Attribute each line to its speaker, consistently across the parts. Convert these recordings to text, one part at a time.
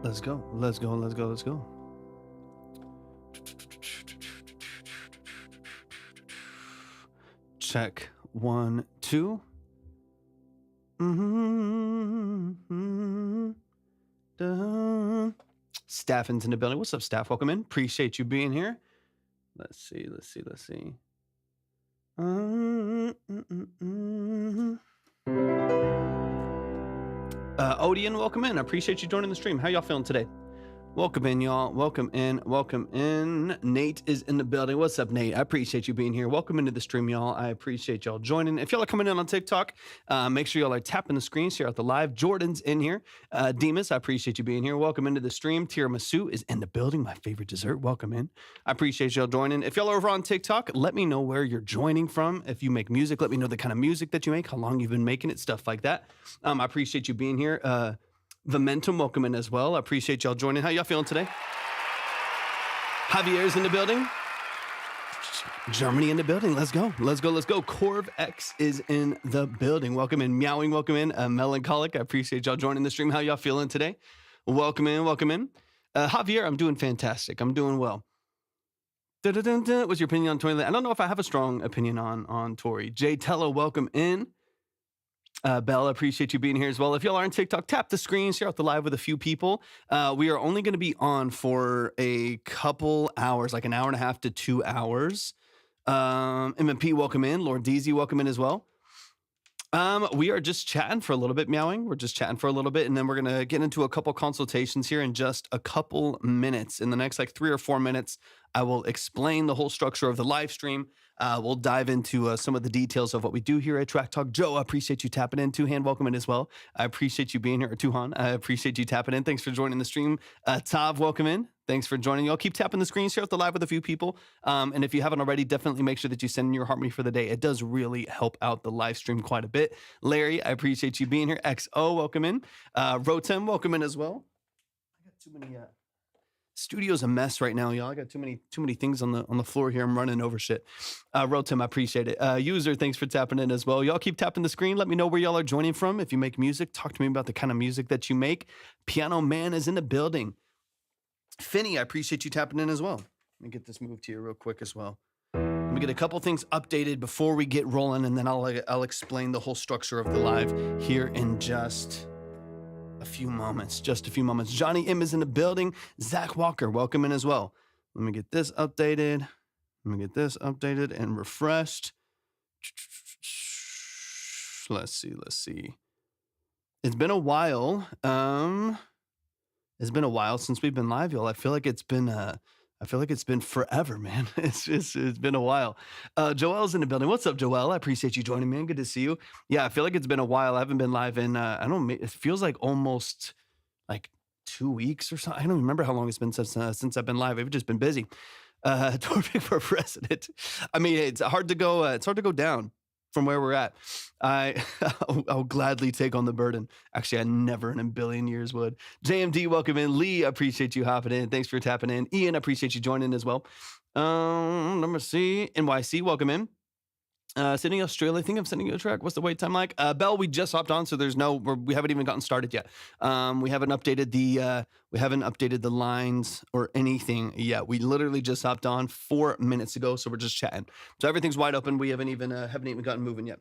Speaker 1: Let's go. Let's go. Let's go. Let's go. Check 1, 2. Staffin's in the building. What's up, Staff? Welcome in. Appreciate you being here. Let's see. Odian, welcome in. I appreciate you joining the stream. How y'all feeling today? Welcome in, y'all. Welcome in. Nate is in the building. What's up, Nate? I appreciate you being here. Welcome into the stream, y'all. I appreciate y'all joining. If y'all are coming in on TikTok, make sure y'all are tapping the screen, share out the live. Jordan's in here. Demas, I appreciate you being here. Welcome into the stream. Tiramisu is in the building, my favorite dessert. Welcome in. I appreciate y'all joining. If y'all are over on TikTok, let me know where you're joining from. If you make music, let me know the kind of music that you make, how long you've been making it, stuff like that. I appreciate you being here. Momentum, welcome in as well. I appreciate y'all joining. How y'all feeling today? Javier's in the building. Germany in the building. Let's go. Corv X is in the building. Welcome in. Meowing, welcome in. Melancholic, I appreciate y'all joining the stream. How y'all feeling today? Welcome in. Javier, I'm doing fantastic. I'm doing well. What's your opinion on Tory? I don't know if I have a strong opinion on Tory. Jay Tello, welcome in. Belle, I appreciate you being here as well. If y'all are on TikTok, tap the screen, share out the live with a few people. We are only going to be on for a couple hours, like an hour and a half to 2 hours. MMP, welcome in. Lord DZ, welcome in as well. We are just chatting for a little bit, Meowing. We're just chatting for a little bit, and then we're going to get into a couple consultations here in just a couple minutes. In the next like 3 or 4 minutes, I will explain the whole structure of the live stream. We'll dive into some of the details of what we do here at Track Talk. Joe, I appreciate you tapping in. Tuhan, welcome in as well. I appreciate you being here. Or Tuhan, I appreciate you tapping in. Thanks for joining the stream. Tav, welcome in. Thanks for joining. Y'all keep tapping the screen, share out the live with a few people. And if you haven't already, definitely make sure that you send in your harmony for the day. It does really help out the live stream quite a bit. Larry, I appreciate you being here. XO, welcome in. Rotem, welcome in as well. I got too many... Studio's a mess right now, y'all. I got too many things on the floor here. I'm running over shit. Rotem, I appreciate it. User, thanks for tapping in as well. Y'all keep tapping the screen. Let me know where y'all are joining from. If you make music, talk to me about the kind of music that you make. Piano Man is in the building. Finney, I appreciate you tapping in as well. Let me get this moved here real quick as well. Let me get a couple things updated before we get rolling, and then I'll explain the whole structure of the live here in just a few moments. Johnny M is in the building. Zach Walker, welcome in as well. Let me get this updated. And refreshed. Let's see. It's been a while. It's been a while since we've been live, y'all. I feel like it's been forever, man. It's been a while. Joel's in the building. What's up, Joel? I appreciate you joining me. Good to see you. Yeah, I feel like it's been a while. I haven't been live in, it feels like almost like 2 weeks or something. I don't remember how long it's been since I've been live. I've just been busy. Torvik for president. I mean, it's hard to go down from where we're at. I'll gladly take on the burden. Actually, I never in a billion years would. JMD, welcome in. Lee, I appreciate you hopping in. Thanks for tapping in. Ian, I appreciate you joining as well. Number C, NYC, welcome in. Sydney, Australia, I think I'm sending you a track. What's the wait time like? Belle, we just hopped on, so we haven't even gotten started yet. We haven't updated the lines or anything yet. We literally just hopped on 4 minutes ago, so we're just chatting. So everything's wide open. We haven't even gotten moving yet.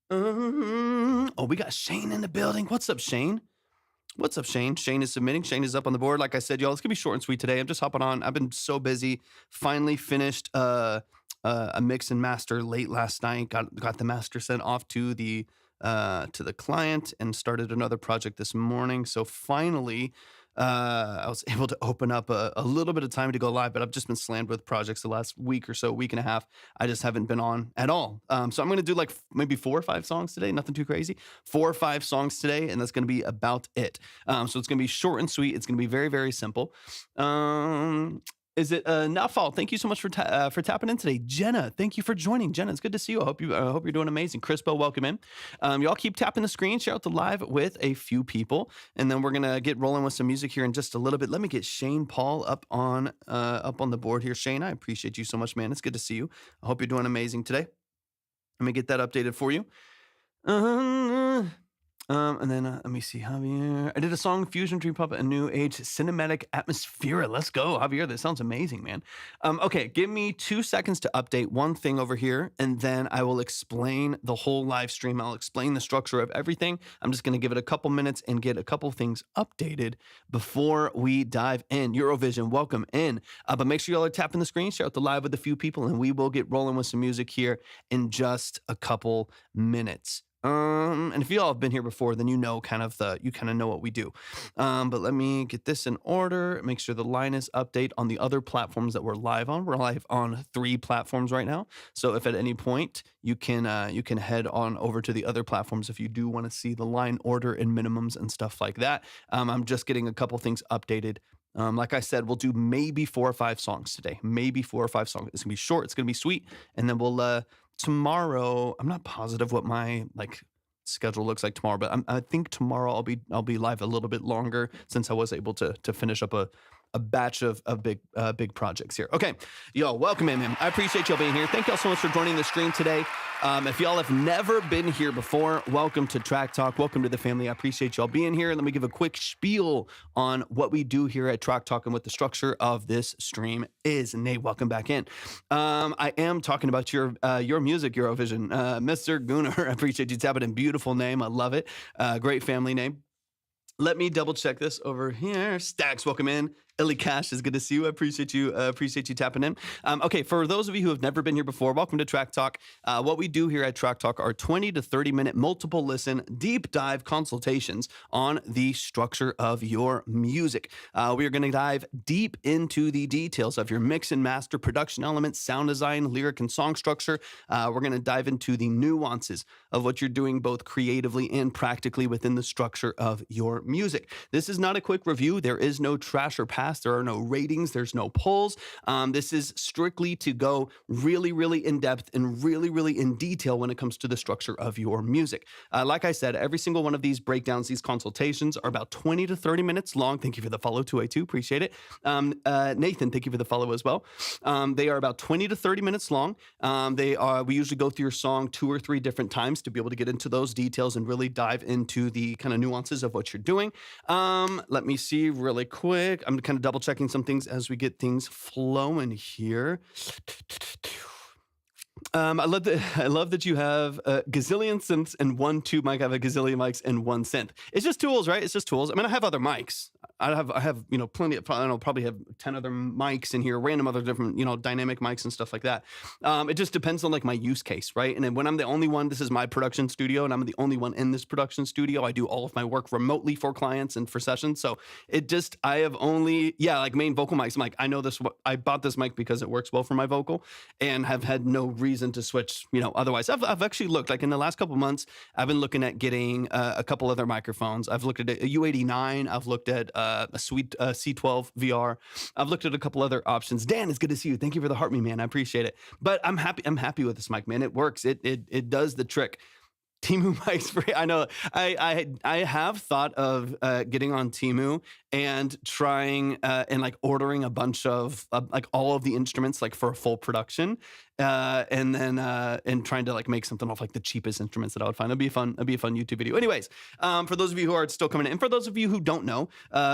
Speaker 1: Oh, we got Shane in the building. What's up, Shane? Shane is submitting. Shane is up on the board. Like I said, y'all, it's gonna be short and sweet today. I'm just hopping on. I've been so busy. Finally finished a mix and master late last night. Got the master sent off to the client and started another project this morning. So finally, I was able to open up a little bit of time to go live, but I've just been slammed with projects the last week or so, week and a half. I just haven't been on at all. So I'm going to do like maybe 4 or 5 songs today. Nothing too crazy. 4 or 5 songs today, and that's going to be about it. So it's going to be short and sweet. It's going to be very, very simple. Is it Nafal? Thank you so much for tapping in today. Jenna, thank you for joining. Jenna, it's good to see you. I hope you're doing amazing. Crispo, welcome in. Y'all keep tapping the screen, share out the live with a few people, and then we're gonna get rolling with some music here in just a little bit. Let me get Shane Paul up on the board here. Shane, I appreciate you so much, man. It's good to see you. I hope you're doing amazing today. Let me get that updated for you. And then let me see, Javier. I did a song, Fusion Dream Puppet, a new age cinematic atmosphere. Let's go, Javier. This sounds amazing, man. Okay, give me 2 seconds to update one thing over here, and then I will explain the whole live stream. I'll explain the structure of everything. I'm just going to give it a couple minutes and get a couple things updated before we dive in. Eurovision, welcome in. But make sure y'all are tapping the screen, share out the live with a few people, and we will get rolling with some music here in just a couple minutes. And if you all have been here before, then you know you kind of know what we do. But let me get this in order, make sure the line is update on the other platforms that we're live on. We're live on 3 platforms right now. So if at any point you can head on over to the other platforms if you do want to see the line order and minimums and stuff like that. I'm just getting a couple things updated. Like I said, we'll do maybe 4 or 5 songs today. Maybe 4 or 5 songs. It's gonna be short. It's gonna be sweet, and then we'll tomorrow. I'm not positive what my schedule looks like tomorrow, but I think tomorrow I'll be live a little bit longer since I was able to finish up a batch of big projects here. Okay, yo, welcome in, man. I appreciate y'all being here. Thank y'all so much for joining the stream today. If y'all have never been here before, welcome to Track Talk. Welcome to the family. I appreciate y'all being here. Let me give a quick spiel on what we do here at Track Talk and what the structure of this stream is. And Nate, welcome back in. I am talking about your music, Eurovision. Mr. Gunnar, I appreciate you tapping in. Beautiful name. I love it. Great family name. Let me double check this over here. Stacks, welcome in. Illy Cash, is good to see you. I appreciate you tapping in. Okay, for those of you who have never been here before, welcome to Track Talk. What we do here at Track Talk are 20 to 30 minute multiple listen, deep dive consultations on the structure of your music. We are going to dive deep into the details of your mix and master, production elements, sound design, lyric and song structure. We're going to dive into the nuances of what you're doing both creatively and practically within the structure of your music. This is not a quick review. There is no trash or pass. There are no ratings. There's no polls. This is strictly to go really, really in depth and really, really in detail when it comes to the structure of your music. Like I said, every single one of these breakdowns, these consultations are about 20 to 30 minutes long. Thank you for the follow, 282. Appreciate it. Nathan, thank you for the follow as well. They are about 20 to 30 minutes long. We usually go through your song 2 or 3 different times to be able to get into those details and really dive into the kind of nuances of what you're doing. Let me see really quick. I'm kind of double checking some things as we get things flowing here. I love that you have a gazillion synths and 1 tube mic. I have a gazillion mics and 1 synth. It's just tools, right? It's just tools. I mean, I have other mics. I have plenty of, I don't know, probably have 10 other mics in here, random other different, dynamic mics and stuff like that. It just depends on my use case, right? And then when I'm the only one, this is my production studio and I'm the only one in this production studio. I do all of my work remotely for clients and for sessions. So I have only, main vocal mics. I'm like, I know this, I bought this mic because it works well for my vocal and have had no reason to switch, otherwise. I've actually looked, in the last couple of months, I've been looking at getting a couple other microphones. I've looked at a U89. I've looked at a sweet C12 VR. I've looked at a couple other options. Dan, it's good to see you. Thank you for the heart me, man. I appreciate it. But I'm happy with this mic, man. It works. It does the trick. Temu mics free. I know. I have thought of getting on Temu and trying and ordering a bunch of all of the instruments for a full production, and then and trying to make something off the cheapest instruments that I would find. It'd be a fun YouTube video. Anyways, for those of you who are still coming in, and for those of you who don't know,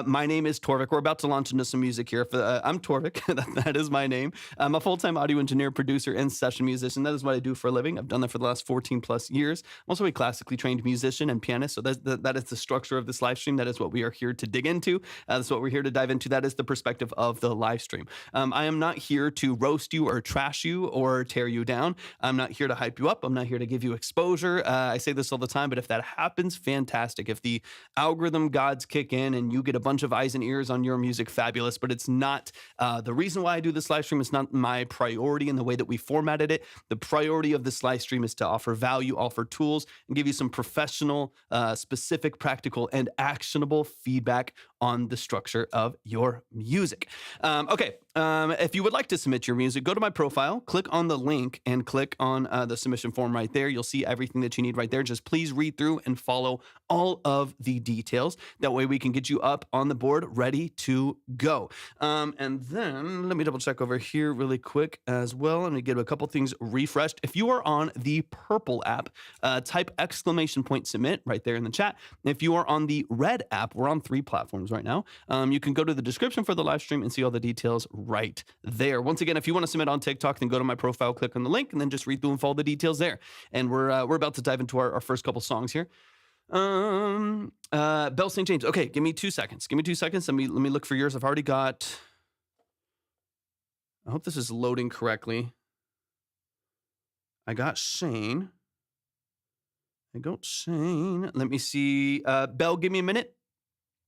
Speaker 1: my name is Torvik. We're about to launch into some music here. I'm Torvik. that is my name. I'm a full-time audio engineer, producer, and session musician. That is what I do for a living. I've done that for the last 14 plus years. I'm also a classically trained musician and pianist. So that is the structure of this live stream. That is what we are here to dig into. That's what we're here to dive into. That is the perspective of the live stream. I am not here to roast you or trash you or tear you down. I'm not here to hype you up. I'm not here to give you exposure. I say this all the time, but if that happens, fantastic. If the algorithm gods kick in and you get a bunch of eyes and ears on your music, fabulous. But it's not the reason why I do this live stream. It's not my priority in the way that we formatted it. The priority of this live stream is to offer value, offer tools, and give you some professional, specific, practical, and actionable feedback on the structure of your music. Okay, if you would like to submit your music, go to my profile, click on the link, and click on the submission form right there. You'll see everything that you need right there. Just please read through and follow all of the details. That way we can get you up on the board ready to go. And then let me double check over here really quick as well. Let me get a couple things refreshed. If you are on the purple app, type !submit right there in the chat. If you are on the red app, we're on 3 platforms right now. You can go to the description for the live stream and see all the details right there. Once again, if you want to submit on TikTok, then go to my profile, click on the link, and then just read through and follow the details there. And we're about to dive into our first couple songs here. Belle St. James. Okay, give me 2 seconds. Give me 2 seconds. Let me look for yours. I've already got. I hope this is loading correctly. I got Shane. Let me see. Belle, give me a minute.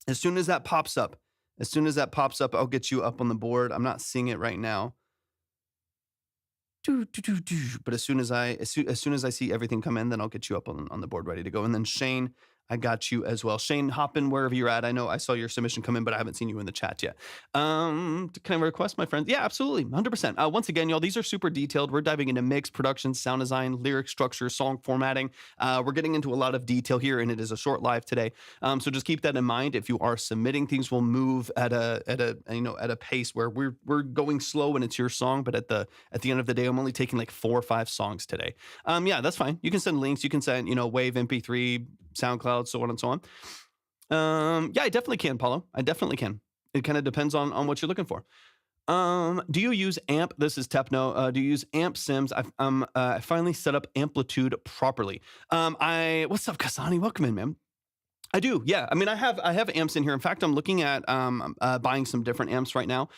Speaker 1: As soon as that pops up, I'll get you up on the board. I'm not seeing it right now. But as soon as I see everything come in, then I'll get you up on the board ready to go. And then Shane, I got you as well. Shane, hop in wherever you're at. I know I saw your submission come in, but I haven't seen you in the chat yet. Can I request my friends? Yeah, absolutely. 100%. Once again, y'all, these are super detailed. We're diving into mix, production, sound design, lyric structure, song formatting. We're getting into a lot of detail here, and it is a short live today. So just keep that in mind. If you are submitting, things will move at a pace where we're going slow and it's your song, but at the end of the day, I'm only taking like 4 or 5 songs today. Yeah, that's fine. You can send links. You can send, Wave, MP3, SoundCloud, so on and so on. Yeah, I definitely can, Paulo. I definitely can. It kind of depends on what you're looking for. Do you use amp? This is Tepno. Do you use amp sims? I finally set up amplitude properly. What's up, Kasani? Welcome in, man. I do, yeah. I mean, I have amps in here. In fact, I'm looking at buying some different amps right now.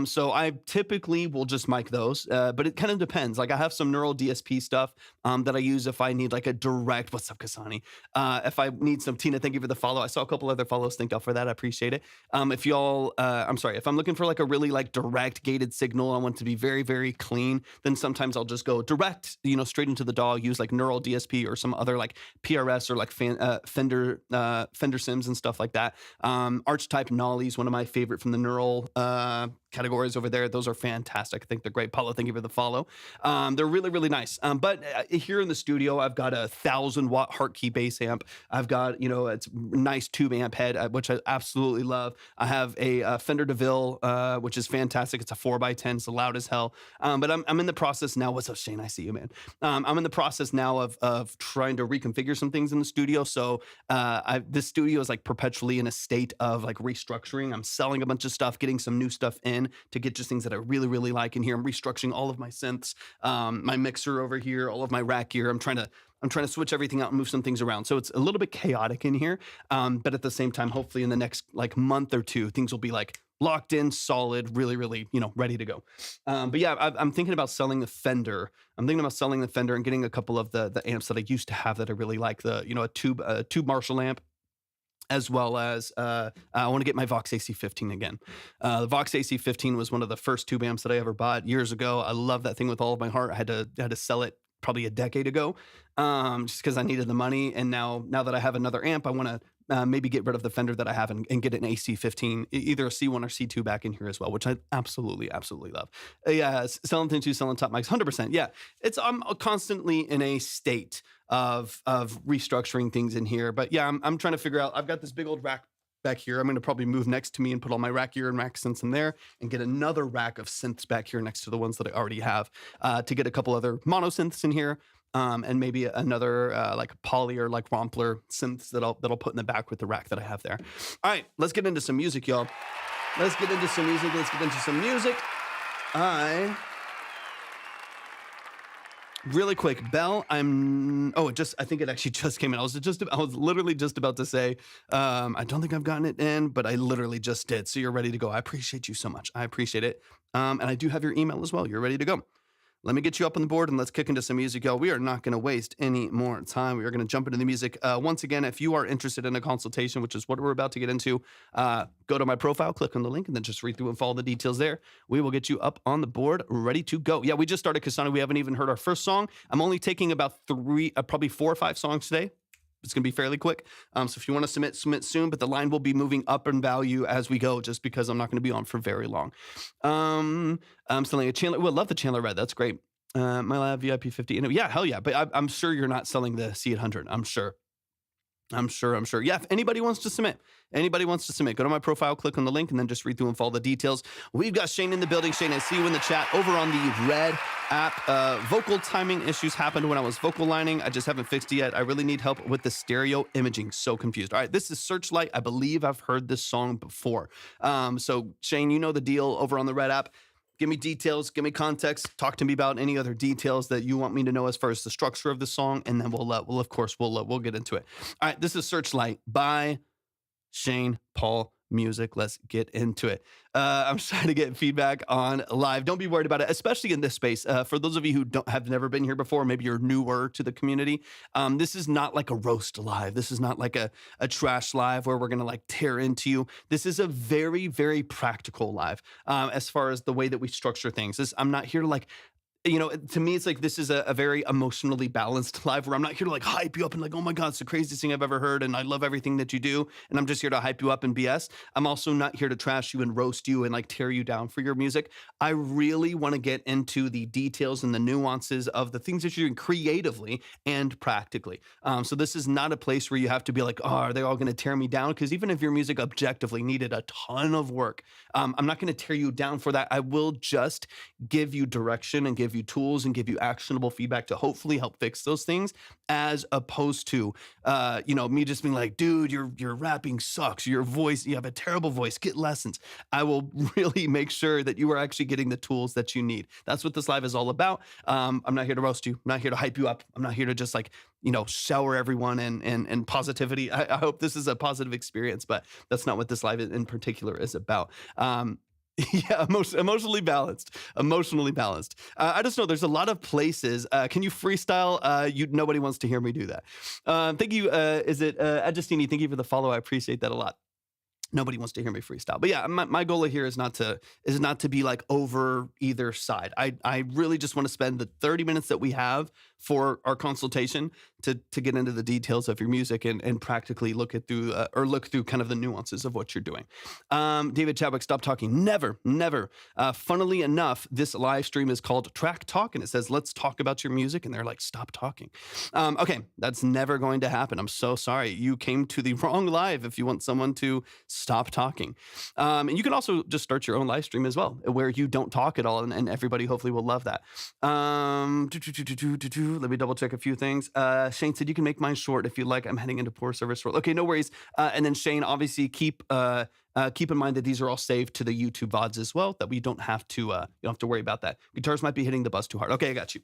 Speaker 1: So I typically will just mic those, but it kind of depends. Like I have some neural DSP stuff that I use if I need like a direct. What's up, Kasani? If I need some Tina, thank you for the follow. I saw a couple other follows. Thank y'all for that. I appreciate it. If y'all, I'm sorry, if I'm looking for like a really like direct gated signal, I want it to be very, very clean. Then sometimes I'll just go direct, straight into the DAW. Use like neural DSP or some other like PRS or like Fender Sims and stuff like that. Archetype Nolly is one of my favorite from the neural categories over there. Those are fantastic. I think they're great. Paulo, thank you for the follow. They're really, really nice. But here in the studio, I've got a 1,000-watt Hartkey bass amp. I've got, it's nice tube amp head, which I absolutely love. I have a Fender DeVille, which is fantastic. It's a 4x10. It's loud as hell. But I'm in the process now. What's up, Shane? I see you, man. I'm in the process now of trying to reconfigure some things in the studio. So this studio is like perpetually in a state of like restructuring. I'm selling a bunch of stuff, getting some new stuff in to get just things that I really, really like in here. I'm restructuring all of my synths, my mixer over here, all of my rack gear. I'm trying to switch everything out and move some things around. So it's a little bit chaotic in here. But at the same time, hopefully in the next like month or 2, things will be like locked in, solid, really, really, ready to go. But yeah, I'm thinking about selling the Fender. I'm thinking about selling the Fender and getting a couple of the amps that I used to have that I really like. A tube Marshall amp, as well as I want to get my Vox AC15 again. The Vox AC15 was one of the first tube amps that I ever bought years ago. I love that thing with all of my heart. I had to sell it probably a decade ago, just because I needed the money. And now that I have another amp, I want to maybe get rid of the Fender that I have and get an AC15, either a C1 or C2 back in here as well, which I absolutely love. Yeah, selling things, selling top mics, 100%. Yeah, I'm constantly in a state of restructuring things in here. But yeah, I'm trying to figure out, I've got this big old rack back here. I'm going to probably move next to me and put all my rack gear and rack synths in there and get another rack of synths back here next to the ones that I already have, to get a couple other mono synths in here. And maybe another like poly or like Rompler synths that I'll put in the back with the rack that I have there. All right, let's get into some music, y'all. Let's get into some music. Really quick, Belle, I think it actually just came in. I was literally just about to say, I don't think I've gotten it in, but I literally just did. So you're ready to go. I appreciate you so much. I appreciate it. And I do have your email as well. You're ready to go. Let me get you up on the board and let's kick into some music, y'all. We are not going to waste any more time. We are going to jump into the music. Once again, if you are interested in a consultation, which is what we're about to get into, go to my profile, click on the link, and then just read through and follow the details there. We will get you up on the board, ready to go. Yeah, we just started Kasana. We haven't even heard our first song. I'm only taking about probably 4 or 5 songs today. It's going to be fairly quick. So if you want to submit soon, but the line will be moving up in value as we go, just because I'm not going to be on for very long. I'm selling a Chandler. Well, love the Chandler Red. That's great. My lab VIP 50. Yeah, hell yeah. But I'm sure you're not selling the C800. I'm sure. Yeah, if anybody wants to submit, go to my profile, click on the link, and then just read through and follow the details. We've got Shane in the building. Shane, I see you in the chat over on the Red app. Vocal timing issues happened when I was vocal lining. I just haven't fixed it yet. I really need help with the stereo imaging. So confused. All right, this is Searchlight. I believe I've heard this song before. So Shane, you know the deal over on the Red app. Give me details, give me context, talk to me about any other details that you want me to know as far as the structure of the song, and then we'll get into it. All right, this is Searchlight by Shane Paul Music. Let's get into it. I'm trying to get feedback on live. Don't be worried about it, especially in this space. For those of you who have never been here before, maybe you're newer to the community. This is not like a roast live. This is not like a trash live where we're going to like tear into you. This is a very, very practical live as far as the way that we structure things. I'm not here to like, to me, it's like this is a very emotionally balanced live where I'm not here to like hype you up and like, oh my God, it's the craziest thing I've ever heard. And I love everything that you do. And I'm just here to hype you up and BS. I'm also not here to trash you and roast you and like tear you down for your music. I really want to get into the details and the nuances of the things that you're doing creatively and practically. So this is not a place where you have to be like, oh, are they all going to tear me down? Because even if your music objectively needed a ton of work, I'm not going to tear you down for that. I will just give you direction and give you tools and give you actionable feedback to hopefully help fix those things, as opposed to me just being like, dude, your rapping sucks, your voice, you have a terrible voice, get lessons. I will really make sure that you are actually getting the tools that you need. That's what this live is all about. I'm not here to roast you. I'm not here to hype you up. I'm not here to just like shower everyone in positivity. I hope this is a positive experience, but that's not what this live in particular is about. Yeah, emotionally balanced. I just know there's a lot of places. Can you freestyle? Nobody wants to hear me do that. Thank you. Is it Agostini? Thank you for the follow. I appreciate that a lot. Nobody wants to hear me freestyle. But yeah, my goal here is not to be like over either side. I really just want to spend the 30 minutes that we have for our consultation to get into the details of your music and practically look through kind of the nuances of what you're doing. David Chadwick, stop talking. Never. Funnily enough, this live stream is called Track Talk, and it says, let's talk about your music. And they're like, stop talking. Okay, that's never going to happen. I'm so sorry. You came to the wrong live if you want someone to stop talking. And you can also just start your own live stream as well, where you don't talk at all, and everybody hopefully will love that. Let me double check a few things. Shane said you can make mine short if you like. I'm heading into poor service. Okay, no worries. And then Shane, obviously keep in mind that these are all saved to the YouTube VODs as well, that we don't have to you don't have to worry about that. Guitars might be hitting the bus too hard. Okay, I got you.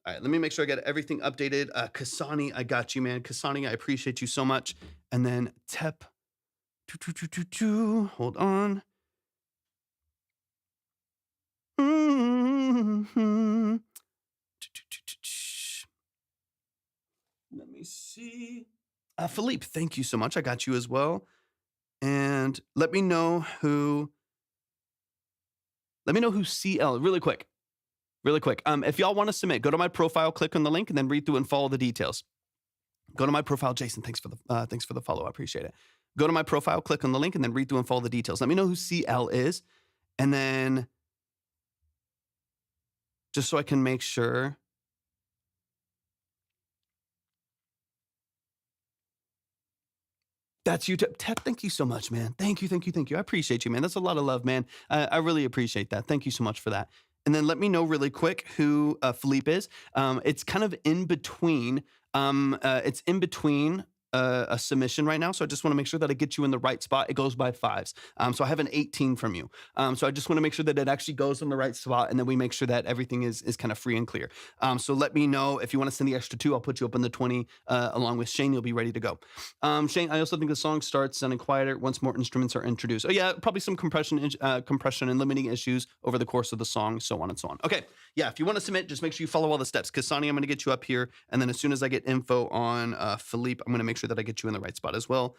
Speaker 1: All right, let me make sure I got everything updated. Kasani, I got you, man. Kasani, I appreciate you so much. And then Tep. Hold on. Let me see. Philippe, thank you so much. I got you as well. And let me know who CL really quick. If y'all want to submit, go to my profile, click on the link, and then read through and follow the details. Go to my profile. Jason, thanks for the follow. I appreciate it. Go to my profile, click on the link, and then read through and follow the details. Let me know who CL is, and then just so I can make sure. That's you, Ted. Thank you so much, man. Thank you. I appreciate you, man. That's a lot of love, man. I really appreciate that. Thank you so much for that. And then let me know really quick who Philippe is. It's kind of in between. It's in between a submission right now. So I just want to make sure that I get you in the right spot. It goes by fives. So I have an 18 from you. So I just want to make sure that it actually goes in the right spot, and then we make sure that everything is kind of free and clear. So let me know if you want to send the extra 2. I'll put you up in the 20 along with Shane. You'll be ready to go. Shane, I also think the song starts sounding quieter once more instruments are introduced. Oh yeah, probably some compression and limiting issues over the course of the song, so on and so on. Okay, yeah, if you want to submit, just make sure you follow all the steps. Kasani, I'm going to get you up here, and then as soon as I get info on Philippe, I'm going to make sure that I get you in the right spot as well.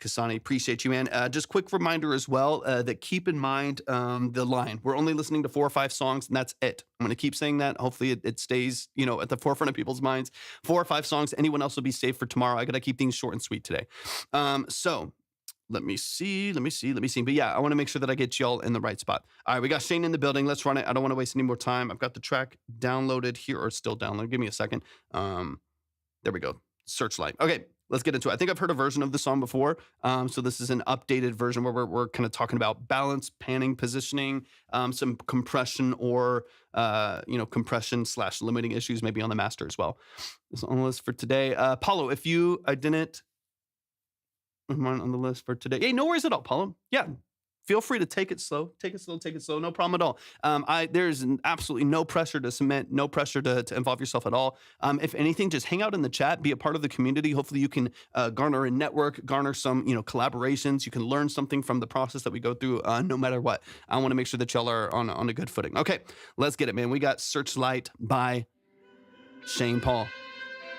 Speaker 1: Kasani, appreciate you, man. Just quick reminder as well that keep in mind the line. We're only listening to 4 or 5 songs, and that's it. I'm going to keep saying that. Hopefully it stays, at the forefront of people's minds. 4 or 5 songs. Anyone else will be safe for tomorrow. I got to keep things short and sweet today. So let me see. But yeah, I want to make sure that I get y'all in the right spot. All right, we got Shane in the building. Let's run it. I don't want to waste any more time. I've got the track downloaded here, or still downloaded. Give me a second. There we go. Searchlight. Okay, let's get into it. I think I've heard a version of the song before. So this is an updated version where we're kind of talking about balance, panning, positioning, some compression or, compression / limiting issues maybe on the master as well. This is on the list for today. Paulo, I didn't on the list for today. Hey, no worries at all, Paulo. Yeah. Feel free to take it slow. No problem at all. There's absolutely no pressure to submit, no pressure to involve yourself at all. If anything, just hang out in the chat, be a part of the community. Hopefully you can garner a network, garner some, collaborations. You can learn something from the process that we go through, no matter what. I want to make sure that y'all are on a good footing. Okay, let's get it, man. We got Searchlight by Shane Paul.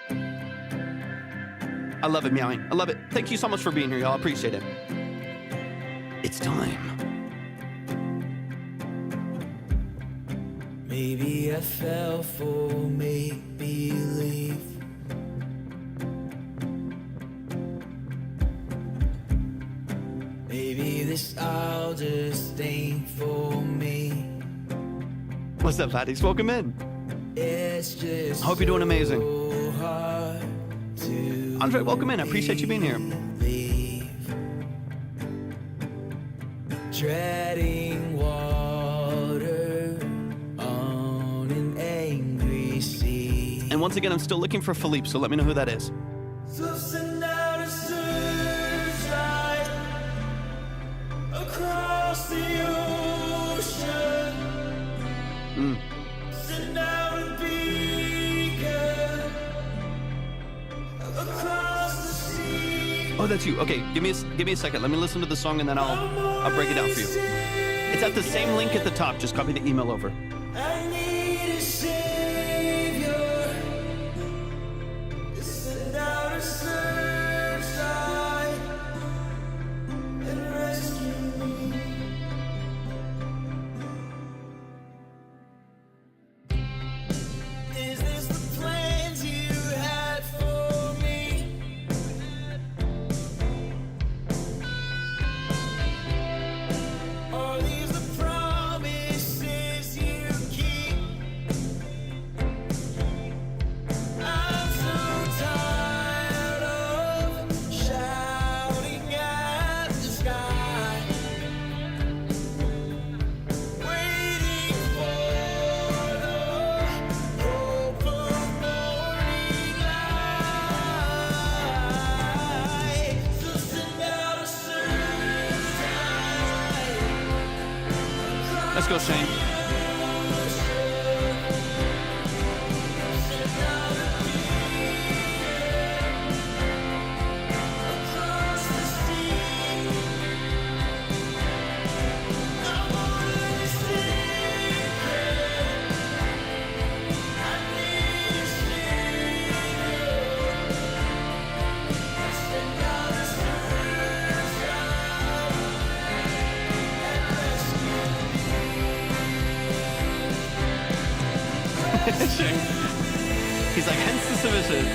Speaker 1: I love it, meowing. I love it. Thank you so much for being here, y'all. I appreciate it. It's time.
Speaker 2: Maybe I fell for make-believe. Maybe this all just ain't for me.
Speaker 1: What's up, Fatties? Welcome in.
Speaker 2: It's just
Speaker 1: hope you're doing amazing.
Speaker 2: so hard to
Speaker 1: Andre, welcome in. I appreciate you being here.
Speaker 2: Treading water on an angry sea.
Speaker 1: And once again, I'm still looking for Philippe, so let me know who that is.
Speaker 2: So send out a searchlight across the ocean. Send out a beacon across the sea.
Speaker 1: Oh, that's you. Okay, give me a second. Let me listen to the song and then I'll break it down for you. It's at the same link at the top. Just copy the email over.
Speaker 2: I need a savior. Send out a searchlight and rescue me. Is this the plans you had for me? Are these the promises you keep? I'm so tired of shouting at the sky, waiting for the hope of morning light. So send out a searchlight.
Speaker 1: Let's go, Shane.
Speaker 2: Across the sea, I want a secret. I need a savior. Send out a searchlight and rescue
Speaker 1: Shane. He's like, hence the submission.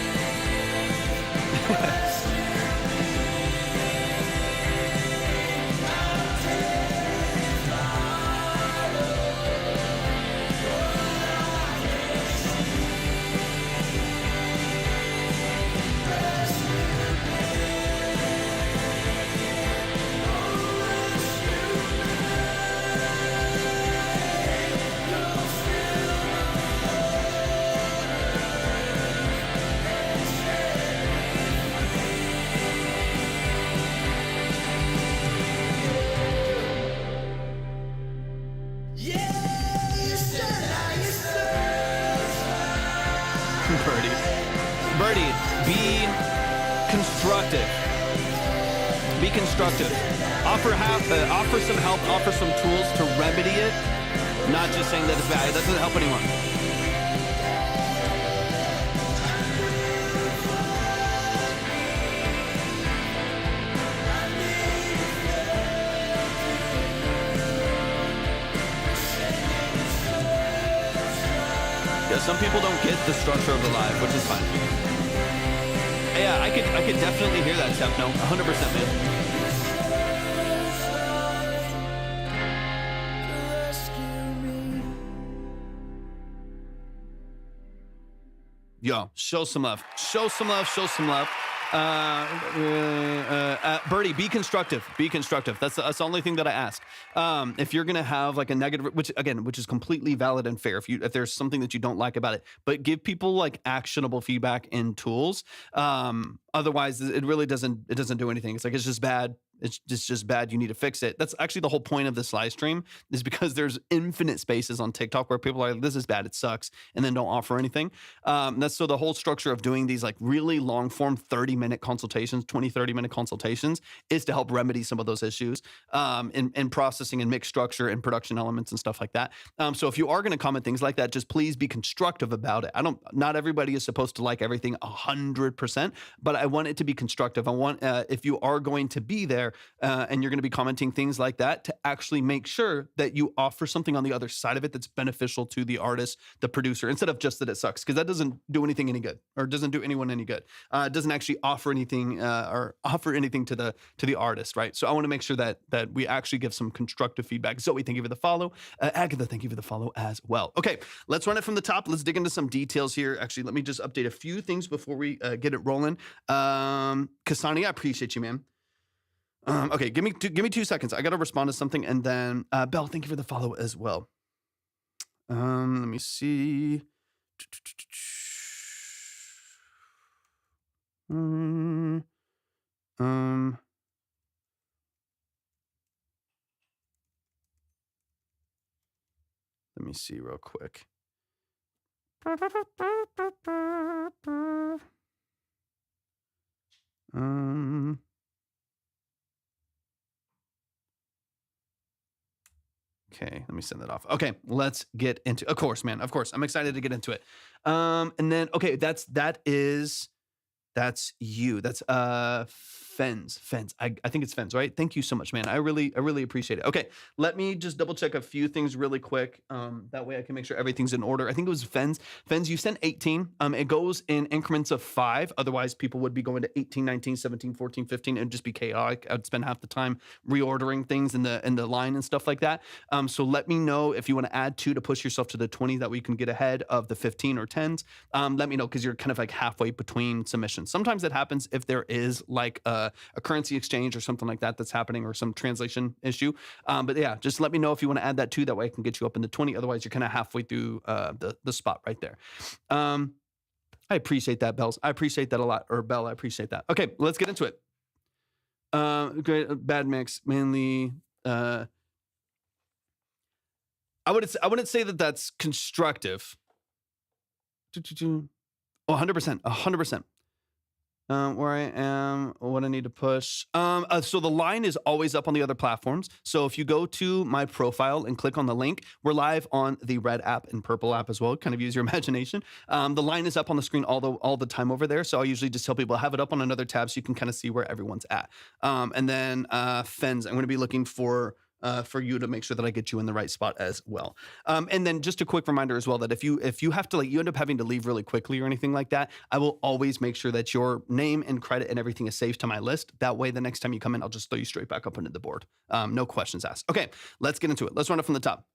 Speaker 1: Birdie, be constructive. Be constructive. Offer some help, offer some tools to remedy it, not just saying that it's bad. That doesn't help anyone. fair. Some people don't get the structure of the live, which is fine. Yeah, I could definitely hear that, Steph. 100%, man. Yo, show some love. Show some love. Show some love. Birdie, be constructive. Be constructive. That's the only thing that I ask. If you're gonna have like a negative, which is completely valid and fair. If there's something that you don't like about it, but give people like actionable feedback and tools. Otherwise, it really doesn't do anything. It's like it's just bad. It's just bad. You need to fix it. That's actually the whole point of this live stream, is because there's infinite spaces on TikTok where people are like, this is bad, it sucks, and then don't offer anything. That's so the whole structure of doing these like really long form 30-minute consultations, 30-minute consultations, is to help remedy some of those issues in processing and mix structure and production elements and stuff like that. So if you are going to comment things like that, just please be constructive about it. Not everybody is supposed to like everything 100%, but I want it to be constructive. I want, if you are going to be there, and you're going to be commenting things like that, to actually make sure that you offer something on the other side of it that's beneficial to the artist, the producer, instead of just that it sucks, because that doesn't do anything any good, or doesn't do anyone any good. It doesn't actually offer anything or offer anything to the artist, right? So I want to make sure that we actually give some constructive feedback. Zoe, thank you for the follow. Agatha, thank you for the follow as well. Okay, let's run it from the top. Let's dig into some details here. Actually, let me just update a few things before we get it rolling. Kasani, I appreciate you, man. Okay, give me 2 seconds. I got to respond to something, and then Belle, thank you for the follow as well. Let me see. Let me see real quick. Okay, let me send that off. Okay, let's get into, of course, man. Of course, I'm excited to get into it. And then, okay, that's you. That's Fens. I think it's Fens, right? Thank you so much, man. I really appreciate it. Okay, let me just double check a few things really quick. That way I can make sure everything's in order. I think it was Fens. Fens, you sent 18. It goes in increments of 5. Otherwise, people would be going to 18, 19, 17, 14, 15, and just be chaotic. I'd spend half the time reordering things in the line and stuff like that. So let me know if you want to add 2 to push yourself to the 20. That way you can get ahead of the 15 or 10s. Let me know, because you're kind of like halfway between submissions. Sometimes it happens if there is like a currency exchange or something like that that's happening, or some translation issue. But yeah, just let me know if you want to add that too. That way I can get you up in the 20. Otherwise, you're kind of halfway through the spot right there. I appreciate that, Bells. I appreciate that a lot. Or Belle, I appreciate that. Okay, let's get into it. Great, bad mix, mainly. I wouldn't say that that's constructive. 100%, 100%. Where I am, what I need to push. So the line is always up on the other platforms. So if you go to my profile and click on the link, we're live on the red app and purple app as well. Kind of use your imagination. The line is up on the screen all the time over there. So I usually just tell people have it up on another tab so you can kind of see where everyone's at. And then Fens, I'm going to be looking for you to make sure that I get you in the right spot as well. And then just a quick reminder as well, that if you have to, like, you end up having to leave really quickly or anything like that, I will always make sure that your name and credit and everything is saved to my list. That way, the next time you come in, I'll just throw you straight back up into the board. No questions asked. Okay, let's get into it. Let's run it from the top.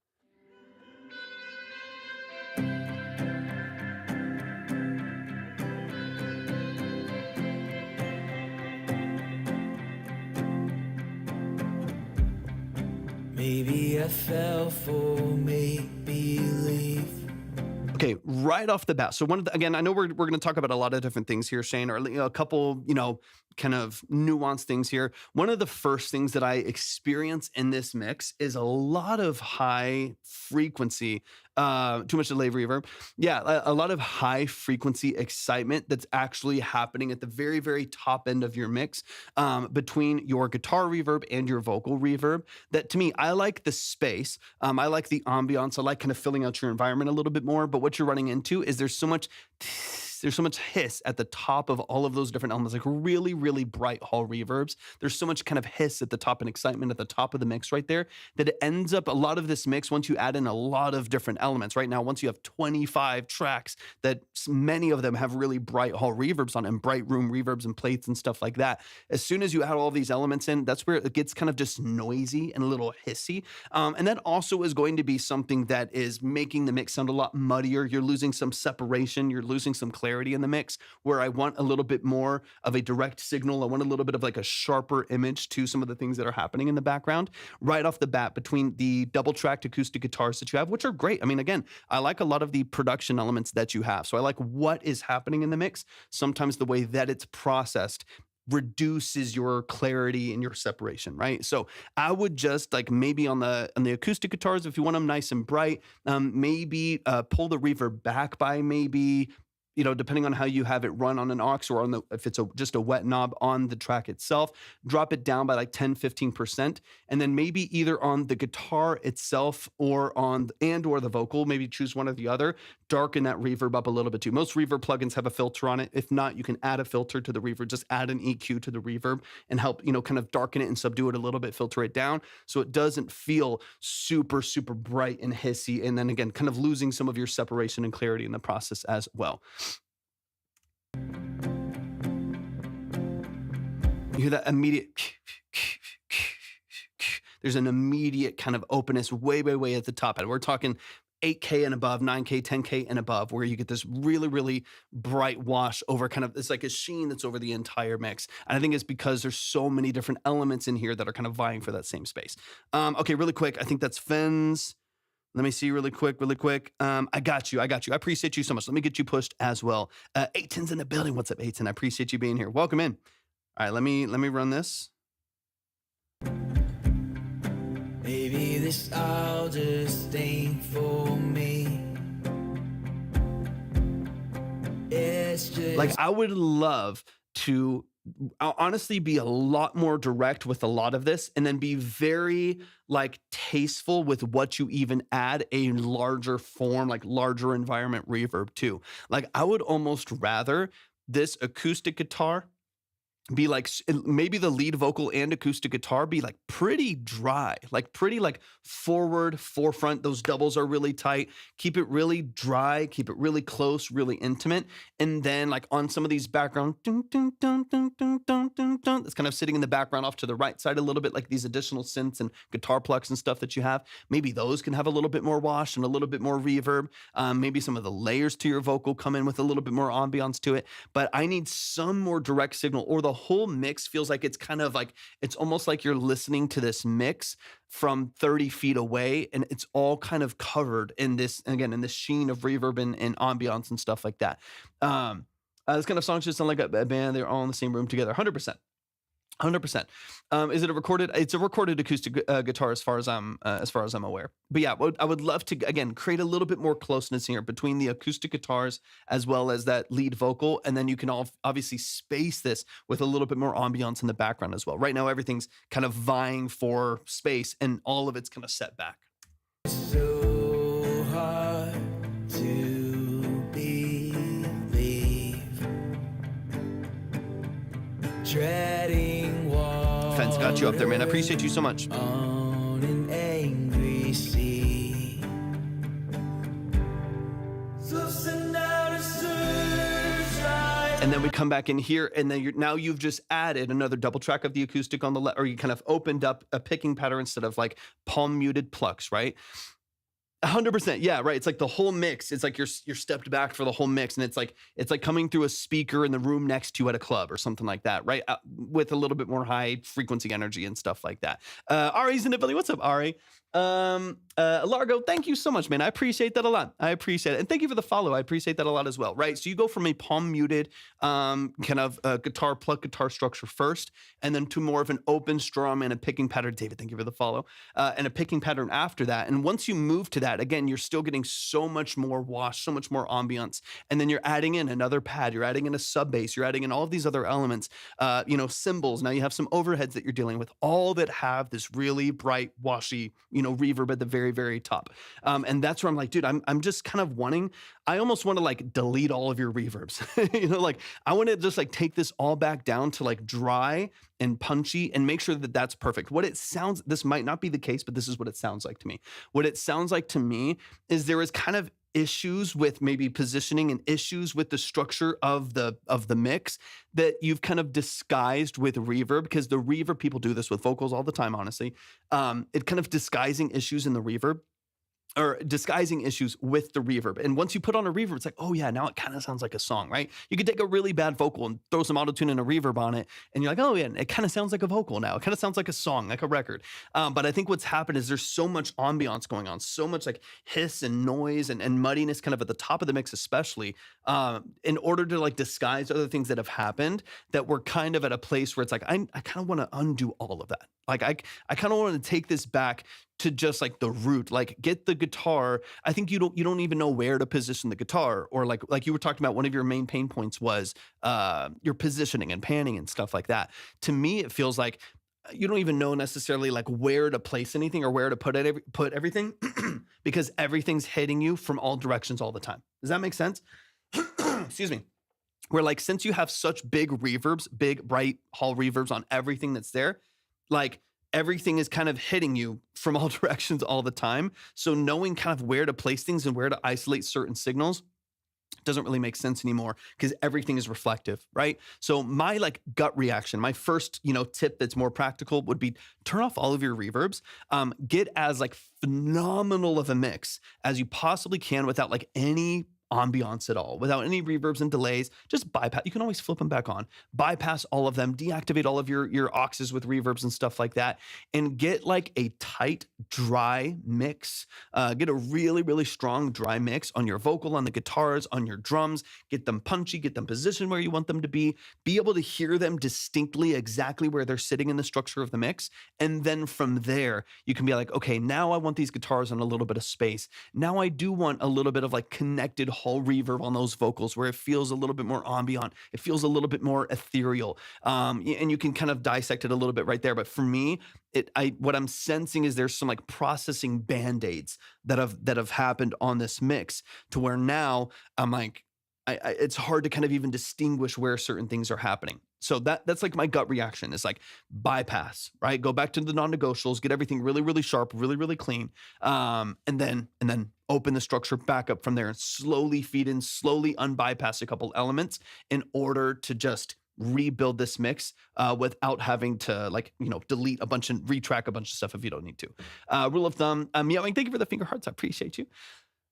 Speaker 2: Maybe I fell for make-believe.
Speaker 1: Okay, right off the bat. So again, I know we're going to talk about a lot of different things here, Shane, or a couple, kind of nuanced things here. One of the first things that I experience in this mix is a lot of high frequency, too much delay reverb. Yeah, a lot of high frequency excitement that's actually happening at the very, very top end of your mix, between your guitar reverb and your vocal reverb. That, to me, I like the space. I like the ambiance. I like kind of filling out your environment a little bit more. But what you're running into is there's so much There's so much hiss at the top of all of those different elements, like really, really bright hall reverbs. There's so much kind of hiss at the top and excitement at the top of the mix right there that it ends up a lot of this mix once you add in a lot of different elements. Right now, once you have 25 tracks that many of them have really bright hall reverbs on it and bright room reverbs and plates and stuff like that. As soon as you add all these elements in, that's where it gets kind of just noisy and a little hissy. And that also is going to be something that is making the mix sound a lot muddier. You're losing some separation. You're losing some clarity in the mix where I want a little bit more of a direct signal. I want a little bit of like a sharper image to some of the things that are happening in the background right off the bat between the double tracked acoustic guitars that you have, which are great. I mean, again, I like a lot of the production elements that you have. So I like what is happening in the mix. Sometimes the way that it's processed reduces your clarity and your separation, right? So I would just like maybe on the acoustic guitars, if you want them nice and bright, maybe pull the reverb back by maybe, you know, depending on how you have it run on an aux or on the, if it's just a wet knob on the track itself, drop it down by like 10, 15%. And then maybe either on the guitar itself or on, or the vocal, maybe choose one or the other, darken that reverb up a little bit too. Most reverb plugins have a filter on it. If not, you can add a filter to the reverb, just add an EQ to the reverb and help, you know, kind of darken it and subdue it a little bit, filter it down so it doesn't feel super, super bright and hissy. And then again, kind of losing some of your separation and clarity in the process as well. You hear that immediate, there's an immediate kind of openness way, way, way at the top end. We're talking 8K and above, 9K, 10K and above, where you get this really, really bright wash over kind of, it's like a sheen that's over the entire mix. And I think it's because there's so many different elements in here that are kind of vying for that same space. Okay, really quick. I think that's Fens. Let me see really quick. I got you. I appreciate you so much. Let me get you pushed as well. 810's in the building. What's up, 810? I appreciate you being here. Welcome in. All right, let me run this.
Speaker 2: Maybe this all just ain't for me. It's just
Speaker 1: Like I would love to honestly be a lot more direct with a lot of this and then be very like tasteful with what you even add a larger form, like larger environment reverb to. Like I would almost rather this acoustic guitar be like maybe the lead vocal and acoustic guitar be like pretty dry, like pretty like forefront. Those doubles are really tight. Keep it really dry, keep it really close, really intimate. And then like on some of these background, dun, dun, dun, dun, dun, dun, dun, dun, that's kind of sitting in the background off to the right side a little bit, like these additional synths and guitar plucks and stuff that you have. Maybe those can have a little bit more wash and a little bit more reverb. Maybe some of the layers to your vocal come in with a little bit more ambiance to it. But I need some more direct signal, or the whole mix feels like it's kind of like, it's almost like you're listening to this mix from 30 feet away and it's all kind of covered in this, again, in this sheen of reverb and ambiance and stuff like that. This kind of songs just sound like a band. They're all in the same room together. 100%. 100%. Is it a recorded? It's a recorded acoustic guitar as far as I'm aware. But yeah, I would love to again create a little bit more closeness here between the acoustic guitars as well as that lead vocal, and then you can all obviously space this with a little bit more ambiance in the background as well. Right now, everything's kind of vying for space, and all of it's kind of set back.
Speaker 2: so hard to believe. Treading water
Speaker 1: Fence got you up there, man. I appreciate you so much.
Speaker 2: on an angry sea. So send out a search light.
Speaker 1: And then we come back in here, and then now you've just added another double track of the acoustic on the left, or you kind of opened up a picking pattern instead of like palm muted plucks, right? 100%. Yeah, right. It's like the whole mix. It's like you're stepped back for the whole mix, and it's like coming through a speaker in the room next to you at a club or something like that, right? With a little bit more high frequency energy and stuff like that. Ari's in the building. What's up, Ari? Largo, thank you so much, man. I appreciate that a lot. I appreciate it. And thank you for the follow. I appreciate that a lot as well, right? So you go from a palm muted kind of guitar pluck, guitar structure first, and then to more of an open strum and a picking pattern. David, thank you for the follow. And a picking pattern after that. And once you move to that, pad. Again, you're still getting so much more wash, so much more ambiance. And then you're adding in another pad, you're adding in a sub bass, you're adding in all of these other elements, cymbals. Now you have some overheads that you're dealing with, all that have this really bright, washy, reverb at the very, very top. And that's where I'm like, dude, I'm just kind of I almost want to like delete all of your reverbs. Like I want to just like take this all back down to like dry and punchy and make sure that that's perfect. This might not be the case, but this is what it sounds like to me. What it sounds like to me is there is kind of issues with maybe positioning and issues with the structure of the mix that you've kind of disguised with reverb, because the reverb, people do this with vocals all the time, honestly. It kind of disguising issues in the reverb, or disguising issues with the reverb. And once you put on a reverb, it's like, oh yeah, now it kind of sounds like a song, right? You could take a really bad vocal and throw some autotune and a reverb on it, and you're like, oh yeah, it kind of sounds like a vocal now. It kind of sounds like a song, like a record. But I think what's happened is there's so much ambiance going on, so much like hiss and noise and muddiness kind of at the top of the mix, especially, in order to like disguise other things that have happened, that we're kind of at a place where it's like, I kind of want to undo all of that. Like I kind of want to take this back to just like the root, like get the guitar. I think you don't even know where to position the guitar, or like you were talking about, one of your main pain points was your positioning and panning and stuff like that. To me, it feels like you don't even know necessarily like where to place anything or where to put everything because everything's hitting you from all directions all the time. Does that make sense? Excuse me. Where like, since you have such big reverbs, big bright hall reverbs on everything that's there, like everything is kind of hitting you from all directions all the time. So knowing kind of where to place things and where to isolate certain signals doesn't really make sense anymore, because everything is reflective, right? So my like gut reaction, my first, tip that's more practical would be turn off all of your reverbs, get as like phenomenal of a mix as you possibly can without like any ambiance at all, without any reverbs and delays. Just bypass. You can always flip them back on, bypass all of them, deactivate all of your auxes with reverbs and stuff like that, and get like a tight, dry mix. Get a really, really strong dry mix on your vocal, on the guitars, on your drums. Get them punchy, get them positioned where you want them to be able to hear them distinctly, exactly where they're sitting in the structure of the mix. And then from there, you can be like, okay, now I want these guitars on a little bit of space. Now I do want a little bit of like connected whole reverb on those vocals, where it feels a little bit more ambient. It feels a little bit more ethereal. And you can kind of dissect it a little bit right there. But for me, what I'm sensing is there's some like processing band-aids that have happened on this mix, to where now I'm like, it's hard to kind of even distinguish where certain things are happening. So that's like my gut reaction is like bypass, right? Go back to the non-negotiables, get everything really, really sharp, really, really clean. And then open the structure back up from there and slowly feed in, slowly unbypass a couple elements in order to just rebuild this mix without having to delete a bunch and retrack a bunch of stuff if you don't need to. Rule of thumb, meowing, thank you for the finger hearts. I appreciate you.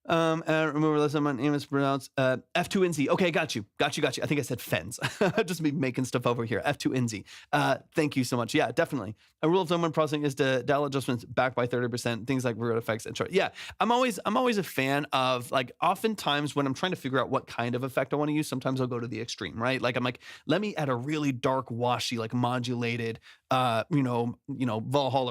Speaker 1: Remember last time my name is pronounced F2NZ. Okay, got you. I think I said Fens. Just me making stuff over here. F2NZ. Thank you so much. Yeah, definitely. A rule of thumb when processing is to dial adjustments back by 30%. Things like reverb effects and short. Yeah, I'm always a fan of, like, oftentimes when I'm trying to figure out what kind of effect I want to use, sometimes I'll go to the extreme, right? Like I'm like, let me add a really dark, washy, like modulated, Valhalla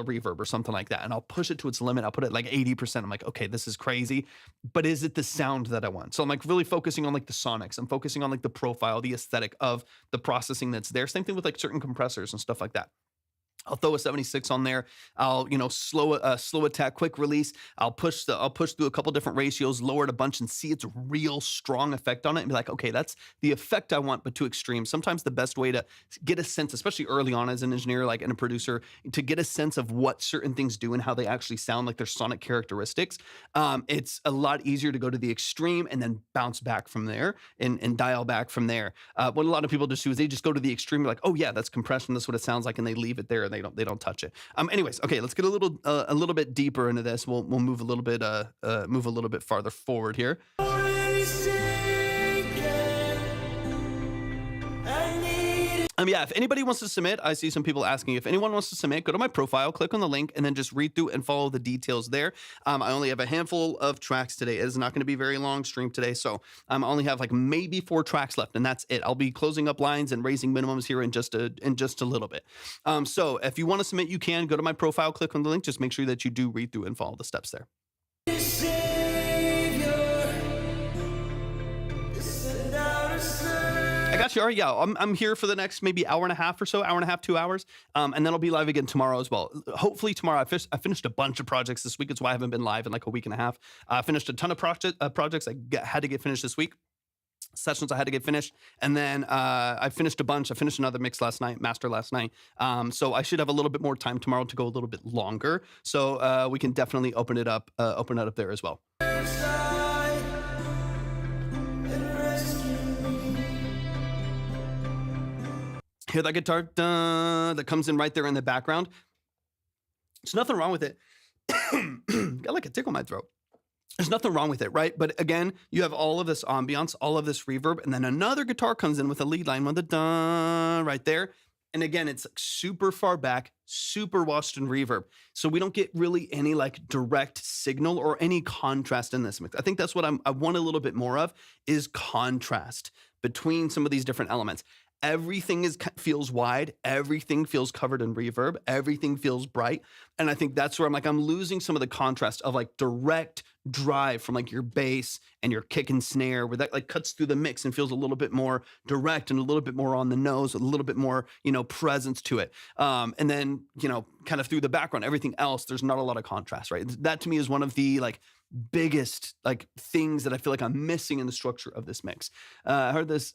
Speaker 1: reverb or something like that, and I'll push it to its limit. I'll put it like 80%. I'm like, okay, this is crazy. But is it the sound that I want? So I'm like really focusing on like the sonics. I'm focusing on like the profile, the aesthetic of the processing that's there. Same thing with like certain compressors and stuff like that. I'll throw a 76 on there. I'll, slow attack, quick release. I'll push through a couple different ratios, lower it a bunch, and see its real strong effect on it, and be like, okay, that's the effect I want, but too extreme. Sometimes the best way to get a sense, especially early on as an engineer, like and a producer, to get a sense of what certain things do and how they actually sound, like their sonic characteristics. It's a lot easier to go to the extreme and then bounce back from there and dial back from there. What a lot of people just do is they just go to the extreme, like, oh yeah, that's compression, that's what it sounds like, and they leave it there. They don't touch it. Anyways, okay, let's get a little bit deeper into this. We'll move a little bit farther forward here. Yeah, if anybody wants to submit, I see some people asking. If anyone wants to submit, go to my profile, click on the link, and then just read through and follow the details there. I only have a handful of tracks today. It is not going to be a very long stream today, so I only have like maybe 4 tracks left, and that's it. I'll be closing up lines and raising minimums here in just a little bit. So if you want to submit, you can go to my profile, click on the link. Just make sure that you do read through and follow the steps there. got you. All right, yeah, I'm here for the next maybe hour and a half or so, hour and a half, 2 hours, and then I'll be live again tomorrow as well. Hopefully tomorrow. I finished a bunch of projects this week. It's why I haven't been live in like a week and a half. I finished a ton of projects had to get finished this week. Sessions I had to get finished, and then I finished a bunch. I finished another mix last night, master last night. So I should have a little bit more time tomorrow to go a little bit longer. So we can definitely open it up there as well. Hear that guitar that comes in right there in the background? There's nothing wrong with it. Got like a tickle in my throat. There's nothing wrong with it, right? But again, you have all of this ambiance, all of this reverb, and then another guitar comes in with a lead line with a dun right there. And again, it's like super far back, super washed in reverb. So we don't get really any like direct signal or any contrast in this mix. I think that's what I want a little bit more of, is contrast between some of these different elements. Everything feels wide. Everything feels covered in reverb. Everything feels bright. And I think that's where I'm losing some of the contrast of like direct drive from like your bass and your kick and snare, where that like cuts through the mix and feels a little bit more direct and a little bit more on the nose, a little bit more, presence to it. And then, kind of through the background, everything else, there's not a lot of contrast, right? That to me is one of the like biggest like things that I feel like I'm missing in the structure of this mix. I heard this,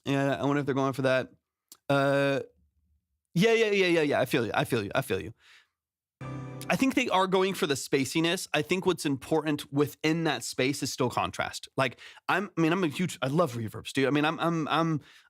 Speaker 1: yeah, I wonder if they're going for that. Yeah. I feel you. I think they are going for the spaciness. I think what's important within that space is still contrast. Like I love reverbs, dude. I mean, I'm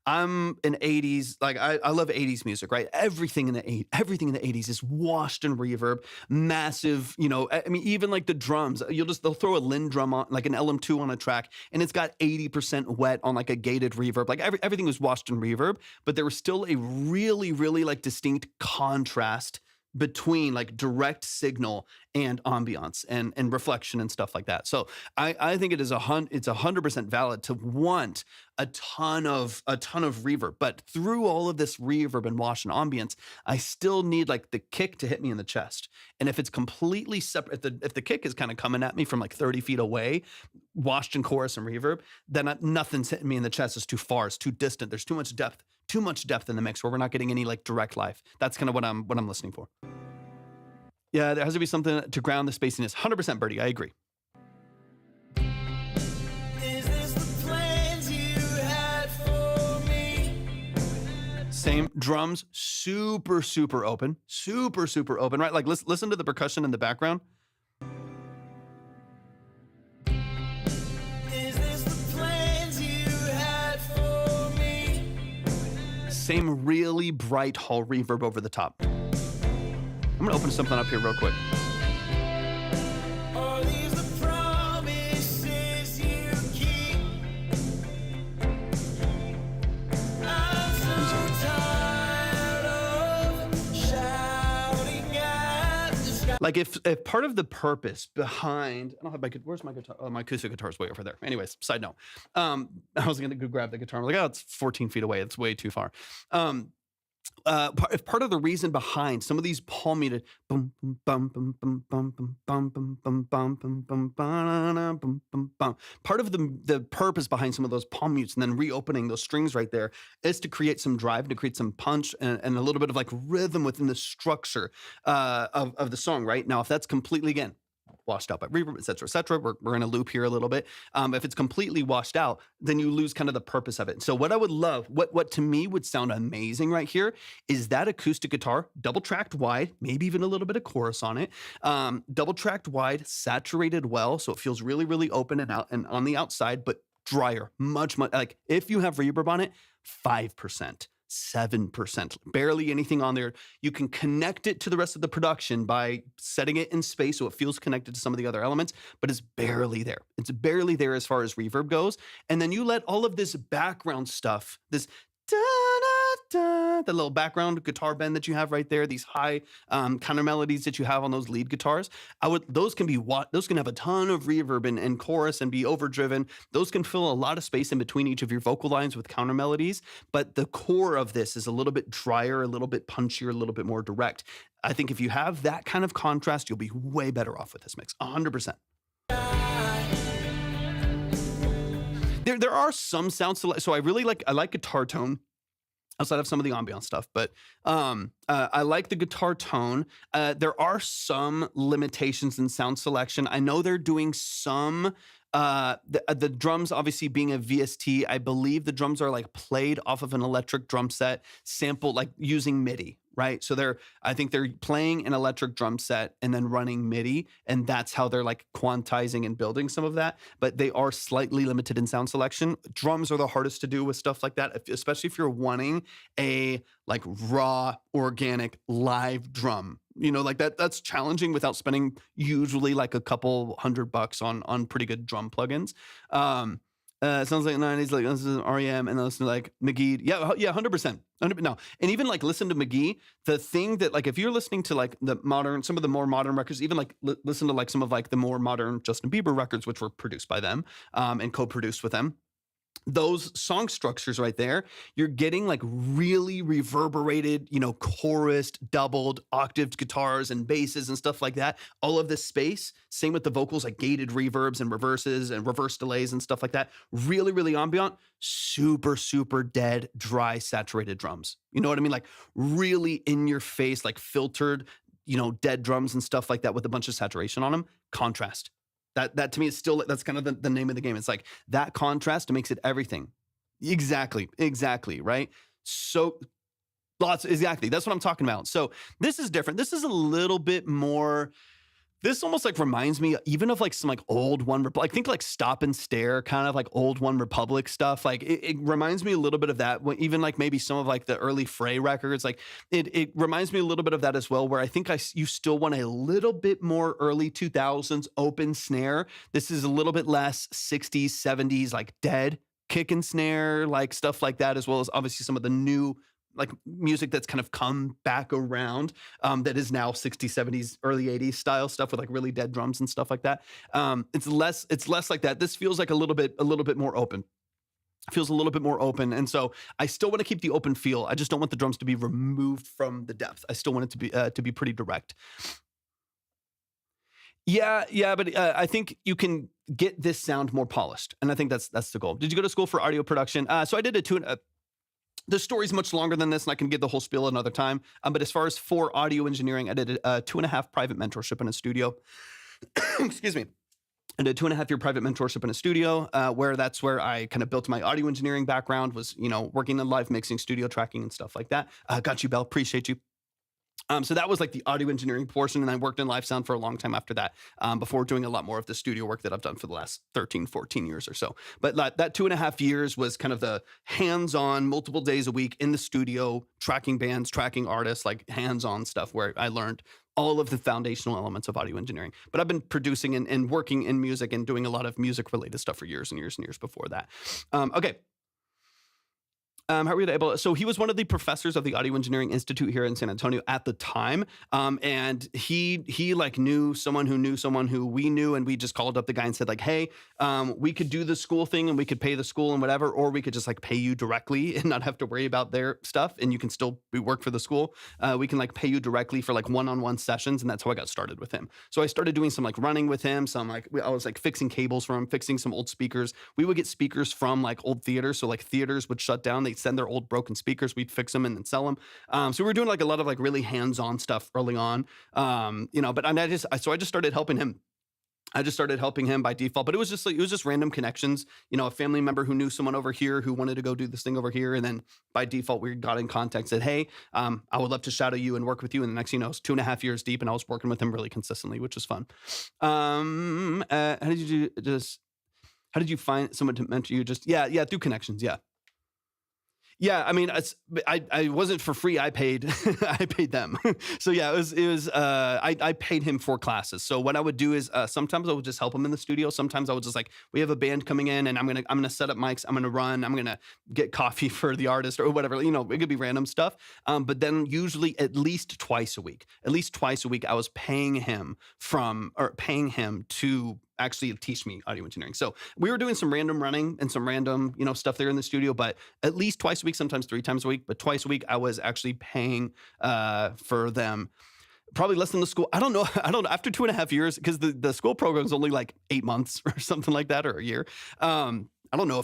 Speaker 1: an 80s, like I love 80s music, right? Everything in the 80s is washed in reverb, massive, even like the drums, they'll throw a Linn drum on, like an LM2 on a track, and it's got 80% wet on like a gated reverb. Like everything was washed in reverb, but there was still a really, really like distinct contrast between like direct signal and ambiance and reflection and stuff like that. So I think it's 100% valid to want a ton of reverb, but through all of this reverb and wash and ambience, I still need like the kick to hit me in the chest. And if it's completely separate, if the kick is kind of coming at me from like 30 feet away, washed in chorus and reverb, then nothing's hitting me in the chest. It's too far, it's too distant. There's too much depth in the mix where we're not getting any like direct life. That's kind of what I'm listening for. Yeah, there has to be something to ground the spaciness. 100% Birdie, I agree.
Speaker 2: Is this the plans you had for me?
Speaker 1: Same drums, super open, right? Like listen to the percussion in the background.
Speaker 2: Is this the plans you had for me?
Speaker 1: Same really bright hall reverb over the top. I'm gonna open something up here real quick.
Speaker 2: Are these the promises you keep? I'm so tired of shouting at the sky.
Speaker 1: Like if part of the purpose behind, I don't have my, where's my guitar? Oh, my acoustic guitar's way over there. Anyways, side note. I was gonna go grab the guitar. I'm like, oh, it's 14 feet away. It's way too far. If part of the reason behind some of these palm muted bum bum bum bum bum bum bum bum bum bum bum bum bum bum bum, part of the purpose behind some of those palm mutes and then reopening those strings right there is to create some drive, to create some punch and a little bit of like rhythm within the structure of the song. Right now, if that's completely, again, washed out by reverb, et cetera, we're in a loop here a little bit. If it's completely washed out, then you lose kind of the purpose of it. So what I would love, what to me would sound amazing right here, is that acoustic guitar, double tracked wide, maybe even a little bit of chorus on it, double tracked wide, saturated well, so it feels really, really open and out and on the outside, but drier, much, like if you have reverb on it, 5%. 7%, barely anything on there. You can connect it to the rest of the production by setting it in space so it feels connected to some of the other elements, but it's barely there. It's barely there as far as reverb goes. And then you let all of this background stuff, this da, da, da, the little background guitar bend that you have right there, these high counter melodies that you have on those lead guitars, those can have a ton of reverb and chorus and be overdriven. Those can fill a lot of space in between each of your vocal lines with counter melodies, but the core of this is a little bit drier, a little bit punchier, a little bit more direct. I think if you have that kind of contrast, you'll be way better off with this mix, 100%. There are some sounds so I like guitar tone outside of some of the ambient stuff, but I like the guitar tone. There are some limitations in sound selection. I know they're doing some. The drums, obviously being a VST, I believe the drums are like played off of an electric drum set, sampled like using MIDI, right? So I think they're playing an electric drum set and then running MIDI, and that's how they're like quantizing and building some of that. But they are slightly limited in sound selection. Drums are the hardest to do with stuff like that, especially if you're wanting a like raw, organic live drum. Like that's challenging without spending usually like a couple $100 on pretty good drum plugins. Sounds like 90s, like this is REM, and then listen to like McGee. Yeah, 100%. No, and even like listen to McGee. The thing that like if you're listening to like some of the more modern records, even like listen to like some of like the more modern Justin Bieber records, which were produced by them and co-produced with them. Those song structures right there, you're getting like really reverberated, chorused, doubled, octaved guitars and basses and stuff like that. All of this space. Same with the vocals, like gated reverbs and reverses and reverse delays and stuff like that. Really, really ambient, super, super dead, dry, saturated drums. You know what I mean? Like really in your face, like filtered, dead drums and stuff like that with a bunch of saturation on them. Contrast. That to me is still, that's kind of the name of the game. It's like that contrast makes it everything. Exactly, right? So exactly. That's what I'm talking about. So this is different. This is a little bit more, this almost like reminds me even of like some like old like think like Stop and Stare, kind of like old One Republic stuff. Like it reminds me a little bit of that. Even like maybe some of like the early Fray records, like it reminds me a little bit of that as well, where I think you still want a little bit more early 2000s open snare. This is a little bit less 60s, 70s, like dead kick and snare, like stuff like that, as well as obviously some of the new like music that's kind of come back around, that is now 60s, 70s, early 80s style stuff with like really dead drums and stuff like that. It's less like that. This feels like a little bit more open. Feels a little bit more open. And so I still want to keep the open feel. I just don't want the drums to be removed from the depth. I still want it to be pretty direct. Yeah, but I think you can get this sound more polished, and I think that's the goal. Did you go to school for audio production? So I did the story's much longer than this, and I can give the whole spiel another time. But as far as for audio engineering, I did a 2.5 private mentorship in a studio. Excuse me. I did 2.5 year private mentorship in a studio, that's where I kind of built my audio engineering background, was, working in live mixing, studio tracking and stuff like that. Got you, Belle. Appreciate you. So that was like the audio engineering portion, and I worked in live sound for a long time after that, before doing a lot more of the studio work that I've done for the last 13, 14 years or so. But that 2.5 years was kind of the hands-on, multiple days a week in the studio, tracking bands, tracking artists, like hands-on stuff where I learned all of the foundational elements of audio engineering. But I've been producing and working in music and doing a lot of music-related stuff for years and years and years before that. Okay. How were you able? So he was one of the professors of the Audio Engineering Institute here in San Antonio at the time, and he like knew someone who we knew, and we just called up the guy and said like, hey, we could do the school thing and we could pay the school and whatever, or we could just like pay you directly and not have to worry about their stuff, and you can still work for the school. We can like pay you directly for like one-on-one sessions, and that's how I got started with him. So I started doing some like running with him, I was like fixing cables for him, fixing some old speakers. We would get speakers from like old theaters, so like theaters would shut down. They'd send their old broken speakers. We'd fix them and then sell them. So we were doing like a lot of like really hands-on stuff early on. But I just started helping him. I just started helping him by default, but it was just random connections. A family member who knew someone over here who wanted to go do this thing over here, and then by default we got in contact. Said, "Hey, I would love to shadow you and work with you." And the next, it was 2.5 years deep, and I was working with him really consistently, which was fun. How did you find someone to mentor you? Just through connections. Yeah, I mean, I wasn't for free. I paid, I paid them. So yeah, it was. I paid him for classes. So what I would do is sometimes I would just help him in the studio. Sometimes I would just like, we have a band coming in, and I'm gonna set up mics. I'm gonna run. I'm gonna get coffee for the artist or whatever. It could be random stuff. But then usually at least twice a week, I was paying him to actually teach me audio engineering. So we were doing some random running and some random, stuff there in the studio, but at least twice a week, sometimes 3 times a week, but twice a week I was actually paying for them. Probably less than the school. I don't know. After 2.5 years, because the school program is only like 8 months or something like that, or a year. I don't know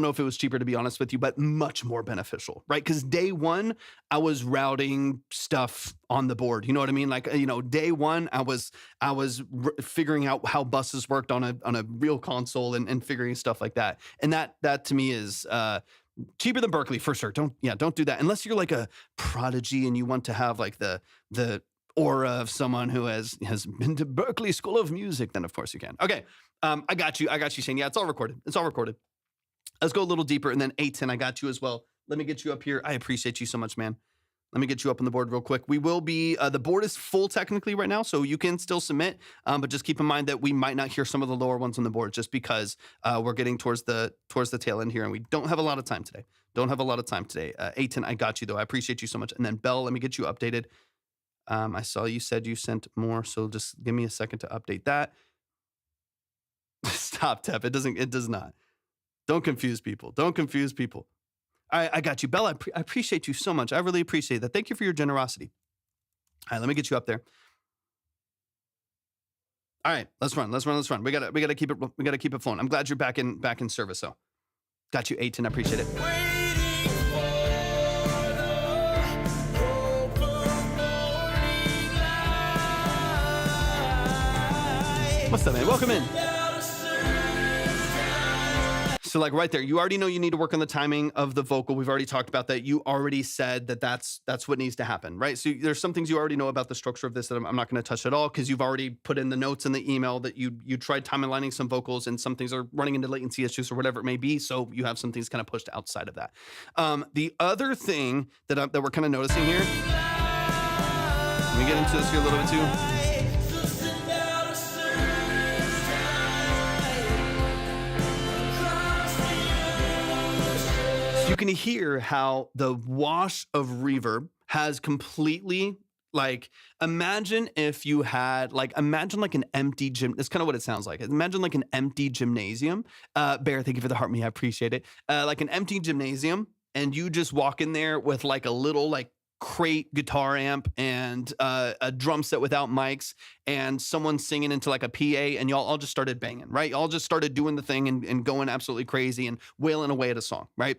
Speaker 1: if it was cheaper, to be honest with you, but much more beneficial, right? Because day one, I was routing stuff on the board. You know what I mean? Like, day one, figuring out how buses worked on a real console and figuring stuff like that. And that to me is cheaper than Berkeley for sure. Don't do that unless you're like a prodigy and you want to have like the aura of someone who has been to Berkeley School of Music. Then of course you can. Okay, I got you, Shane. Yeah, it's all recorded. Let's go a little deeper, and then 810, I got you as well. Let me get you up here. I appreciate you so much, man. Let me get you up on the board real quick. We will be, the board is full technically right now, so you can still submit, but just keep in mind that we might not hear some of the lower ones on the board just because we're getting towards the tail end here, and we don't have a lot of time today. 810, I got you, though. I appreciate you so much. And then, Belle, let me get you updated. I saw you said you sent more, so just give me a second to update that. Stop, Tep. It does not. Don't confuse people. All right, I got you. Belle, I appreciate you so much. I really appreciate that. Thank you for your generosity. All right, let me get you up there. All right, let's run. We gotta keep it flowing. I'm glad you're back in service, though. Got you, 810. I appreciate it.
Speaker 2: Waiting for the hope of morning light.
Speaker 1: What's up, man? Welcome in.
Speaker 2: Without a certain time.
Speaker 1: So like right there, you already know you need to work on the timing of the vocal. We've already talked about that. You already said that's what needs to happen, right? So there's some things you already know about the structure of this that I'm not going to touch at all because you've already put in the notes in the email that you tried time aligning some vocals and some things are running into latency issues or whatever it may be. So you have some things kind of pushed outside of that. The other thing that we're kind of noticing here, let me get into this here a little bit too.
Speaker 2: Just without a certain time.
Speaker 1: You can hear how the wash of reverb has completely, like, imagine like an empty gym. That's kind of what it sounds like. Imagine like an empty gymnasium. Bear, thank you for the heart me. I appreciate it. Like an empty gymnasium, and you just walk in there with like a little like crate guitar amp and a drum set without mics and someone singing into like a PA, and y'all all just started banging, right? Y'all just started doing the thing and going absolutely crazy and wailing away at a song, right?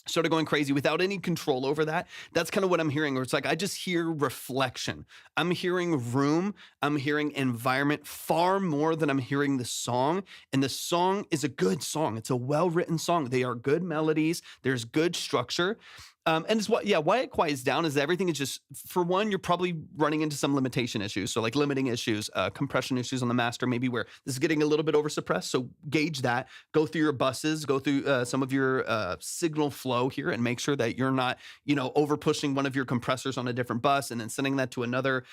Speaker 1: Started going crazy without any control over that. That's kind of what I'm hearing, where it's like I just hear reflection. I'm hearing room. I'm hearing environment far more than I'm hearing the song. And the song is a good song. It's a well-written song. They are good melodies. There's good structure. And it's why it quiets down is that everything is just, for one, you're probably running into some limitation issues. So like limiting issues, compression issues on the master, maybe where this is getting a little bit over suppressed. So gauge that, go through your buses, go through some of your signal flow here and make sure that you're not, over pushing one of your compressors on a different bus and then sending that to another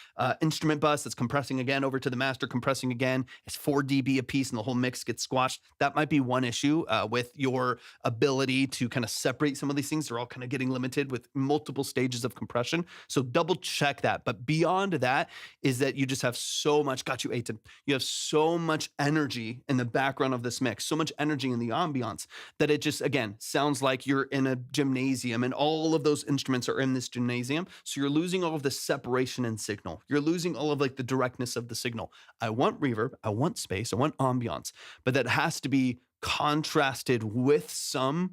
Speaker 1: instrument bus that's compressing again over to the master, compressing again. It's 4 dB a piece and the whole mix gets squashed. That might be one issue with your ability to kind of separate some of these things. They're all kind of getting limited with multiple stages of compression. So double check that. But beyond that is that you just have so much, got you, Aiton. You have so much energy in the background of this mix, so much energy in the ambiance that it just, again, sounds like you're in a gymnasium and all of those instruments are in this gymnasium. So you're losing all of the separation in signal. You're losing all of like the directness of the signal. I want reverb, I want space, I want ambiance, but that has to be contrasted with some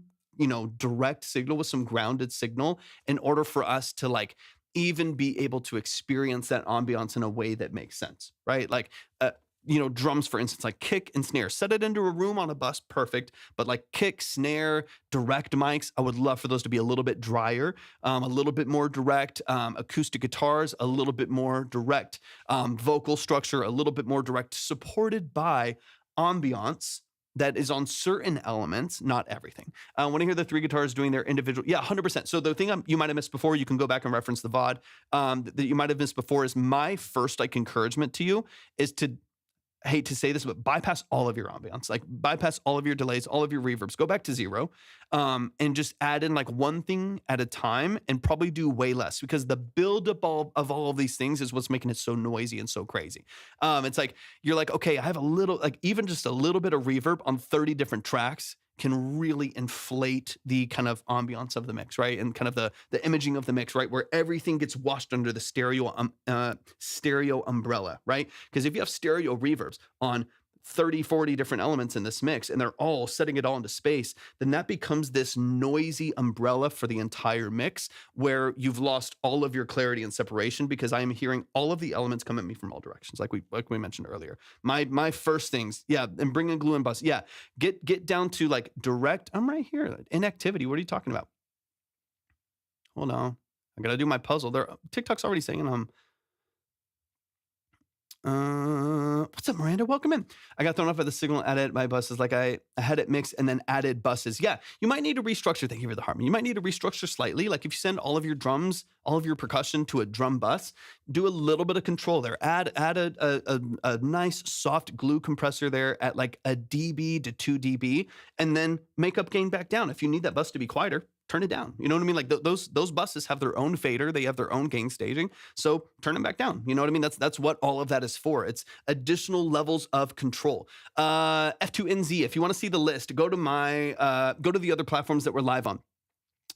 Speaker 1: direct signal, with some grounded signal in order for us to like even be able to experience that ambiance in a way that makes sense, right? Like, drums, for instance, like kick and snare, set it into a room on a bus, perfect. But like kick, snare, direct mics, I would love for those to be a little bit drier, a little bit more direct, acoustic guitars, a little bit more direct, vocal structure, a little bit more direct, supported by ambiance that is on certain elements, not everything. I want to hear the 3 guitars doing their individual. Yeah, 100%. So the thing you might have missed before, you can go back and reference the VOD that you might have missed before, is my first like encouragement to you is to, hate to say this, but bypass all of your ambience, like bypass all of your delays, all of your reverbs, go back to 0, and just add in like one thing at a time and probably do way less, because the buildup of all of these things is what's making it so noisy and so crazy. It's like, you're like, okay, I have a little, like even just a little bit of reverb on 30 different tracks can really inflate the kind of ambiance of the mix, right? And kind of the imaging of the mix, right? Where everything gets washed under the stereo umbrella, right? Because if you have stereo reverbs on 30, 40 different elements in this mix and they're all setting it all into space, then that becomes this noisy umbrella for the entire mix where you've lost all of your clarity and separation because I am hearing all of the elements come at me from all directions, like we mentioned earlier. My first things, yeah, and bring in glue and bus. Yeah, get down to like direct. I'm right here. Inactivity. What are you talking about? Hold on. I gotta do my puzzle. There, TikTok's already saying what's up, Miranda? Welcome in. I got thrown off at the signal, added my buses. Like I had it mixed and then added buses. Yeah, you might need to restructure. Thank you for the harmony. You might need to restructure slightly. Like if you send all of your drums, all of your percussion to a drum bus, do a little bit of control there. Add a nice soft glue compressor there at like a dB to 2 dB, and then make up gain back down. If you need that bus to be quieter, turn it down. You know what I mean? Like those buses have their own fader. They have their own gain staging. So turn them back down. You know what I mean? That's what all of that is for. It's additional levels of control. F2NZ, if you want to see the list, go to the other platforms that we're live on.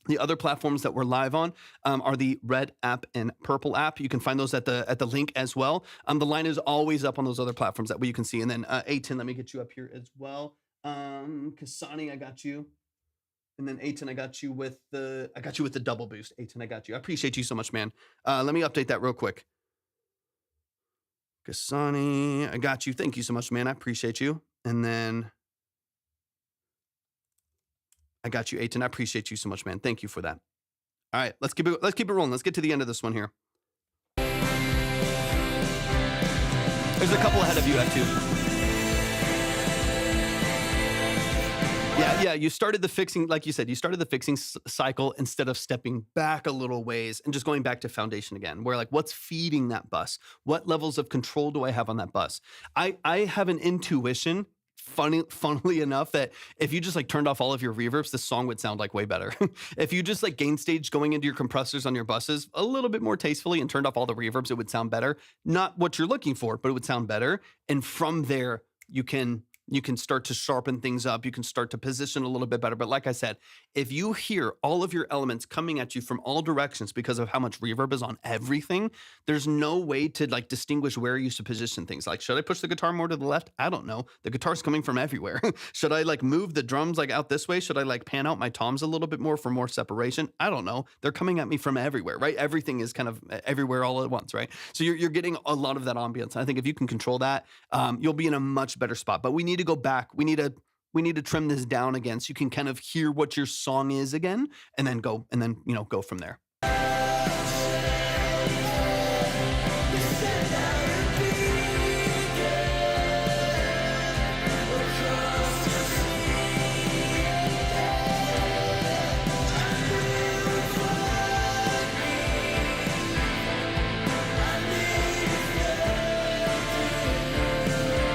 Speaker 1: The other platforms that we're live on are the red app and purple app. You can find those at the link as well. The line is always up on those other platforms that way you can see. And then A10, let me get you up here as well. Kasani, I got you. And then A10, I got you with the double boost. A10, I got you. I appreciate you so much, man. Let me update that real quick. Kasani, I got you. Thank you so much, man. I appreciate you. And then I got you, A10. I appreciate you so much, man. Thank you for that. All right, let's keep it rolling. Let's get to the end of this one here. There's a couple ahead of you, F2. Yeah, you started the fixing, like you said, you started the fixing cycle instead of stepping back a little ways and just going back to foundation again, where like, what's feeding that bus? What levels of control do I have on that bus? I have an intuition, funnily enough, that if you just like turned off all of your reverbs, the song would sound like way better. If you just like gain stage going into your compressors on your buses a little bit more tastefully and turned off all the reverbs, it would sound better. Not what you're looking for, but it would sound better. And from there, you can start to sharpen things up. You can start to position a little bit better. But like I said, if you hear all of your elements coming at you from all directions because of how much reverb is on everything, there's no way to like distinguish where you should position things. Like, should I push the guitar more to the left? I don't know. The guitar's coming from everywhere. Should I like move the drums like out this way? Should I like pan out my toms a little bit more for more separation? I don't know. They're coming at me from everywhere, right? Everything is kind of everywhere all at once, right? So you're getting a lot of that ambience. I think if you can control that, you'll be in a much better spot. But we need to go back. We need to trim this down again so you can kind of hear what your song is again, and then go from there.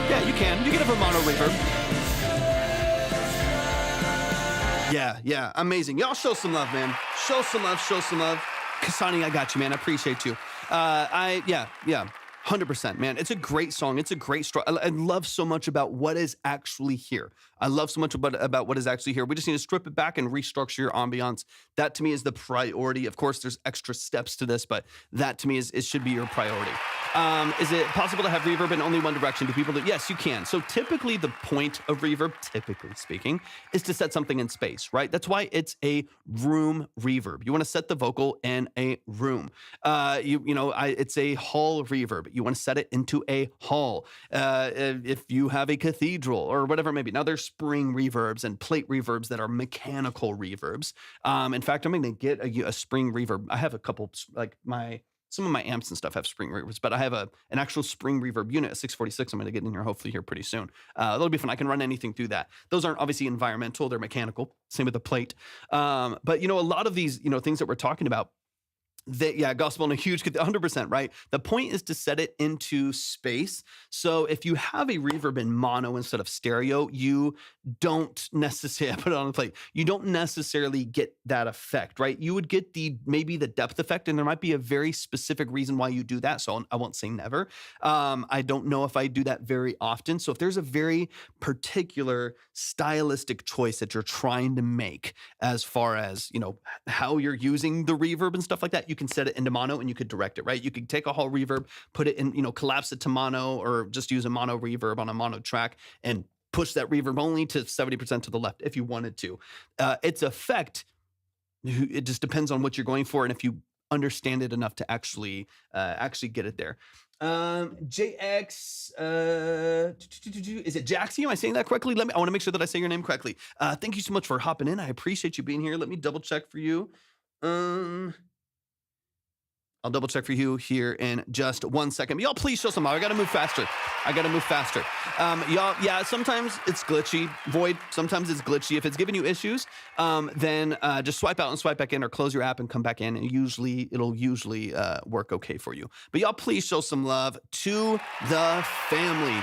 Speaker 1: Yeah, you can. You can have a mono reverb. Yeah, amazing. Y'all show some love, man. Show some love. Kasani, I got you, man. I appreciate you. 100%, man. It's a great song. It's a great story. I love so much about what is actually here. I love so much about what is actually here. We just need to strip it back and restructure your ambiance. That to me is the priority. Of course, there's extra steps to this, but that to me it should be your priority. Is it possible to have reverb in only one direction? Do people do? Yes, you can. So typically the point of reverb, typically speaking, is to set something in space, right? That's why it's a room reverb. You want to set the vocal in a room. It's a hall reverb. You want to set it into a hall. If you have a cathedral or whatever it may be. Now there's spring reverbs and plate reverbs that are mechanical reverbs. In fact, I'm going to get a spring reverb. I have a couple, like some of my amps and stuff have spring reverbs, but I have an actual spring reverb unit, a 646. I'm going to get in here hopefully here pretty soon. That'll be fun. I can run anything through that. Those aren't obviously environmental. They're mechanical. Same with the plate. But a lot of these, things that we're talking about, gospel in a huge, 100%, right? The point is to set it into space. So if you have a reverb in mono instead of stereo, you don't necessarily, I put it on the plate, you don't necessarily get that effect, right? You would get maybe the depth effect, and there might be a very specific reason why you do that. So I won't say never. I don't know if I do that very often. So if there's a very particular stylistic choice that you're trying to make as far as, how you're using the reverb and stuff like that, you can set it into mono and you could direct it, right? You could take a whole reverb, put it in, collapse it to mono, or just use a mono reverb on a mono track and push that reverb only to 70% to the left if you wanted to. Its effect, it just depends on what you're going for and if you understand it enough to actually get it there. JX, is it Jaxie? Am I saying that correctly? I want to make sure that I say your name correctly. Thank you so much for hopping in. I appreciate you being here. Let me double check for you. I'll double check for you here in just 1 second. But y'all, please show some love. I gotta move faster. Y'all, yeah, sometimes it's glitchy. Void, sometimes it's glitchy. If it's giving you issues, then just swipe out and swipe back in, or close your app and come back in, and it'll usually work okay for you. But y'all, please show some love to the family,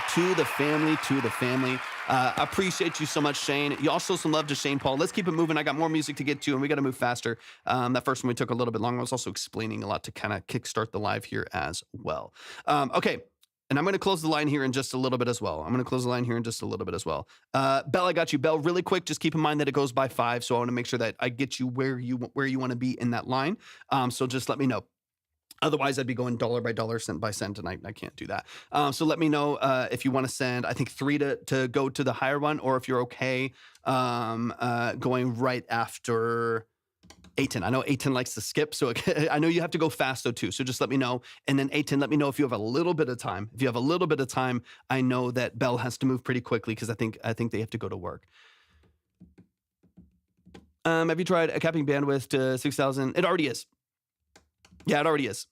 Speaker 1: appreciate you so much, Shane. Y'all show some love to Shane Paul. Let's keep it moving. I got more music to get to, and we got to move faster. That first one we took a little bit longer. I was also explaining a lot to kind of kickstart the live here as well. Okay. And I'm going to close the line here in just a little bit as well. Belle, I got you. Belle, really quick, just keep in mind that it goes by 5. So I want to make sure that I get you where you want to be in that line. So just let me know. Otherwise, I'd be going dollar by dollar, cent by cent, and I can't do that. So let me know if you want to send, I think 3 to go to the higher one, or if you're okay going right after Aiton. I know Aiton likes to skip, so I know you have to go fast though too. So just let me know. And then Aiton, let me know if you have a little bit of time. If you have a little bit of time, I know that Belle has to move pretty quickly because I think they have to go to work. Have you tried capping bandwidth to 6,000? It already is. Yeah, it already is.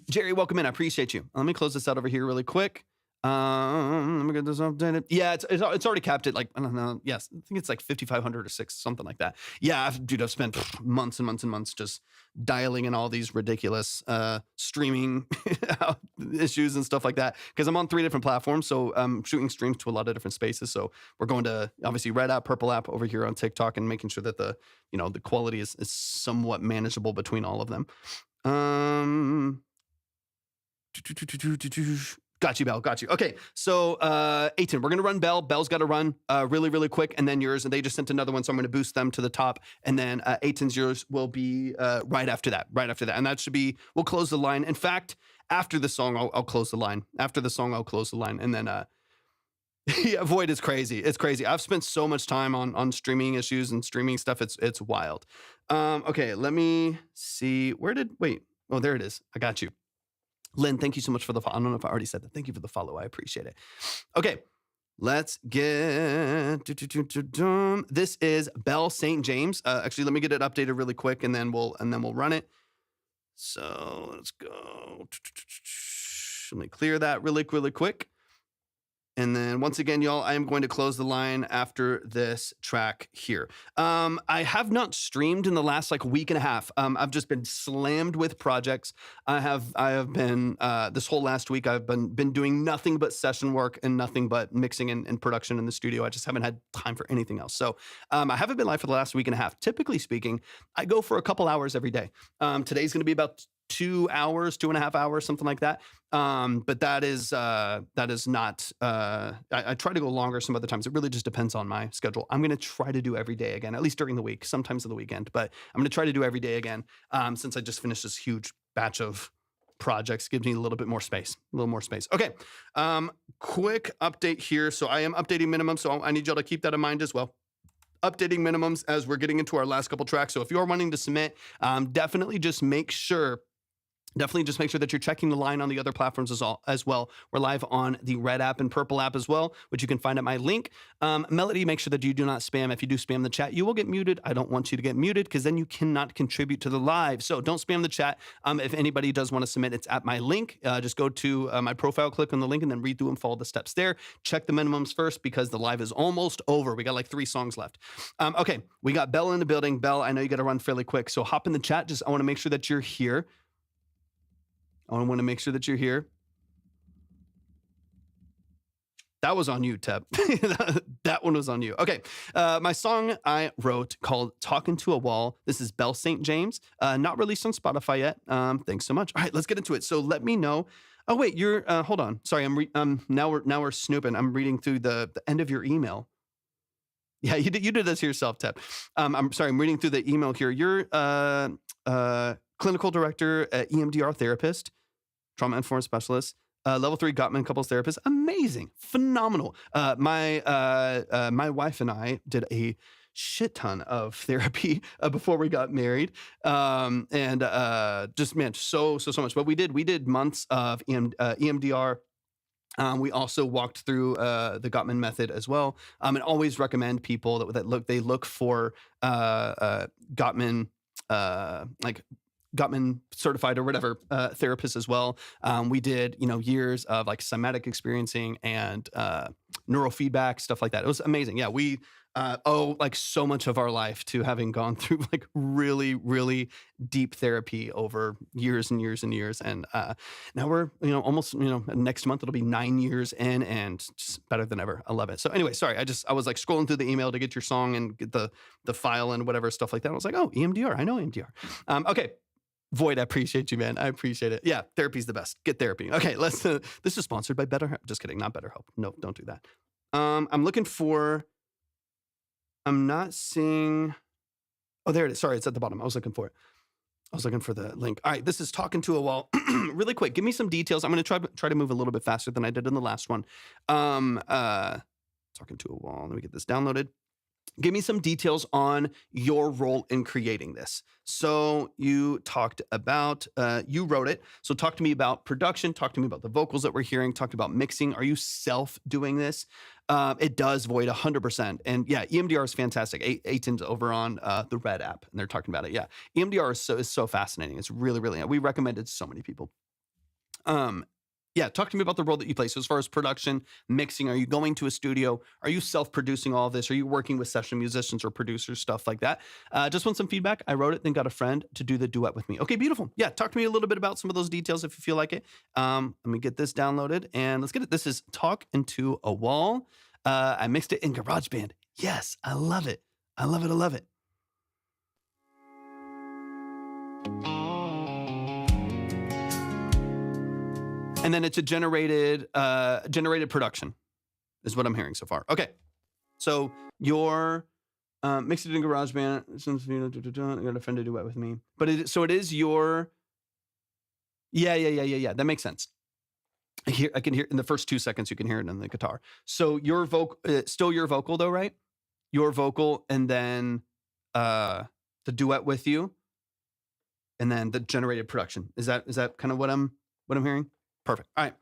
Speaker 1: Jerry, welcome in. I appreciate you. Let me close this out over here really quick. Let me get this updated. Yeah, it's already capped at, like, I don't know. Yes, I think it's like 5,500 or 6, something like that. Yeah, dude, I've spent months and months and months just dialing in all these ridiculous streaming issues and stuff like that, because I'm on 3 different platforms, so I'm shooting streams to a lot of different spaces. So we're going to obviously red app, purple app over here on TikTok, and making sure that the quality is somewhat manageable between all of them. Got you, Belle. Got you. Okay, so Aiton, we're gonna run Belle. Belle's got to run really, really quick, and then yours. And they just sent another one, so I'm gonna boost them to the top, and then Aiton's yours will be right after that. And that should be. We'll close the line. In fact, after the song, I'll close the line. And then yeah, Void is crazy. It's crazy. I've spent so much time on streaming issues and streaming stuff. It's wild. Okay, let me see. Wait? Oh, there it is. I got you. Lynn, thank you so much for the follow. I don't know if I already said that. Thank you for the follow. I appreciate it. Okay, let's get... This is Belle St. James. Actually, let me get it updated really quick, and then we'll run it. So let's go. Let me clear that really quick. And then once again, y'all, I am going to close the line after this track here. I have not streamed in the last week and a half. I've just been slammed with projects. I have been this whole last week. I've been doing nothing but session work and nothing but mixing and production in the studio. I just haven't had time for anything else. So I haven't been live for the last week and a half. Typically speaking, I go for a couple hours every day. Today's going to be about 2 hours, 2.5 hours, something like that. But that is not, I try to go longer some other times. It really just depends on my schedule. I'm going to try to do every day again, at least during the week, sometimes on the weekend, but I'm going to try to do every day again. Since I just finished this huge batch of projects, gives me a little more space. Okay. Quick update here. So I am updating minimum. So I need y'all to keep that in mind as well. Updating minimums as we're getting into our last couple tracks. So if you're wanting to submit, definitely just make sure that you're checking the line on the other platforms as well. We're live on the red app and purple app as well, which you can find at my link. Melody, make sure that you do not spam. If you do spam the chat, you will get muted. I don't want you to get muted because then you cannot contribute to the live. So don't spam the chat. If anybody does want to submit, it's at my link. Just go to my profile, click on the link, and then read through and follow the steps there. Check the minimums first because the live is almost over. We got 3 songs left. Okay, we got Belle in the building. Belle, I know you got to run fairly quick, so hop in the chat. I want to make sure that you're here. That was on you, Teb. That one was on you. Okay. My song I wrote called Talking to a Wall. This is Belle St. James. Not released on Spotify yet. Thanks so much. All right, let's get into it. So let me know. Oh, wait, you're, hold on. Sorry, now we're snooping. I'm reading through the end of your email. Yeah, you did this yourself, Tep. I'm sorry, I'm reading through the email here. You're clinical director at EMDR therapist, trauma informed specialist, level 3 Gottman couples therapist. Amazing, phenomenal. My wife and I did a shit ton of therapy before we got married, and just man, so much. But we did months of EMDR. We also walked through the Gottman method as well, and always recommend people that look for Gottman, like Gottman certified or whatever therapists as well. We did years of like somatic experiencing and neurofeedback, stuff like that. It was amazing. Yeah, we owe like so much of our life to having gone through like really, really deep therapy over years and years and years. And now we're, almost, next month it'll be 9 years in, and just better than ever. I love it. So anyway, sorry. I was like scrolling through the email to get your song and get the file and whatever stuff like that. I was like, oh, EMDR. I know EMDR. Okay. Void, I appreciate you, man. I appreciate it. Yeah, therapy's the best. Get therapy. Okay, let's. This is sponsored by BetterHelp. Just kidding, not BetterHelp. No, don't do that. I'm looking for. I'm not seeing. Oh, there it is. Sorry, it's at the bottom. I was looking for it. I was looking for the link. All right, this is Talking to a Wall. Really quick, give me some details. I'm going to try to move a little bit faster than I did in the last one. Talking to a Wall. Let me get this downloaded. Give me some details on your role in creating this. So you talked about, you wrote it. So talk to me about production. Talk to me about the vocals that we're hearing. Talked about mixing. Are you self-doing this? It does, Void, 100%. And yeah, EMDR is fantastic. Aiton's over on the Red app, and they're talking about it. Yeah, EMDR is so fascinating. It's really, really, we recommend it to so many people. Yeah, talk to me about the role that you play. So as far as production, mixing, are you going to a studio? Are you self-producing all of this? Are you working with session musicians or producers, stuff like that? Just want some feedback. I wrote it, then got a friend to do the duet with me. Okay, beautiful. Yeah, talk to me a little bit about some of those details if you feel like it. Let me get this downloaded, and let's get it. This is Talk Into a Wall. I mixed it in GarageBand. Yes, I love it. I love it. I love it. And then it's a generated production is what I'm hearing so far. Okay. So you're mixed it in GarageBand. Since I got a friend to do it with me. But it is your. Yeah. That makes sense. I can hear in the first 2 seconds, you can hear it in the guitar. So your vocal, still your vocal though, right? Your vocal, and then the duet with you, and then the generated production. Is that kind of what I'm hearing? Perfect. All right.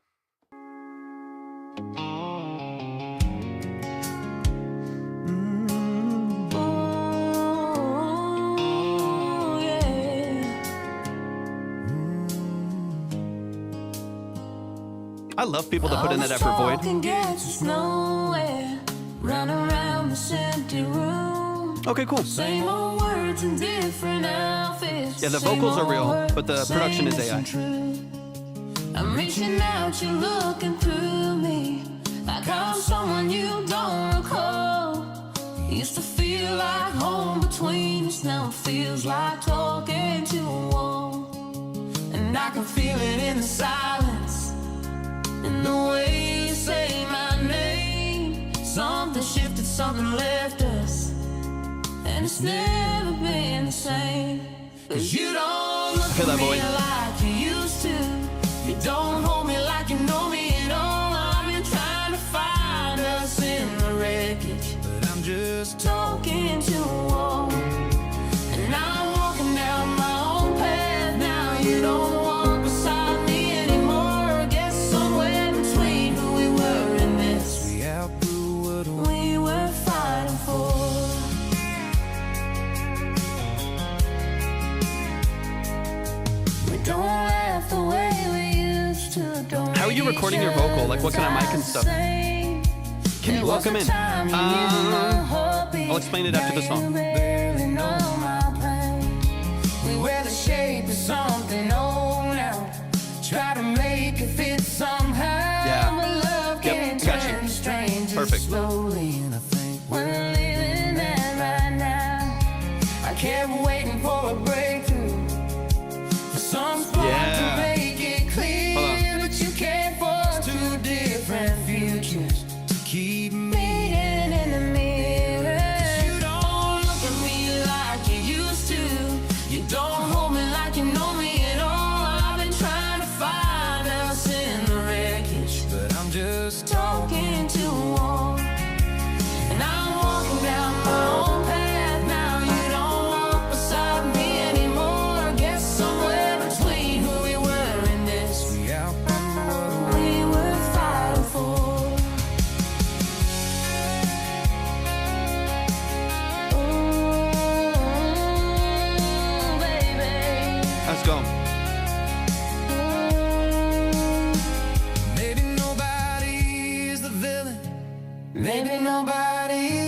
Speaker 1: I love people that put in that effort, Void. Okay, cool.
Speaker 2: Same old words in different outfits.
Speaker 1: Yeah, the vocals are real, but the production is AI.
Speaker 2: I'm reaching out, you're looking through me like I'm someone you don't recall. Used to feel like home between us, now it feels like talking to a wall. And I can feel it in the silence, in the way you say my name. Something shifted, something left us, and it's never been the same. 'Cause you don't look at me like you used to. You don't hold me like you know me at all. I've been trying to find us in the wreckage, but I'm just talking to a wall. And I'm walking down my own path now. You don't walk beside me anymore. Guess somewhere between who we were and this, we outgrew what we were fighting for. We don't laugh the way
Speaker 1: how are you recording your vocal? Like, what kind of mic and stuff? Can you welcome in? I'll explain it after the song.
Speaker 2: We wear the shape of something old now. Try to make it fit somehow.
Speaker 1: Yeah. Yep, got you. Perfect.
Speaker 2: Slowly, and I think we're living that right now. I kept waiting for a breakthrough, for some spark to make it clear. You can't force two different futures to keep meeting in the mirror.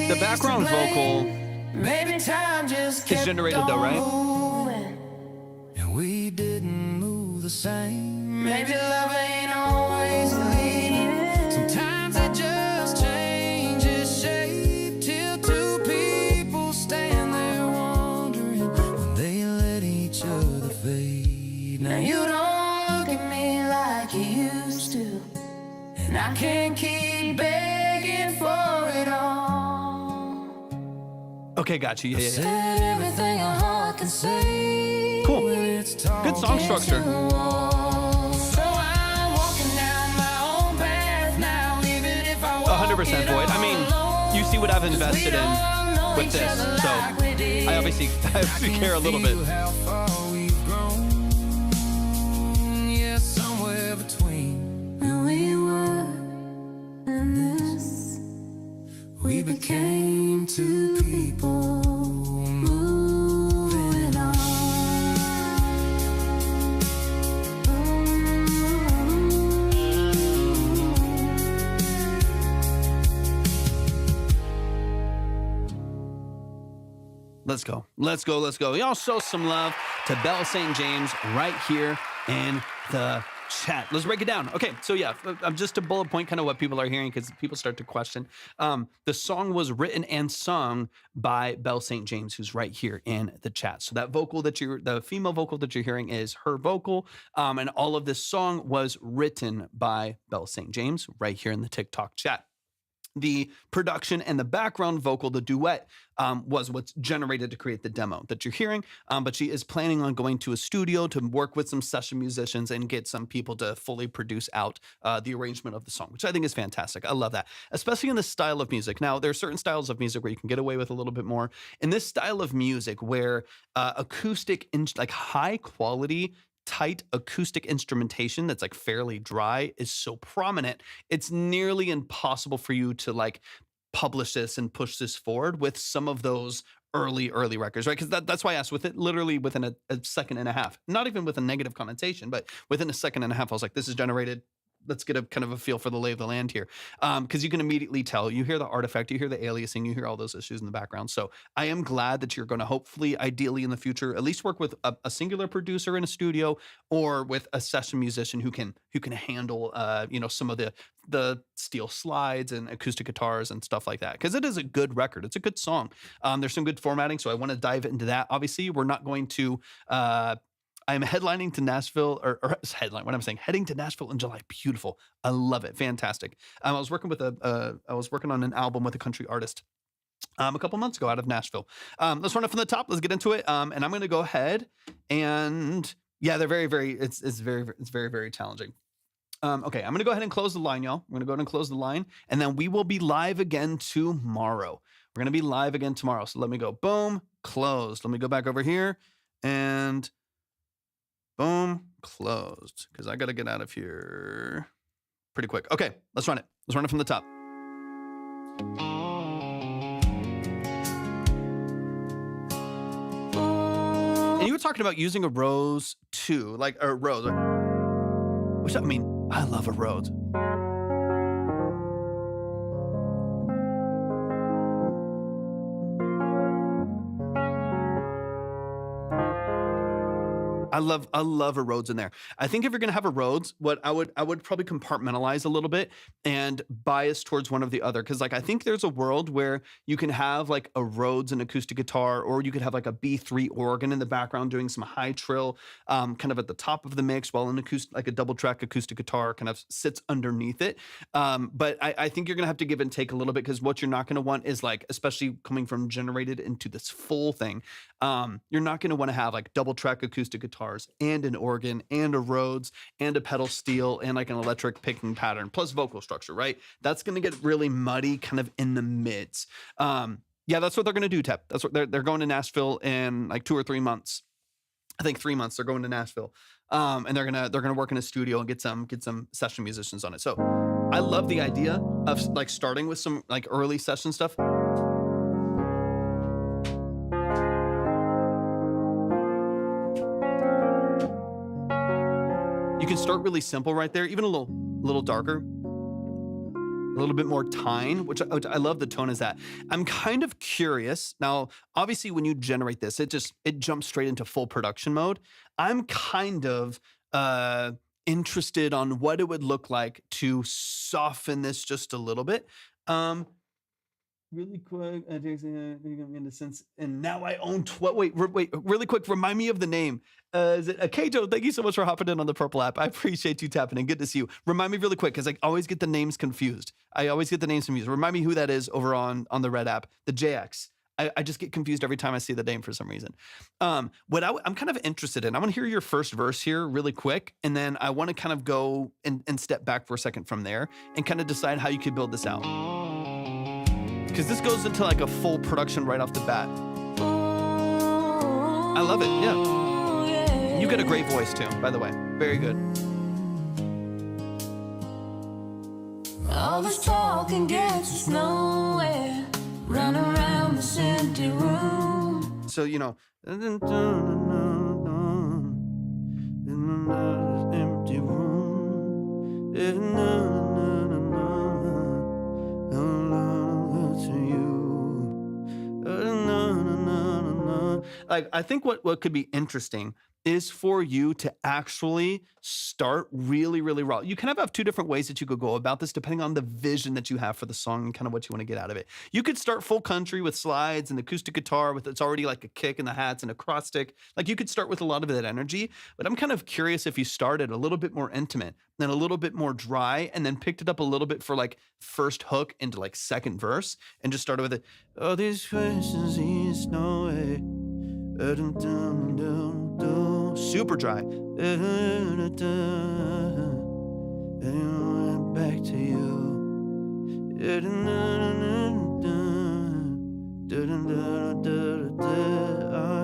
Speaker 1: The background vocal
Speaker 2: Maybe time just
Speaker 1: is generated though, right?
Speaker 2: moving. And we didn't move the same. Maybe love ain't always leading. Sometimes it just changes shape till two people stand there wondering when they let each other fade. Now you don't look at me like you used to, and I can't keep begging for it all.
Speaker 1: Okay, got you. Yeah.
Speaker 2: Said everything a heart can say.
Speaker 1: Cool. Good song structure.
Speaker 2: So I'm walking down my own path now, even if I
Speaker 1: 100% Void. I mean, you see what I've invested in with this, so I obviously care a little bit.
Speaker 2: How far we've grown. Yeah, somewhere between where we were and this, we became two people moving on.
Speaker 1: Let's go. Y'all show some love to Belle St. James right here in the chat. Let's break it down. Okay, so yeah, just to bullet point kind of what people are hearing because people start to question. The song was written and sung by Belle St. James, who's right here in the chat. So that vocal the female vocal that you're hearing is her vocal, and all of this song was written by Belle St. James right here in the TikTok chat. The production and the background vocal, the duet, was what's generated to create the demo that you're hearing. But she is planning on going to a studio to work with some session musicians and get some people to fully produce out the arrangement of the song, which I think is fantastic. I love that, especially in this style of music. Now, there are certain styles of music where you can get away with a little bit more. In this style of music where acoustic, like high quality, tight acoustic instrumentation that's like fairly dry is so prominent, it's nearly impossible for you to like publish this and push this forward with some of those early records, right? Because that's why I asked, with it literally within a second and a half, not even with a negative connotation, but within a second and a half, I was like, this is generated. Let's get a kind of a feel for the lay of the land here. Because you can immediately tell, you hear the artifact, you hear the aliasing, you hear all those issues in the background. So I am glad that you're going to hopefully, ideally in the future, at least work with a singular producer in a studio or with a session musician who can handle, some of the steel slides and acoustic guitars and stuff like that. Because it is a good record. It's a good song. There's some good formatting. So I want to dive into that. Obviously, we're not going to, I'm headlining to Nashville, heading to Nashville in July. Beautiful. I love it. Fantastic. I was working on an album with a country artist a couple months ago out of Nashville. Let's run it from the top. Let's get into it. And I'm going to go ahead and they're it's very, very challenging. Okay, I'm going to go ahead and close the line, y'all. I'm going to go ahead and close the line, and then we will be live again tomorrow. We're going to be live again tomorrow. So let me go, boom, closed. Let me go back over here and boom, closed, because I got to get out of here pretty quick. Okay, let's run it. Let's run it from the top. And you were talking about using a Rose 2, like a Rose. Which, I mean, I love a Rose. I love a Rhodes in there. I think if you're gonna have a Rhodes, what I would probably compartmentalize a little bit and bias towards one of the other. Cause like I think there's a world where you can have like a Rhodes and acoustic guitar, or you could have like a B3 organ in the background doing some high trill, kind of at the top of the mix, while an acoustic, like a double track acoustic guitar kind of sits underneath it. But I think you're gonna have to give and take a little bit, because what you're not gonna want is like, especially coming from generated into this full thing, you're not gonna wanna have like double track acoustic guitar and an organ and a Rhodes and a pedal steel and like an electric picking pattern plus vocal structure, right? That's going to get really muddy kind of in the mids. Yeah, that's what they're going to do, Tep. That's what they're going to Nashville in like 2 or 3 months. I think 3 months they're going to Nashville. And they're going to work in a studio and get some session musicians on it. So I love the idea of like starting with some like early session stuff. You can start really simple right there, even a little darker. a little bit more tine, which I love the tone is that. I'm kind of curious. Now, obviously, when you generate this, it jumps straight into full production mode. I'm kind of interested on what it would look like to soften this just a little bit. Um, Really quick, in a sense, and now I own wait, really quick, remind me of the name. Is it Kato? Thank you so much for hopping in on the Purple app. I appreciate you tapping in. Good to see you. Remind me really quick, because I always get the names confused. Remind me who that is over on the Red app, the JX. I just get confused every time I see the name for some reason. I'm kind of interested in, I want to hear your first verse here really quick, and then I want to kind of go and step back for a second from there and kind of decide how you could build this out. Because this goes into like a full production right off the bat. I love it, yeah. You got a great voice too, by the way. Very good.
Speaker 2: All this talking gets us nowhere. Run around this empty room.
Speaker 1: So, you know, empty room. Like, I think what could be interesting is for you to actually start really, really raw. You kind of have two different ways that you could go about this depending on the vision that you have for the song and kind of what you want to get out of it. You could start full country with slides and acoustic guitar with it's already like a kick and the hats and a cross stick. Like you could start with a lot of that energy, but I'm kind of curious if you started a little bit more intimate, then a little bit more dry, and then picked it up a little bit for like first hook into like second verse and just started with it. Oh, these questions, there's no way. Super dry. Back to you. I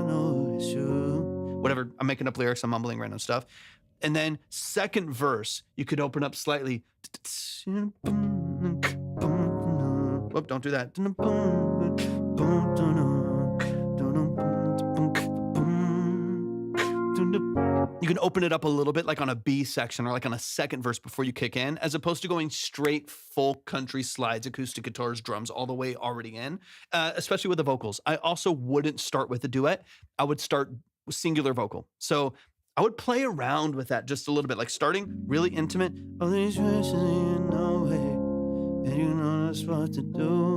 Speaker 1: know it's you. Whatever. I'm making up lyrics. I'm mumbling random stuff. And then second verse, you could open up slightly. Whoop, don't do that. You can open it up a little bit like on a B section or like on a second verse before you kick in, as opposed to going straight full country slides, acoustic guitars, drums, all the way already in, especially with the vocals. I also wouldn't start with a duet. I would start with singular vocal. So I would play around with that just a little bit, like starting really intimate. Oh, these verses in no way, and you know that's what to do.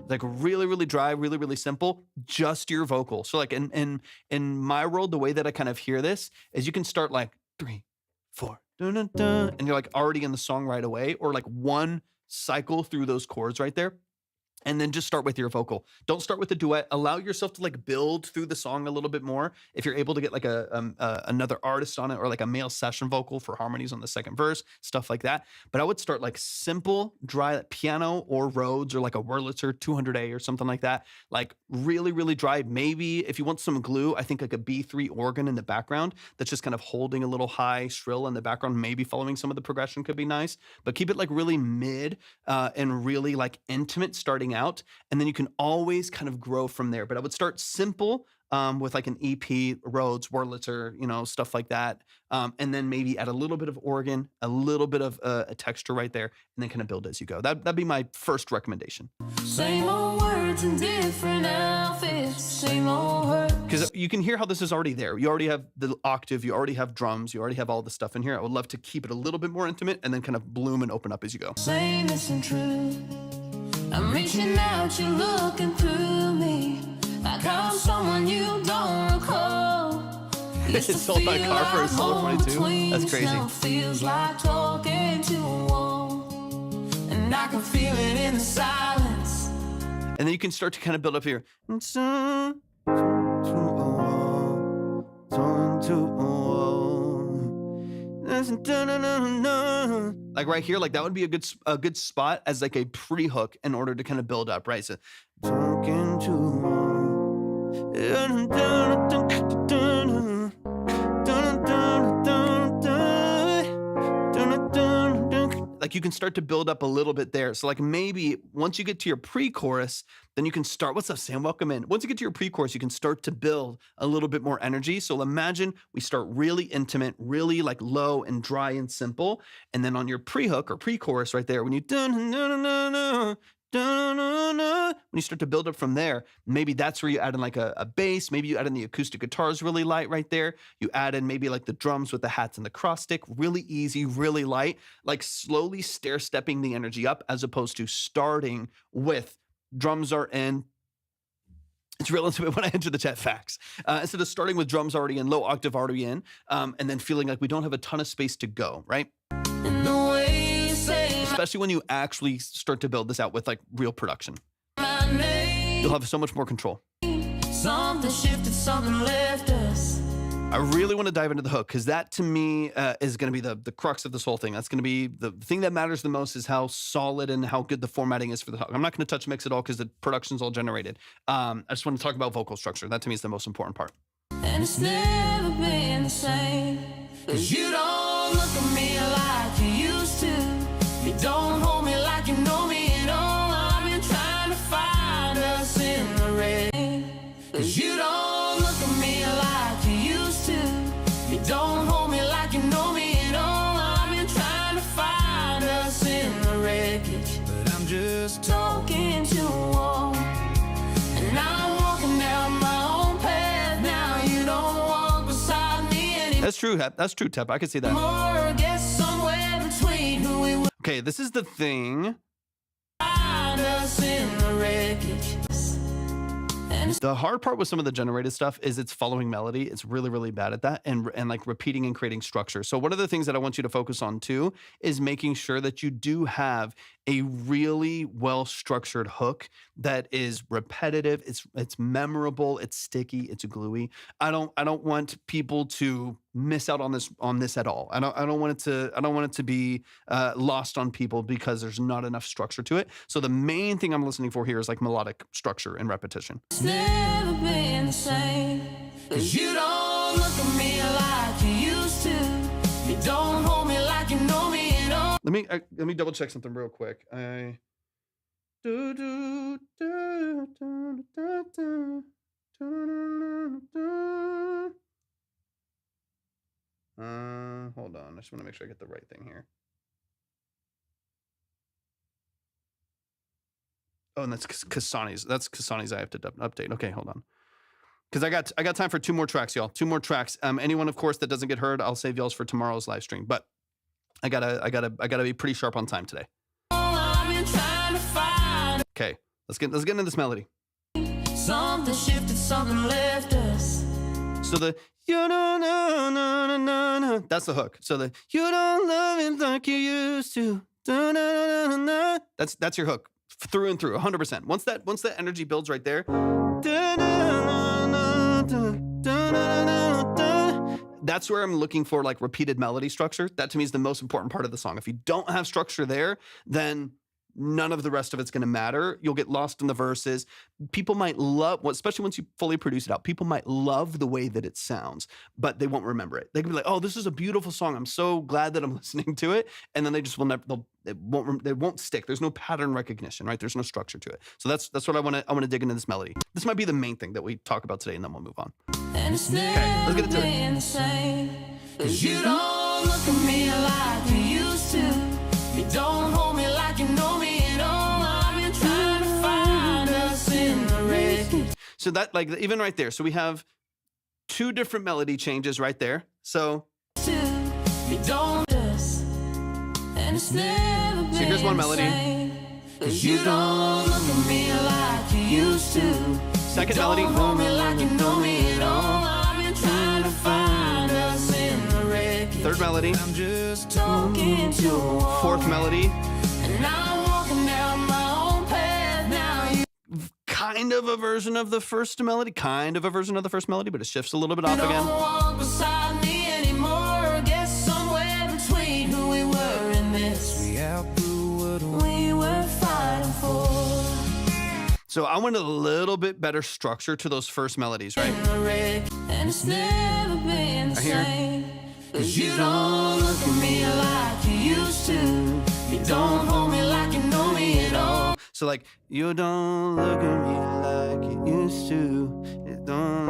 Speaker 1: Like really, really dry, really, really simple, just your vocal. So like in my world, the way that I kind of hear this is you can start like 3, 4, and you're like already in the song right away, or like one cycle through those chords right there. And then just start with your vocal. Don't start with a duet. Allow yourself to like build through the song a little bit more. If you're able to get like another artist on it, or like a male session vocal for harmonies on the second verse, stuff like that. But I would start like simple, dry, like piano or Rhodes or like a Wurlitzer 200A or something like that. Like really, really dry. Maybe if you want some glue, I think like a B3 organ in the background that's just kind of holding a little high shrill in the background, maybe following some of the progression could be nice. But keep it like really mid and really like intimate starting out, and then you can always kind of grow from there. But I would start simple with like an EP, Rhodes, Wurlitzer, you know, stuff like that, and then maybe add a little bit of organ, a little bit of a texture right there, and then kind of build as you go. That'd be my first recommendation.
Speaker 2: Same old words in different outfits, same old hurt.
Speaker 1: Because you can hear how this is already there. You already have the octave, you already have drums, you already have all the stuff in here. I would love to keep it a little bit more intimate and then kind of bloom and open up as you go.
Speaker 2: Same isn't true. I'm reaching out, you're looking through me, like I'm someone you don't recall.
Speaker 1: It sold my car for a Solar 22. That's crazy.
Speaker 2: Now feels like talking to a wall, and I can feel it in the silence.
Speaker 1: And then you can start to kind of build up here. Like right here, like that would be a good spot as like a pre-hook in order to kind of build up, right? So like you can start to build up a little bit there. So like maybe once you get to your pre-chorus, then you can start, what's up, Sam? Welcome in. Once you get to your pre-chorus, you can start to build a little bit more energy. So imagine we start really intimate, really like low and dry and simple. And then on your pre-hook or pre-chorus right there, when you when you start to build up from there, maybe that's where you add in like a bass. Maybe you add in the acoustic guitars really light right there. You add in maybe like the drums with the hats and the cross stick, really easy, really light, like slowly stair stepping the energy up as opposed to starting with drums are in. It's real intimate when I enter the chat, facts. Instead of starting with drums already in, low octave already in, and then feeling like we don't have a ton of space to go, right? Especially when you actually start to build this out with like real production. You'll have so much more control.
Speaker 2: Something shifted, something left us.
Speaker 1: I really want to dive into the hook because that to me is going to be the crux of this whole thing. That's going to be the thing that matters the most is how solid and how good the formatting is for the hook. I'm not going to touch mix at all because the production's all generated. I just want to talk about vocal structure. That to me is the most important part.
Speaker 2: And it's never been the same. 'Cause you don't look at me like you used to. You don't hold me like you know me at all. I've been trying to find us in the rain. 'Cause you don't look at me like you used to. You don't hold me like you know me at all. I've been trying to find us in the wreckage. But I'm just talking to a wall. And I'm walking down my own path now. You don't walk beside me anymore.
Speaker 1: That's true, Hep. That's true, Tep. I can see that.
Speaker 2: Or guess somewhere between who we were.
Speaker 1: Okay, this is the thing.
Speaker 2: Find us in the wreckage.
Speaker 1: The hard part with some of the generated stuff is it's following melody. It's really, really bad at that and like repeating and creating structure. So one of the things that I want you to focus on too is making sure that you do have a really well-structured hook that is repetitive. It's memorable. It's sticky. It's gluey. I don't want people to miss out on this at all. I don't want it to be lost on people because there's not enough structure to it. So the main thing I'm listening for here is like melodic structure and repetition.
Speaker 2: It's never been the same. 'Cause you don't look at me like you used to. You don't hold me like you know me at all.
Speaker 1: Let me double check something real quick. Hold on. I just want to make sure I get the right thing here. Oh, and that's Kasani's. That's Kasani's. I have to update. Okay, hold on. Because I got time for 2 more tracks, y'all. 2 more tracks. Anyone, of course, that doesn't get heard, I'll save y'all's for tomorrow's live stream. But I gotta be pretty sharp on time today. Okay, let's get into this melody.
Speaker 2: Something shifted, something left us.
Speaker 1: So the you don't know, no, no, no, no, that's the hook. So the you don't love it like you used to. Da, na, na, na, na. That's your hook through and through, 100%. Once that energy builds right there, da, na, na, na, da, da, na, na, da, that's where I'm looking for like repeated melody structure. That to me is the most important part of the song. If you don't have structure there, then none of the rest of it's going to matter. You'll get lost in the verses. People might love, especially once you fully produce it out, people might love the way that it sounds, but they won't remember it. They can be like, oh, this is a beautiful song. I'm so glad that I'm listening to it. And then they just will never, they won't stick. There's no pattern recognition, right? There's no structure to it. So that's what I want to dig into this melody. This might be the main thing that we talk about today, and then we'll move on.
Speaker 2: And it's
Speaker 1: Okay, let's get into it.
Speaker 2: the same. 'Cause you don't look at me like you used to. You don't hold me like you know me at all. I've been trying to find us in the wreckage.
Speaker 1: So that, like, even right there. So we have 2 different melody changes right there. So
Speaker 2: You don't us. And it's never been
Speaker 1: here's one melody.
Speaker 2: the same. 'Cause you don't look at me like you used to.
Speaker 1: Second melody.
Speaker 2: Don't hold me like you know me at all. I've been trying to find us in the wreckage.
Speaker 1: Third melody.
Speaker 2: I'm just talking to a wall.
Speaker 1: Fourth melody.
Speaker 2: And I'm walking down my own path now. You
Speaker 1: Kind of a version of the first melody. Kind of a version of the first melody, but it shifts a little bit off
Speaker 2: don't
Speaker 1: again.
Speaker 2: walk beside me anymore. Guess somewhere between who we were and this. We were fighting for.
Speaker 1: So I want a little bit better structure to those first melodies, right?
Speaker 2: In the wreck, and it's never been the
Speaker 1: Right here.
Speaker 2: same. 'Cause you don't look at me like you used to. You
Speaker 1: So like, you don't look at me like you used to. It don't,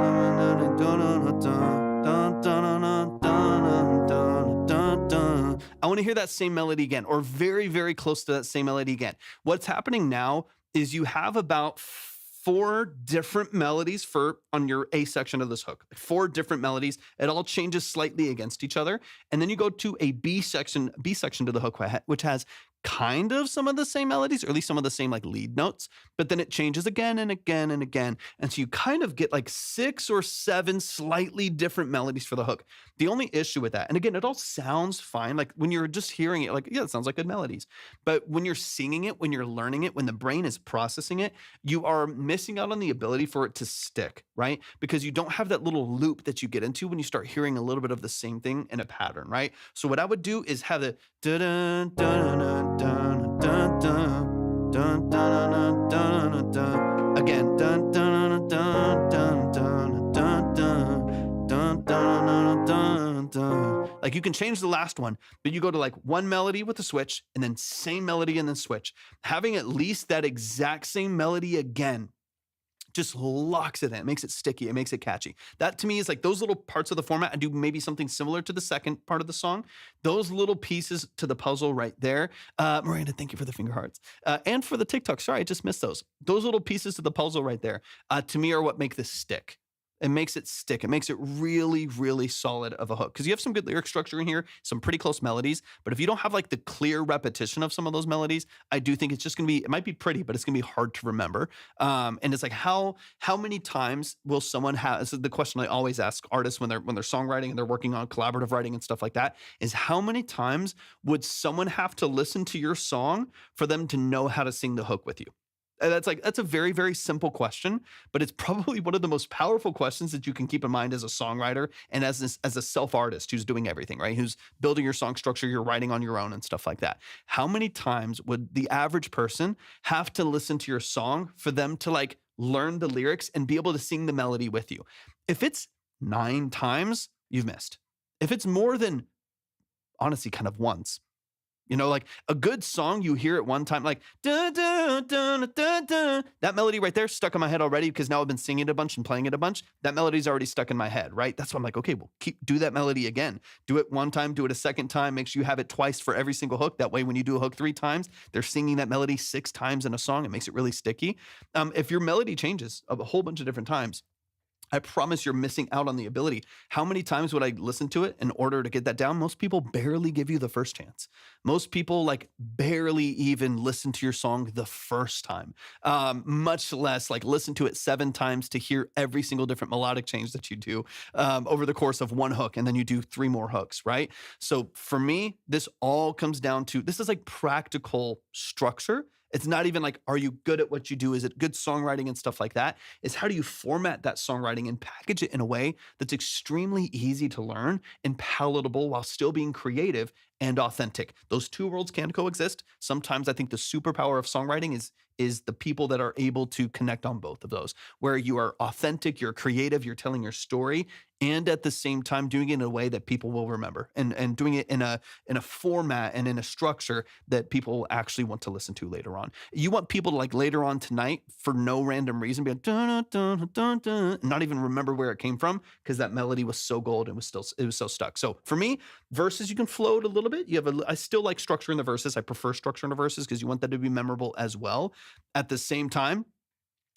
Speaker 1: I want to hear that same melody again, or very, very close to that same melody again. What's happening now is you have about 4 different melodies on your A section of this hook. 4 different melodies. It all changes slightly against each other. And then you go to a B section to the hook, which has kind of some of the same melodies, or at least some of the same like lead notes, but then it changes again and again and again. And so you kind of get like 6 or 7 slightly different melodies for the hook. The only issue with that, and again, it all sounds fine. Like when you're just hearing it, like, yeah, it sounds like good melodies. But when you're singing it, when you're learning it, when the brain is processing it, you are missing out on the ability for it to stick, right? Because you don't have that little loop that you get into when you start hearing a little bit of the same thing in a pattern, right? So what I would do is have the dun dun dun dun dun dun dun dun dun dun again, dun dun dun dun dun dun dun dun dun dun dun. Like you can change the last one, but you go to like one melody with a switch and then same melody and then switch. Having at least that exact same melody again just locks it in. It makes it sticky. It makes it catchy. That to me is like those little parts of the format. I do maybe something similar to the second part of the song. Those little pieces to the puzzle right there. Miranda, thank you for the finger hearts. And for the TikTok. Sorry, I just missed those. Those little pieces to the puzzle right there, to me are what make this stick. It makes it stick. It makes it really, really solid of a hook. Because you have some good lyric structure in here, some pretty close melodies. But if you don't have like the clear repetition of some of those melodies, I do think it's just going to be, it might be pretty, but it's going to be hard to remember. And it's like, how many times will someone have, this is the question I always ask artists when they're songwriting and they're working on collaborative writing and stuff like that, is how many times would someone have to listen to your song for them to know how to sing the hook with you? And that's a very, very simple question, but it's probably one of the most powerful questions that you can keep in mind as a songwriter and as a self-artist who's doing everything, right? Who's building your song structure, you're writing on your own and stuff like that. How many times would the average person have to listen to your song for them to like learn the lyrics and be able to sing the melody with you? If it's 9 times, you've missed. If it's more than, honestly, kind of once, you know, like a good song, you hear it one time, like, dun, dun, dun, dun, dun. That melody right there stuck in my head already because now I've been singing it a bunch and playing it a bunch. That melody's already stuck in my head, right? That's why I'm like, okay, well, do that melody again. Do it one time, do it a second time. Make sure you have it twice for every single hook. That way, when you do a hook 3 times, they're singing that melody 6 times in a song. It makes it really sticky. If your melody changes a whole bunch of different times, I promise you're missing out on the ability. How many times would I listen to it in order to get that down? Most people barely give you the first chance. Most people like barely even listen to your song the first time, much less like listen to it 7 times to hear every single different melodic change that you do over the course of one hook. And then you do 3 more hooks, right? So for me, this all comes down to, this is like practical structure. It's not even like, are you good at what you do? Is it good songwriting and stuff like that? It's how do you format that songwriting and package it in a way that's extremely easy to learn and palatable while still being creative and authentic. Those 2 worlds can coexist. Sometimes I think the superpower of songwriting is the people that are able to connect on both of those, where you are authentic, you're creative, you're telling your story, and at the same time doing it in a way that people will remember, and doing it in a format and in a structure that people will actually want to listen to later on. You want people to like later on tonight for no random reason be like dun, dun, dun, dun, and not even remember where it came from because that melody was so gold and it was so stuck. So for me, verses you can float a little bit. I still like structure in the verses. I prefer structure in the verses because you want that to be memorable as well. At the same time,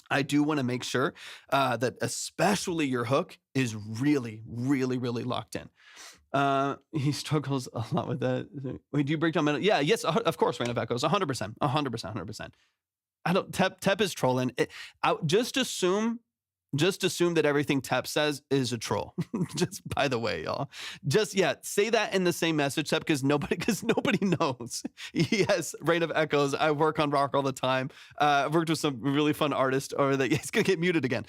Speaker 1: I do want to make sure that especially your hook is really, really, really locked in. He struggles a lot with that. Wait, do you break down melody? Yeah, yes, of course, Rain of Echoes, 100%, 100%. I don't, Tep is trolling. Just assume that everything Tep says is a troll. Just by the way, y'all. Say that in the same message, Tep, because nobody knows. Yes, Rain of Echoes. I work on rock all the time. I've worked with some really fun artists over that. He's gonna get muted again.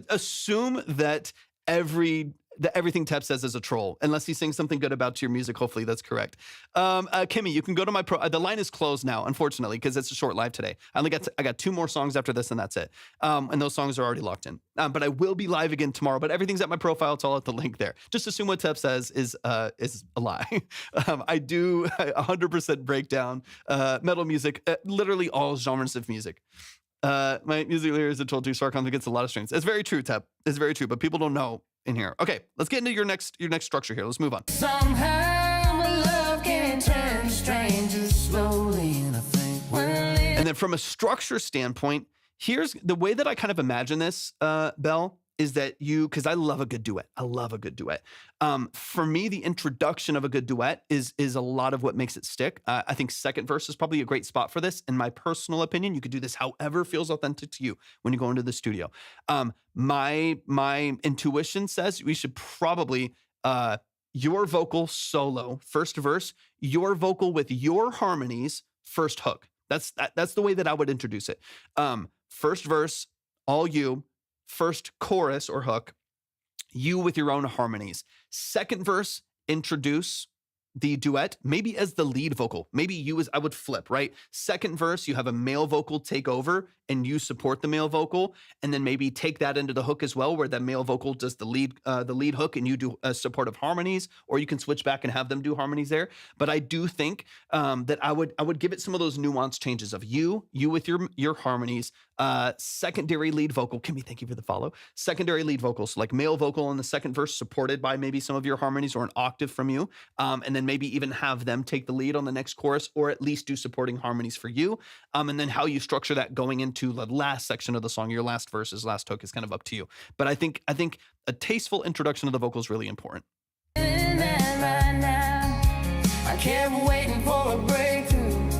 Speaker 1: Assume that every everything Tep says is a troll, unless he's saying something good about your music. Hopefully that's correct. Kimmy, you can go to my the line is closed now, unfortunately, because it's a short live today. I got 2 more songs after this, and that's it. And those songs are already locked in. But I will be live again tomorrow. But everything's at my profile. It's all at the link there. Just assume what Tep says is a lie. I do 100% break down metal music, literally all genres of music. My music lyrics are told to Sarcon gets a lot of strings. It's very true, Tep. It's very true, but people don't know in here. Okay, let's get into your next structure here. Let's move on.
Speaker 2: Somehow my love can turn to strangers slowly, and I think we're living.
Speaker 1: And then from a structure standpoint, here's the way that I kind of imagine this, Belle, is that because I love a good duet. I love a good duet. For me, the introduction of a good duet is a lot of what makes it stick. I think second verse is probably a great spot for this. In my personal opinion, you could do this however feels authentic to you when you go into the studio. My intuition says we should probably your vocal solo, first verse, your vocal with your harmonies, first hook. That's the way that I would introduce it. First verse, all you. First chorus or hook, you with your own harmonies. Second verse, introduce the duet, maybe as the lead vocal. Maybe you I would flip, right? Second verse, you have a male vocal take over and you support the male vocal, and then maybe take that into the hook as well, where that male vocal does the lead hook and you do supportive harmonies, or you can switch back and have them do harmonies there. But I do think that I would give it some of those nuance changes of you with your harmonies, secondary lead vocal. Kimmy, thank you for the follow. Secondary lead vocals, like male vocal in the second verse, supported by maybe some of your harmonies or an octave from you, and then maybe even have them take the lead on the next chorus, or at least do supporting harmonies for you. And then how you structure that going into the last section of the song, your last verses, last hook, is kind of up to you. But I think a tasteful introduction of the vocal is really important.
Speaker 2: I kept waiting for a breakthrough,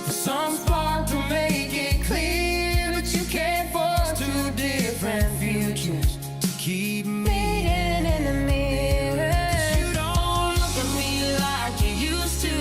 Speaker 2: for some spark to make it clear that you can't force 2 different futures to keep meeting in the mirror. You don't look at me like you used to.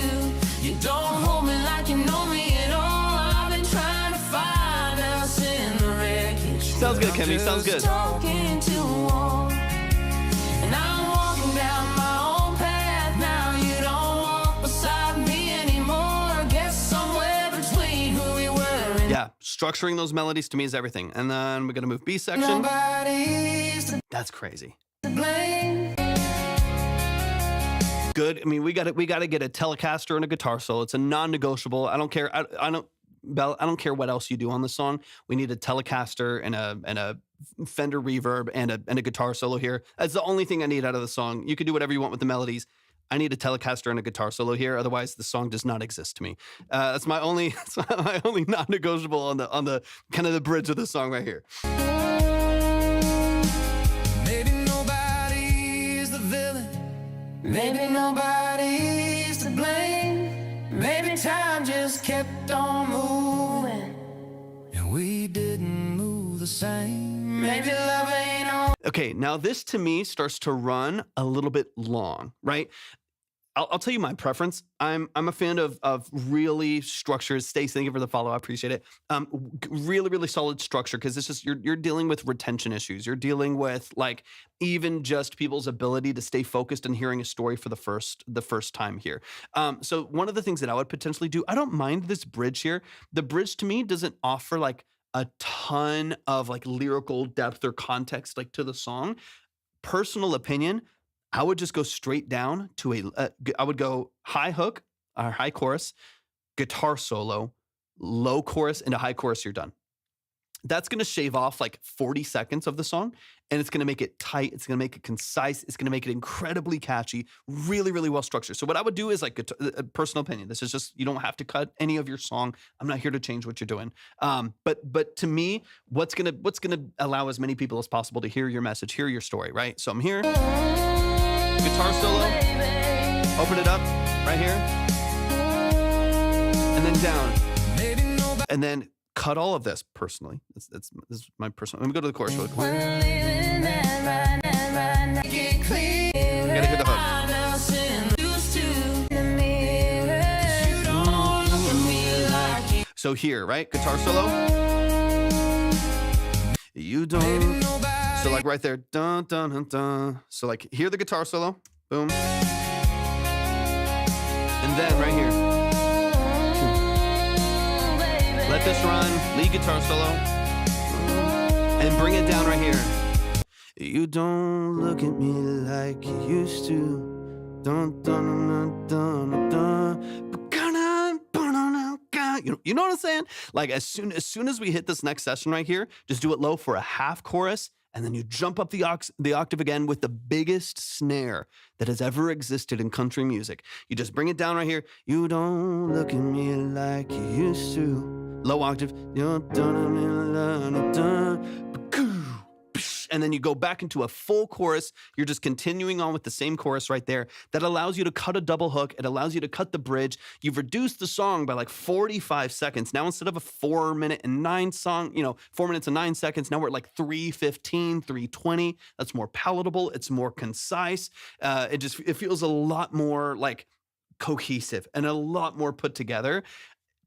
Speaker 2: You don't hold me like you know me at all. I've been trying to find us in the wreckage.
Speaker 1: Sounds good, Kimmy. Sounds good.
Speaker 2: Talking to a wall, and I'm walking down my own path now. You don't walk beside me anymore. Guess somewhere between who we were and
Speaker 1: Yeah, structuring those melodies to me is everything. And then we're gonna move B section.
Speaker 2: nobody's to
Speaker 1: That's crazy.
Speaker 2: blame.
Speaker 1: Good. I mean, we got to get a Telecaster and a guitar solo. It's a non-negotiable. I don't care. I don't, Belle, I don't care what else you do on the song. We need a Telecaster and a Fender reverb and a guitar solo here. That's the only thing I need out of the song. You can do whatever you want with the melodies. I need a Telecaster and a guitar solo here. Otherwise, the song does not exist to me. That's my only non-negotiable on the kind of the bridge of the song right here.
Speaker 2: Maybe nobody's the villain. Maybe nobody's to blame. Maybe time just kept on moving, and we didn't move the same. Maybe love ain't all.
Speaker 1: Okay, now this to me starts to run a little bit long, right? I'll tell you my preference. I'm a fan of really structured. Stacey, thank you for the follow. I appreciate it. Really, really solid structure, because it's just you're dealing with retention issues. You're dealing with like even just people's ability to stay focused and hearing a story for the first time here. So one of the things that I would potentially do, I don't mind this bridge here. The bridge to me doesn't offer like a ton of like lyrical depth or context like to the song. Personal opinion, I would just go straight down to I would go high hook or high chorus, guitar solo, low chorus, and a high chorus, you're done. That's going to shave off like 40 seconds of the song, and it's going to make it tight. It's going to make it concise. It's going to make it incredibly catchy, really, really well structured. So what I would do is like a personal opinion. This is just, you don't have to cut any of your song. I'm not here to change what you're doing. But to me, what's going to allow as many people as possible to hear your message, hear your story, right? So I'm here. Guitar solo, open it up right here, and then down, and then cut all of this personally. This is my personal. Let me go to the chorus really quick. Gotta hear the hook. So here, right? Guitar solo. You don't. So like right there, dun, dun, dun, dun. So like hear the guitar solo, boom. And then right here, let this run, lead guitar solo, and bring it down right here. You don't look at me like you used to. Dun, dun, dun, dun, dun, dun. You know what I'm saying? Like as soon as we hit this next session right here, just do it low for a half chorus, and then you jump up the octave again with the biggest snare that has ever existed in country music. You just bring it down right here. You don't look at me like you used to. Low octave. And then you go back into a full chorus. You're just continuing on with the same chorus right there. That allows you to cut a double hook. It allows you to cut the bridge. You've reduced the song by like 45 seconds. Now instead of a 4 minute and 9 song, 4 minutes and 9 seconds, now we're at like 3:15, 3:20. That's more palatable. It's more concise. It feels a lot more like cohesive and a lot more put together.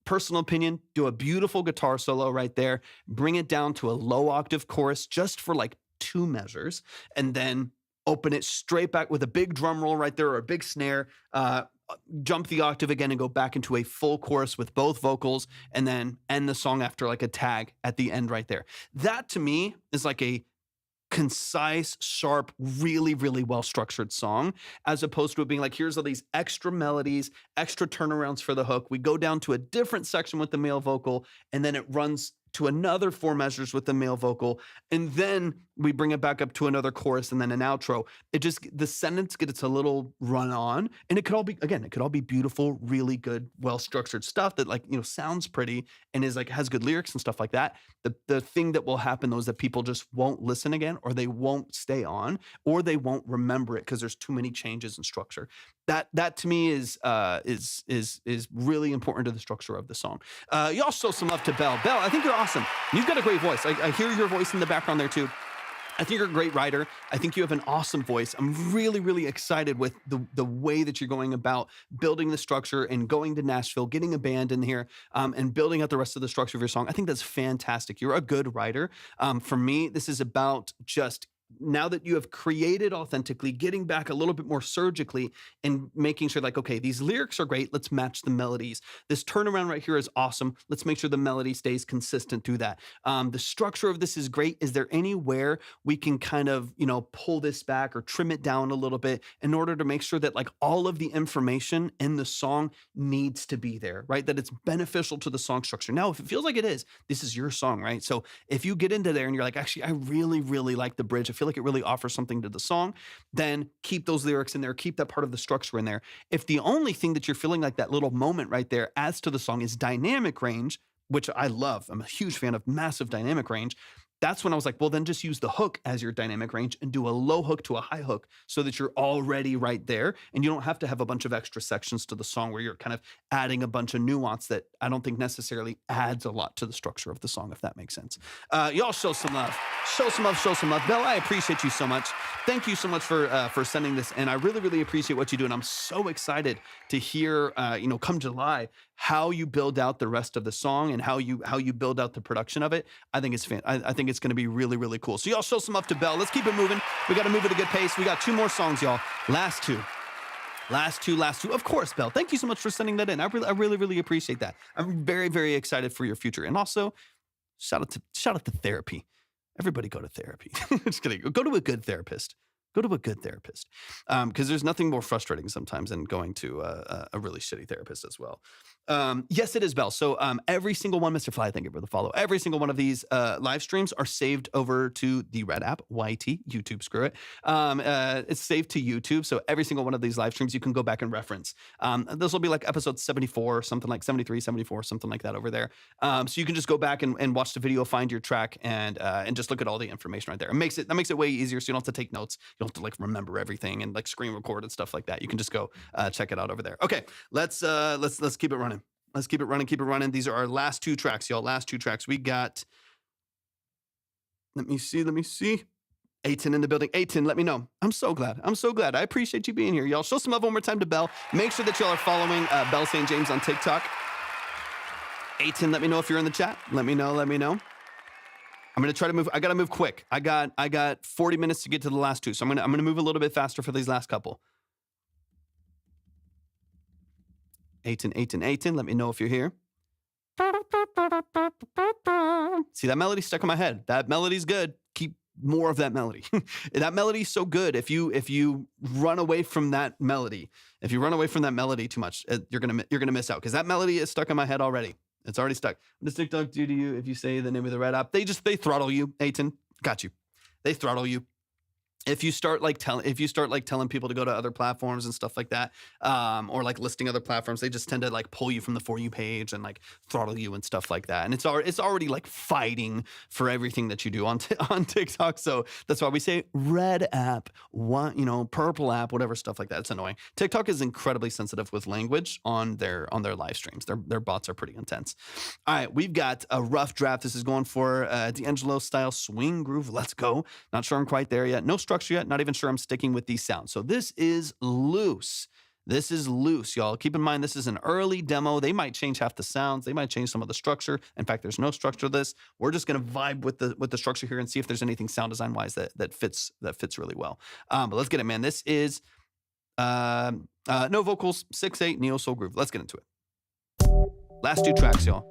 Speaker 1: Personal opinion, do a beautiful guitar solo right there. Bring it down to a low octave chorus just for like 2 measures, and then open it straight back with a big drum roll right there or a big snare. Jump the octave again and go back into a full chorus with both vocals, and then end the song after like a tag at the end right there. That to me is like a concise, sharp, really, really well-structured song, as opposed to it being like, here's all these extra melodies, extra turnarounds for the hook. We go down to a different section with the male vocal, and then it runs to another 4 measures with the male vocal, and then we bring it back up to another chorus and then an outro. The sentence gets a little run on, and it could all be beautiful, really good, well-structured stuff that sounds pretty and is like has good lyrics and stuff like that. The thing that will happen though is that people just won't listen again, or they won't stay on, or they won't remember it because there's too many changes in structure. That to me is really important to the structure of the song. Y'all show some love to Belle. Belle, I think you're awesome. You've got a great voice. I hear your voice in the background there too. I think you're a great writer. I think you have an awesome voice. I'm really, really excited with the way that you're going about building the structure and going to Nashville, getting a band in here, and building out the rest of the structure of your song. I think that's fantastic. You're a good writer. For me, this is about just, now that you have created authentically, getting back a little bit more surgically and making sure like, okay, these lyrics are great. Let's match the melodies. This turnaround right here is awesome. Let's make sure the melody stays consistent through that. The structure of this is great. Is there anywhere we can kind of, pull this back or trim it down a little bit in order to make sure that like all of the information in the song needs to be there, right? That it's beneficial to the song structure. Now, if it feels like it is, this is your song, right? So if you get into there and you're like, actually, I really, really like the bridge. I feel like it really offers something to the song, then keep those lyrics in there, keep that part of the structure in there. If the only thing that you're feeling like that little moment right there adds to the song is dynamic range, which I love, I'm a huge fan of massive dynamic range, that's when I was like, well, then just use the hook as your dynamic range and do a low hook to a high hook so that you're already right there. And you don't have to have a bunch of extra sections to the song where you're kind of adding a bunch of nuance that I don't think necessarily adds a lot to the structure of the song, if that makes sense. Y'all show some love. Show some love, show some love. Belle, I appreciate you so much. Thank you so much for sending this. And I really, really appreciate what you do. And I'm so excited to hear, come July, how you build out the rest of the song and how you build out the production of it. I think it's I think it's going to be really, really cool. So y'all show some love to Belle. Let's keep it moving. We got to move at a good pace. We got 2 more songs, y'all. Last two. Of course, Belle. Thank you so much for sending that in. I really, really appreciate that. I'm very, very excited for your future. And also, shout out to therapy. Everybody go to therapy. Just kidding. Go to a good therapist. Go to a good therapist. Because there's nothing more frustrating sometimes than going to a really shitty therapist as well. Yes, it is, Belle. So every single one, Mr. Fly, thank you for the follow. Every single one of these live streams are saved over to the Red app, YT, YouTube, screw it. It's saved to YouTube. So every single one of these live streams, you can go back and reference. This will be like episode 74, something like 73, 74, something like that over there. So you can just go back and watch the video, find your track, and just look at all the information right there. That makes it way easier. So you don't have to take notes. You don't have to like remember everything and like screen record and stuff like that. You can just go check it out over there. Okay, let's keep it running. Let's keep it running. These are our last 2 tracks, y'all. Last 2 tracks. We got, let me see. Aiton in the building. Aiton, let me know. I'm so glad. I appreciate you being here, y'all. Show some love one more time to Belle. Make sure that y'all are following Belle St. James on TikTok. Aiton, let me know if you're in the chat. Let me know. I'm gonna try to move. I gotta move quick. I got 40 minutes to get to the last two, so I'm gonna move a little bit faster for these last couple. Aiton, let me know if you're here. See, that melody stuck in my head. That melody's good. Keep more of that melody. That melody's so good. If you run away from that melody, too much, you're gonna miss out, because that melody is stuck in my head already. It's already stuck. What does TikTok do to you if you say the name of the red app? They throttle you, Aiton. Got you. They throttle you. If you start telling people to go to other platforms and stuff like that, or like listing other platforms, they just tend to like pull you from the For You page and like throttle you and stuff like that. And it's already like fighting for everything that you do on TikTok. So that's why we say red app, purple app, whatever, stuff like that. It's annoying. TikTok is incredibly sensitive with language on their live streams. Their bots are pretty intense. All right, we've got a rough draft. This is going for D'Angelo style swing groove. Let's go. Not sure I'm quite there yet. No structure yet. Not even sure I'm sticking with these sounds. So this is loose. This is loose, y'all. Keep in mind, this is an early demo. They might change half the sounds. They might change some of the structure. In fact, there's no structure to this. We're just going to vibe with the structure here and see if there's anything sound design wise that fits really well. But let's get it, man. This is no vocals, 6/8 neo soul groove. Let's get into it. Last two tracks, y'all.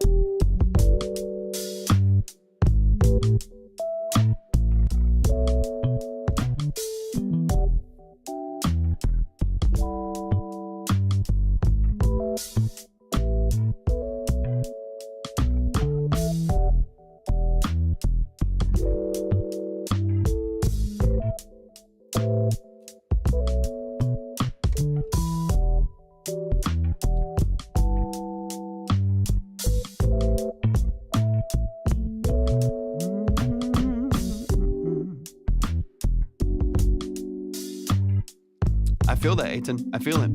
Speaker 1: I feel that, Aiton. I feel it.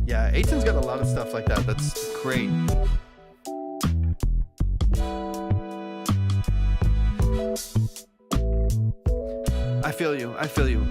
Speaker 1: Yeah, Aiton's got a lot of stuff like that. That's great. I feel you. I feel you.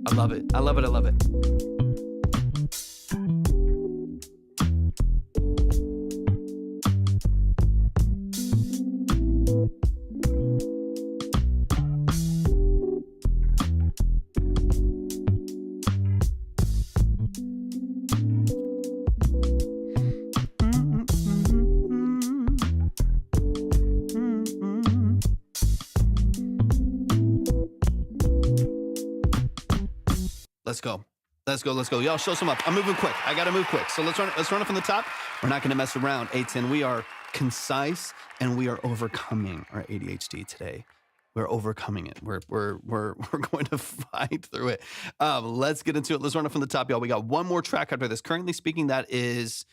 Speaker 1: I love it. I love it. I love it. Let's go. Let's go. Let's go. Y'all show some up. I'm moving quick. I got to move quick. So let's run it from the top. We're not going to mess around. Aiton, we are concise and we are overcoming our ADHD today. We're overcoming it. We're going to fight through it. Let's get into it. Let's run it from the top, y'all. We got one more track after this. Currently speaking, that is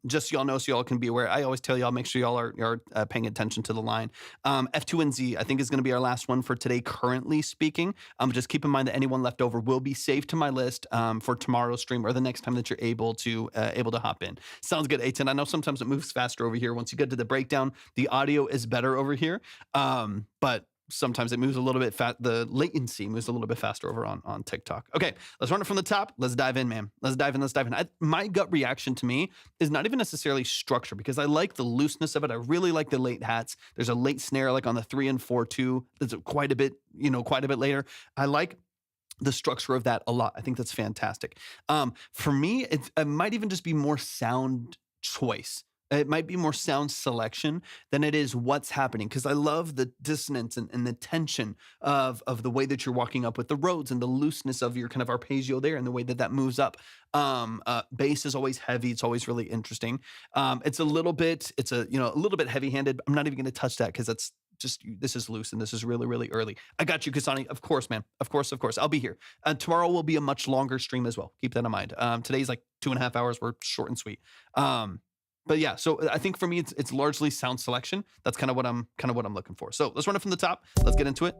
Speaker 1: just so y'all know, so y'all can be aware. I always tell y'all, make sure y'all are paying attention to the line. F2 and Z, I think, is going to be our last one for today, currently speaking. Just keep in mind that anyone left over will be saved to my list for tomorrow's stream or the next time that you're able to hop in. Sounds good, Aiton. I know sometimes it moves faster over here. Once you get to the breakdown, the audio is better over here. But sometimes it moves a little bit the latency moves a little bit faster over on TikTok. Okay, let's run it from the top. Let's dive in, man. Let's dive in. My gut reaction to me is not even necessarily structure, because I like the looseness of it. I really like the late hats. There's a late snare like on the 3 and 4 too. That's quite a bit later. I like the structure of that a lot. I think that's fantastic. For me, it might even just be more sound choice. It might be more sound selection than it is what's happening because I love the dissonance and the tension of the way that you're walking up with the roads and the looseness of your kind of arpeggio there and the way that that moves up. Bass is always heavy. It's always really interesting. It's a little bit, it's a a little bit heavy handed. I'm not even going to touch that because that's just this is loose and this is really really early. I got you, Kasani. Of course, man. Of course. I'll be here. Tomorrow will be a much longer stream as well. Keep that in mind. Today's like 2.5 hours. We're short and sweet. But yeah, so I think for me, it's largely sound selection. That's kind of what I'm looking for. So let's run it from the top. Let's get into it.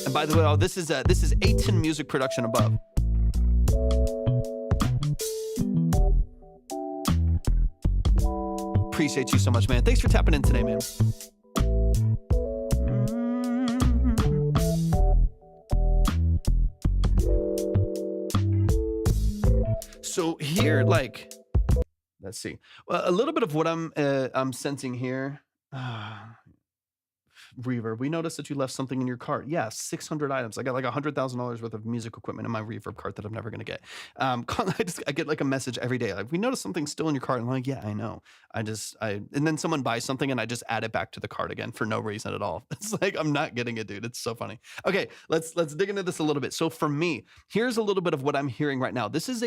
Speaker 1: And by the way, this is Aiton Music Production above. Appreciate you so much, man. Thanks for tapping in today, man. So here, like, let's see. Well, a little bit of what I'm sensing here. Reverb. We noticed that you left something in your cart. Yeah, 600 items. I got like $100,000 worth of music equipment in my reverb cart that I'm never gonna get. I get like a message every day. Like, we noticed something still in your cart. I'm like, yeah, I know. And then someone buys something and I just add it back to the cart again for no reason at all. It's like I'm not getting it, dude. It's so funny. Okay, let's dig into this a little bit. So for me, here's a little bit of what I'm hearing right now. This is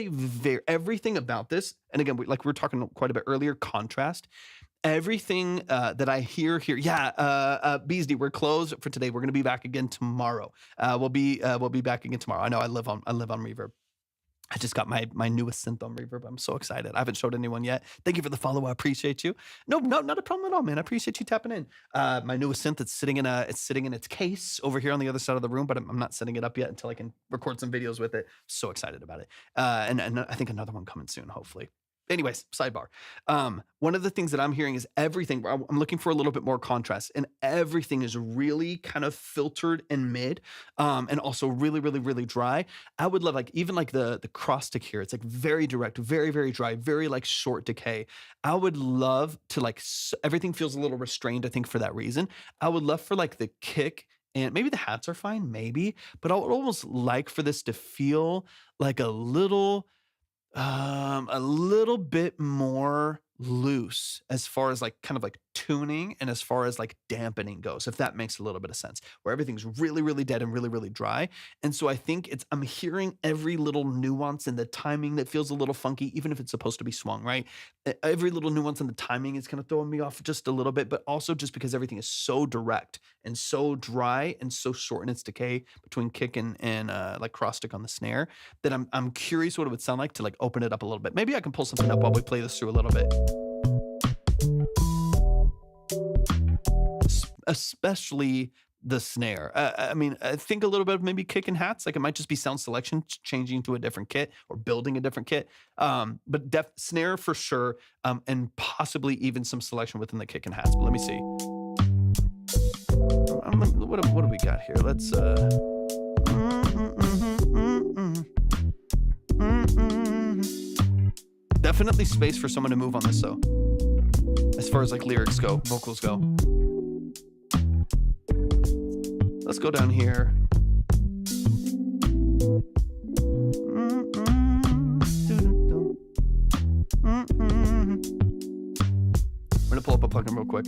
Speaker 1: everything about this. And again, we were talking quite a bit earlier, contrast. Everything that I hear here, Beasdy, we're closed for today. We're gonna be back again tomorrow. We'll be back again tomorrow. I know I live on Reverb. I just got my newest synth on Reverb. I'm so excited. I haven't showed anyone yet. Thank you for the follow. I appreciate you. No, not a problem at all, man. I appreciate you tapping in. My newest synth, it's sitting in its case over here on the other side of the room, but I'm not setting it up yet until I can record some videos with it. So excited about it. And I think another one coming soon, hopefully. Anyways, sidebar. One of the things that I'm hearing is everything. I'm looking for a little bit more contrast, and everything is really kind of filtered and mid, and also really, really, really dry. I would love even the cross stick here. It's like very direct, very, very dry, very like short decay. I would love to everything feels a little restrained. I think for that reason, I would love for like the kick. And maybe the hats are fine, maybe, but I would almost like for this to feel like a little bit more loose as far as like kind of like tuning and as far as like dampening goes, if that makes a little bit of sense, where everything's really, really dead and really, really dry. And so I think I'm hearing every little nuance in the timing that feels a little funky, even if it's supposed to be swung, right? Every little nuance in the timing is kind of throwing me off just a little bit, but also just because everything is so direct and so dry and so short in its decay between kick and like cross stick on the snare, that I'm curious what it would sound like to like open it up a little bit. Maybe I can pull something up while we play this through a little bit. Especially the snare. I mean, I think a little bit of maybe kick and hats. Like it might just be sound selection changing to a different kit or building a different kit. But snare for sure, and possibly even some selection within the kick and hats. But let me see. What do we got here? Let's. Definitely space for someone to move on this though. As far as like lyrics go, vocals go. Let's go down here. I'm gonna pull up a plugin real quick.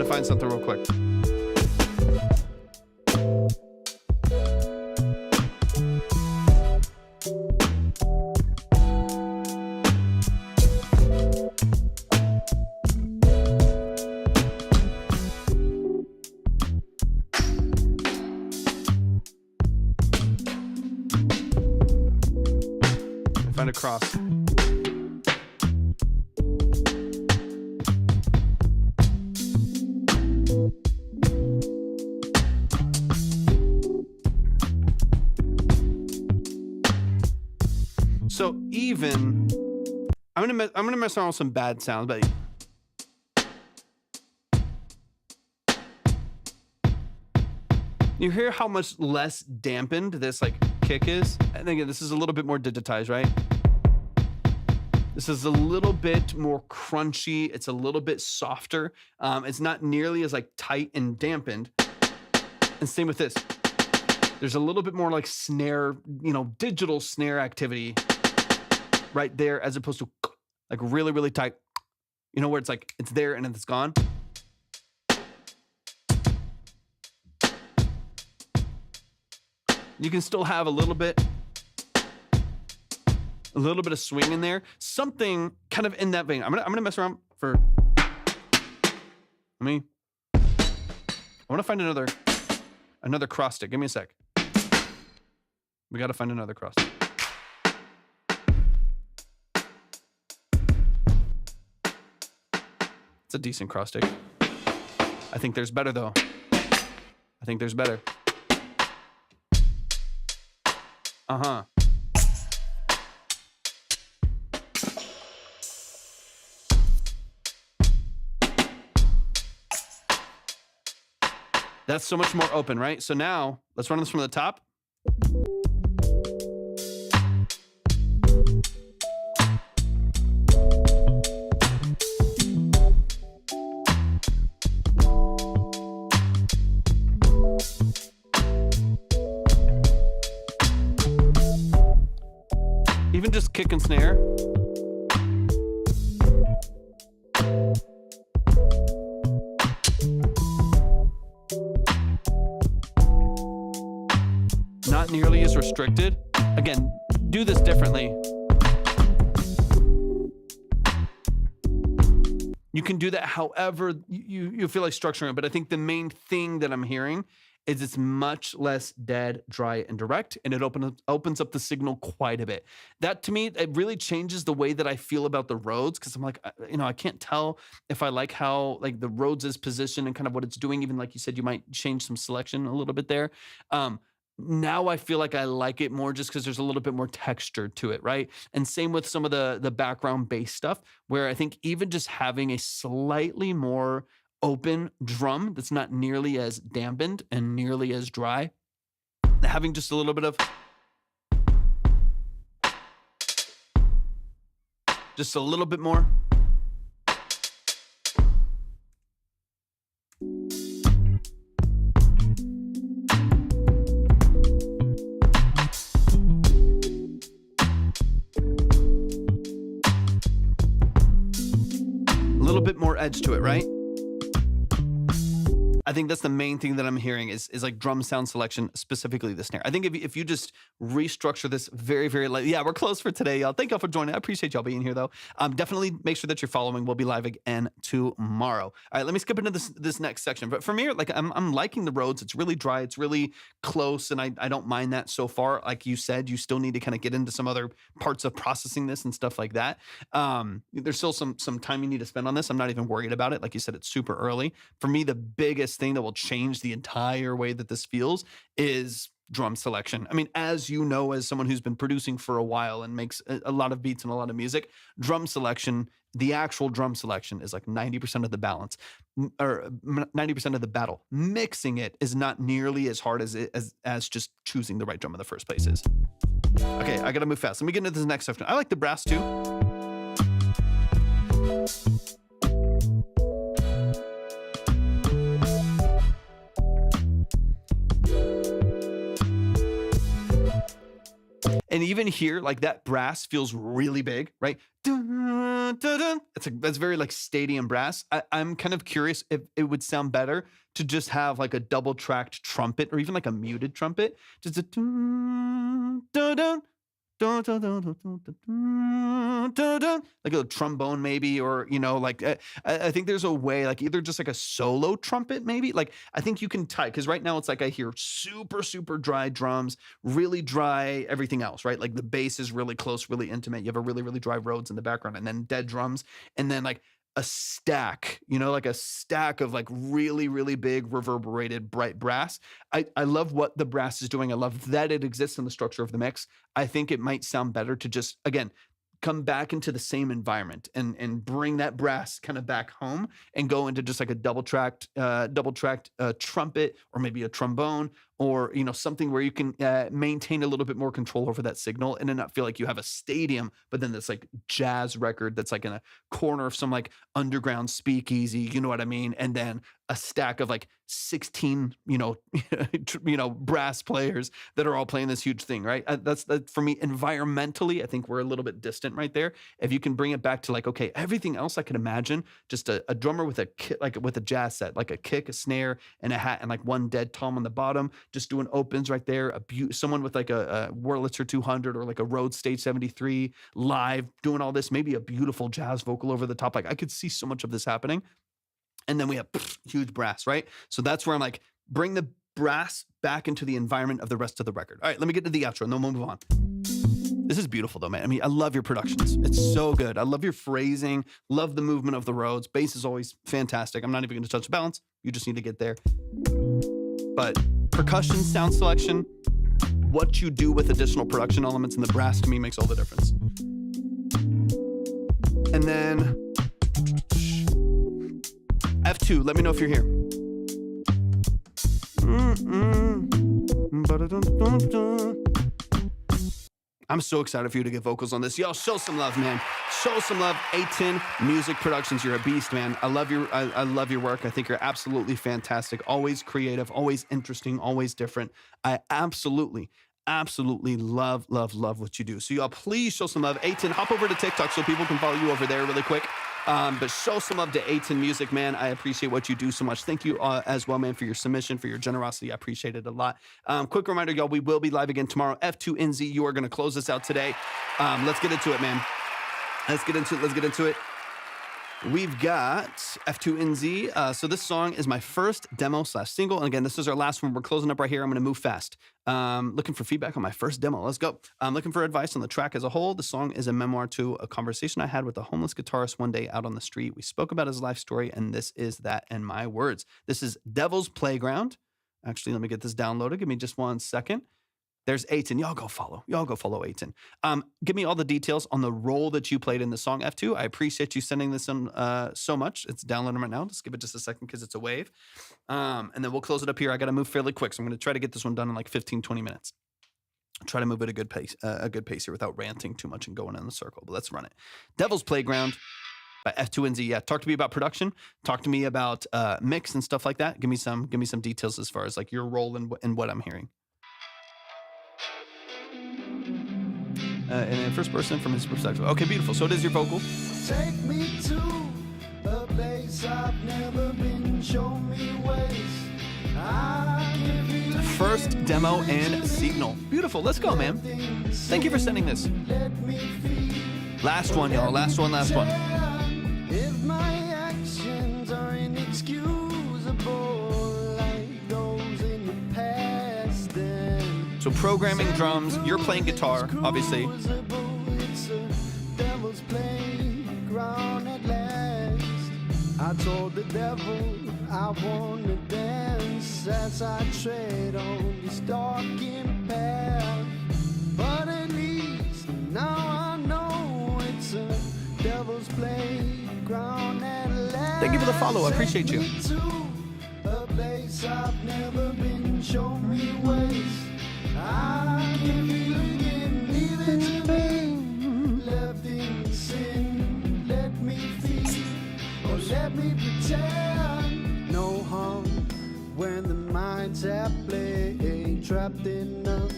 Speaker 1: Find something real quick. Find a cross. So even I'm gonna mess around with some bad sounds, but you hear how much less dampened this like kick is? And again, this is a little bit more digitized, right? This is a little bit more crunchy. It's a little bit softer. It's not nearly as like tight and dampened. And same with this. There's a little bit more like snare, digital snare activity right there, as opposed to like really, really tight, where it's like, it's there and then it's gone. You can still have a little bit of swing in there. Something kind of in that vein. I'm gonna mess around for, I want to find another cross stick. Give me a sec. We got to find another cross stick. It's a decent cross stick. I think there's better though. I think there's better. Uh-huh. That's so much more open, right? So now let's run this from the top. Even just kick and snare. Not nearly as restricted. Again, do this differently. You can do that however you feel like structuring it, but I think the main thing that I'm hearing is it's much less dead, dry, and direct, and it opens up the signal quite a bit. That, to me, it really changes the way that I feel about the Rhodes, because I'm like, I can't tell if I like how like the Rhodes is positioned and kind of what it's doing. Even like you said, you might change some selection a little bit there. Now I feel like I like it more just because there's a little bit more texture to it, right? And same with some of the background bass stuff, where I think even just having a slightly more open drum that's not nearly as dampened and nearly as dry, having just a little bit of just a little bit more. A little bit more edge to it, right? I think that's the main thing that I'm hearing is like drum sound selection, specifically the snare. I think if you just restructure this very, very lightly. Yeah, we're close for today, y'all. Thank y'all for joining. I appreciate y'all being here, though. Definitely make sure that you're following. We'll be live again tomorrow. All right, let me skip into this next section. But for me, like I'm liking the Rhodes. It's really dry. It's really close, and I don't mind that so far. Like you said, you still need to kind of get into some other parts of processing this and stuff like that. There's still some time you need to spend on this. I'm not even worried about it. Like you said, it's super early. For me, the biggest thing that will change the entire way that this feels is drum selection. I mean, as you know, as someone who's been producing for a while and makes a lot of beats and a lot of music, drum selection, the actual drum selection is like 90% of the balance or 90% of the battle. Mixing it is not nearly as hard as just choosing the right drum in the first place is. Okay, I gotta move fast. Let me get into this next section. I like the brass too. And even here, like that brass feels really big, right? Dun, dun, dun. That's very like stadium brass. I'm kind of curious if it would sound better to just have like a double tracked trumpet or even like a muted trumpet. Just a dun, dun, dun. Dun, dun, dun, dun, dun, dun, dun, dun. Like a trombone maybe, or like I think there's a way, like either just like a solo trumpet maybe. Like I think you can type, because right now it's like I hear super super dry drums, really dry everything else, right? Like the bass is really close, really intimate. You have a really really dry Rhodes in the background, and then dead drums, and then like a stack, you know, like a stack of like really, really big reverberated bright brass. I love what the brass is doing. I love that it exists in the structure of the mix. I think it might sound better to just, again, come back into the same environment and bring that brass kind of back home and go into just like a double tracked trumpet or maybe a trombone or something where you can maintain a little bit more control over that signal and then not feel like you have a stadium, but then this like jazz record that's like in a corner of some like underground speakeasy, you know what I mean? And then a stack of like 16, brass players that are all playing this huge thing, right? That's for me environmentally. I think we're a little bit distant right there. If you can bring it back to like, okay, everything else I can imagine, just a drummer with with a jazz set, like a kick, a snare, and a hat, and like one dead tom on the bottom, just doing opens right there. Someone with like a Wurlitzer 200 or like a Rhodes Stage 73 live doing all this, maybe a beautiful jazz vocal over the top. Like I could see so much of this happening. And then we have huge brass, right? So that's where I'm like, bring the brass back into the environment of the rest of the record. All right, let me get to the outro and then we'll move on. This is beautiful though, man. I mean, I love your productions. It's so good. I love your phrasing, love the movement of the Rhodes. Bass is always fantastic. I'm not even going to touch the balance. You just need to get there. But percussion, sound selection, what you do with additional production elements in the brass to me makes all the difference. And then F2, let me know if you're here. I'm so excited for you to get vocals on this. Y'all, show some love, man. Show some love. A10 Music Productions. You're a beast, man. I love your work. I think you're absolutely fantastic. Always creative, always interesting, always different. I absolutely love what you do. So y'all, please show some love. A10, hop over to TikTok so people can follow you over there really quick. But show some love to A10 Music, man. I appreciate what you do so much. Thank you as well, man, for your submission, for your generosity. I appreciate it a lot. Quick reminder, y'all, we will be live again tomorrow. F2NZ, you are going to close this out today. Let's get into it, man. Let's get into it. We've got F2NZ. So this song is my first demo/single. And again, this is our last one. We're closing up right here. I'm going to move fast. Looking for feedback on my first demo. Let's go. I'm looking for advice on the track as a whole. The song is a memoir to a conversation I had with a homeless guitarist one day out on the street. We spoke about his life story, and this is that in my words. This is Devil's Playground. Actually, let me get this downloaded. Give me just 1 second. There's A10. Y'all go follow A10. Give me all the details on the role that you played in the song F2. I appreciate you sending this in so much. It's downloading right now. Just give it just a second because it's a wave. And then we'll close it up here. I got to move fairly quick. So I'm going to try to get this one done in like 15, 20 minutes. I'll try to move at a good pace here without ranting too much and going in the circle. But let's run it. Devil's Playground by F2NZ. Yeah, talk to me about production. Talk to me about mix and stuff like that. Give me some details as far as like your role in what I'm hearing. And in first person from his perspective. Okay, beautiful. So it is your vocal.
Speaker 3: Take me to a place I've never been. Show me ways I can feel.
Speaker 1: First demo and signal. Beautiful. Let's go, man. Thank you for sending this. Last one, y'all. Last one.
Speaker 3: If my actions are inexcusable, like those in the past, then
Speaker 1: So programming drums, you're playing guitar, obviously.
Speaker 3: it's a devil's playground at last. I told the devil I want to dance as I tread on this darkened path. But at least now I know it's a devil's playground at last.
Speaker 1: Thank you for the follow. I appreciate you.
Speaker 3: Take me to a place I've never been. Show me ways I can feel again. Leave it to me. Left in sin, let me feel, or let me pretend. No harm when the mind's at play, trapped in a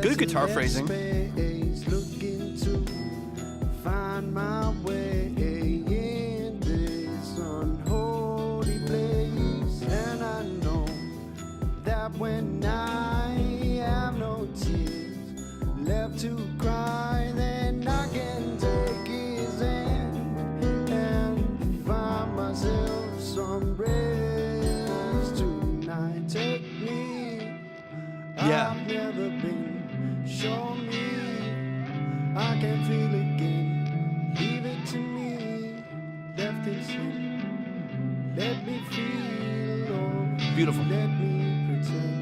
Speaker 1: Good guitar
Speaker 3: desolate
Speaker 1: phrasing.
Speaker 3: space, looking to find my way in this unholy place. And I know that when I have no tears left to cry, then I can take his hand and find myself some rest tonight. Take me,
Speaker 1: Yeah.
Speaker 3: I've never been. Show me, I can feel again. Leave it to me.
Speaker 1: beautiful.
Speaker 3: Let me pretend.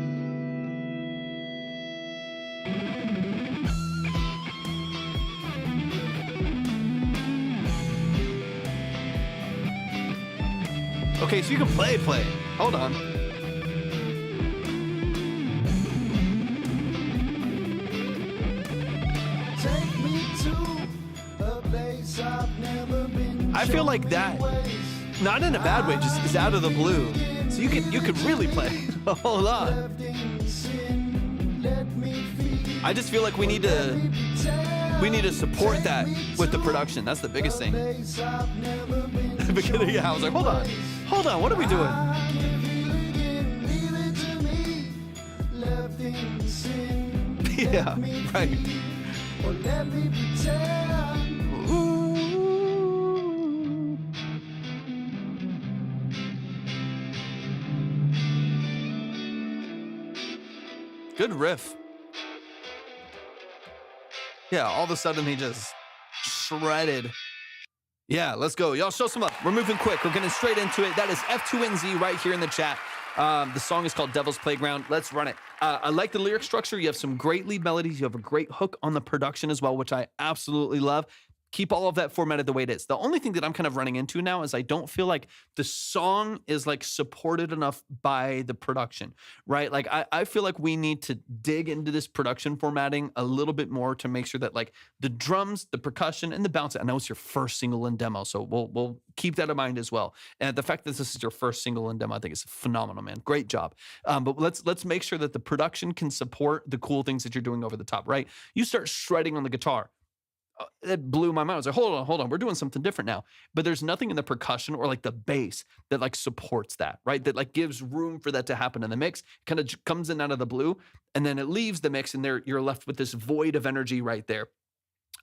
Speaker 1: Okay, so you can play. Hold on.
Speaker 3: Take me to a place I've never been.
Speaker 1: I feel like that, not in a bad way, just is out of the blue. So you could really play. Hold on. I just feel like we need to support that with the production. That's the biggest thing. Beginning, I was like, hold on, what are we doing? Yeah, right. Ooh. Good riff. Yeah, all of a sudden he just shredded. Yeah, let's go. Y'all show some up. We're moving quick. We're getting straight into it. That is F2NZ right here in the chat. The song is called Devil's Playground. Let's run it. I like the lyric structure. You have some great lead melodies. You have a great hook on the production as well, which I absolutely love. Keep all of that formatted the way it is. The only thing that I'm kind of running into now is I don't feel like the song is like supported enough by the production, right? Like I feel like we need to dig into this production formatting a little bit more to make sure that like the drums, the percussion, and the bounce. I know it's your first single and demo, so we'll keep that in mind as well. And the fact that this is your first single and demo, I think is phenomenal, man. Great job. But let's make sure that the production can support the cool things that you're doing over the top, right? You start shredding on the guitar. It blew my mind. I was like, hold on. We're doing something different now. But there's nothing in the percussion or like the bass that like supports that, right? That like gives room for that to happen in the mix. Kind of comes in out of the blue and then it leaves the mix and there you're left with this void of energy right there.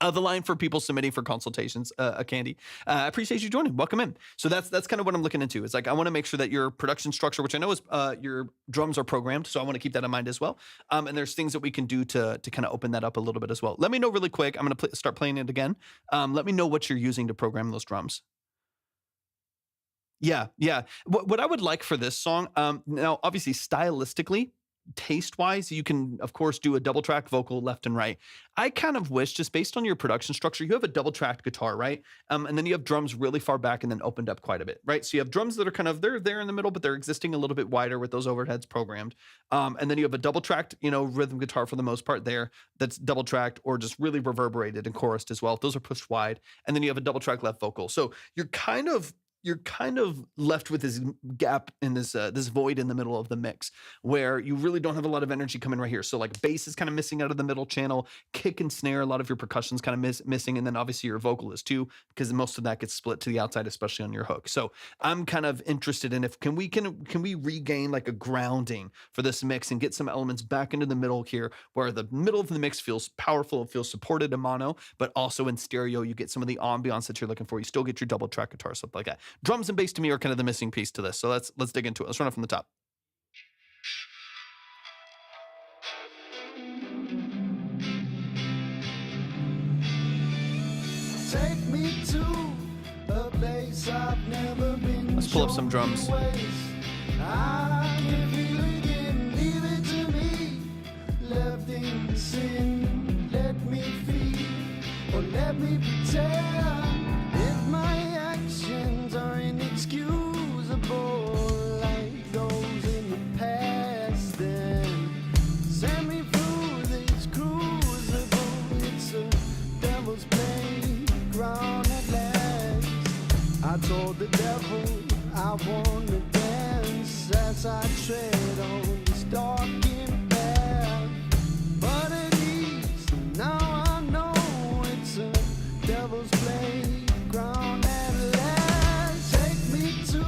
Speaker 1: The line for people submitting for consultations, Candy. I appreciate you joining. Welcome in. So that's kind of what I'm looking into. It's like I want to make sure that your production structure, which I know is your drums are programmed, so I want to keep that in mind as well. And there's things that we can do to kind of open that up a little bit as well. Let me know really quick. I'm going to start playing it again. Let me know what you're using to program those drums. Yeah. What I would like for this song, now obviously stylistically, taste-wise, you can, of course, do a double-track vocal left and right. I kind of wish, just based on your production structure, you have a double-tracked guitar, right? And then you have drums really far back and then opened up quite a bit, right? So you have drums that are kind of, they're there in the middle, but they're existing a little bit wider with those overheads programmed. And then you have a double-tracked, rhythm guitar for the most part there that's double-tracked or just really reverberated and chorused as well. Those are pushed wide. And then you have a double-track left vocal. So you're kind of left with this gap in this this void in the middle of the mix where you really don't have a lot of energy coming right here. So like bass is kind of missing out of the middle channel, kick and snare, a lot of your percussion's kind of missing, and then obviously your vocal is too, because most of that gets split to the outside, especially on your hook. So I'm kind of interested in if can we regain like a grounding for this mix and get some elements back into the middle here, where the middle of the mix feels powerful, it feels supported in mono, but also in stereo you get some of the ambiance that you're looking for. You still get your double track guitar, stuff like that. Drums and bass to me are kind of the missing piece to this. So let's dig into it. Let's run it from the top.
Speaker 3: Take me to a place I've never been.
Speaker 1: Let's pull up some drums.
Speaker 3: I can feel it again, leave it to me. Left in sin, let me feel, or let me pretend. If my actions are inexcusable, like those in the past, then send me through this crucible. It's a devil's playground at last. I told the devil I want to dance as I tread on this darkened path. But at least now I know it's a devil's playground at last. Take me to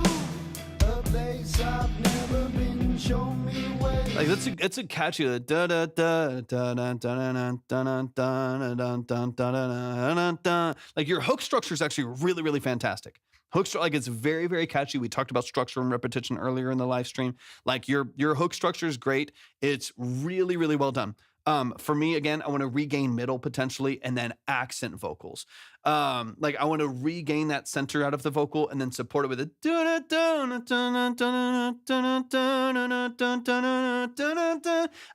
Speaker 3: a place I've never been. Show me where.
Speaker 1: Like it's a catchy da da da da da da da da da da da da. Like your hook structure is actually really, really fantastic. Like it's very, very catchy. We talked about structure and repetition earlier in the live stream. Like your hook structure is great. It's really, really well done. For me, again, I want to regain middle potentially and then accent vocals. Like I want to regain that center out of the vocal and then support it with a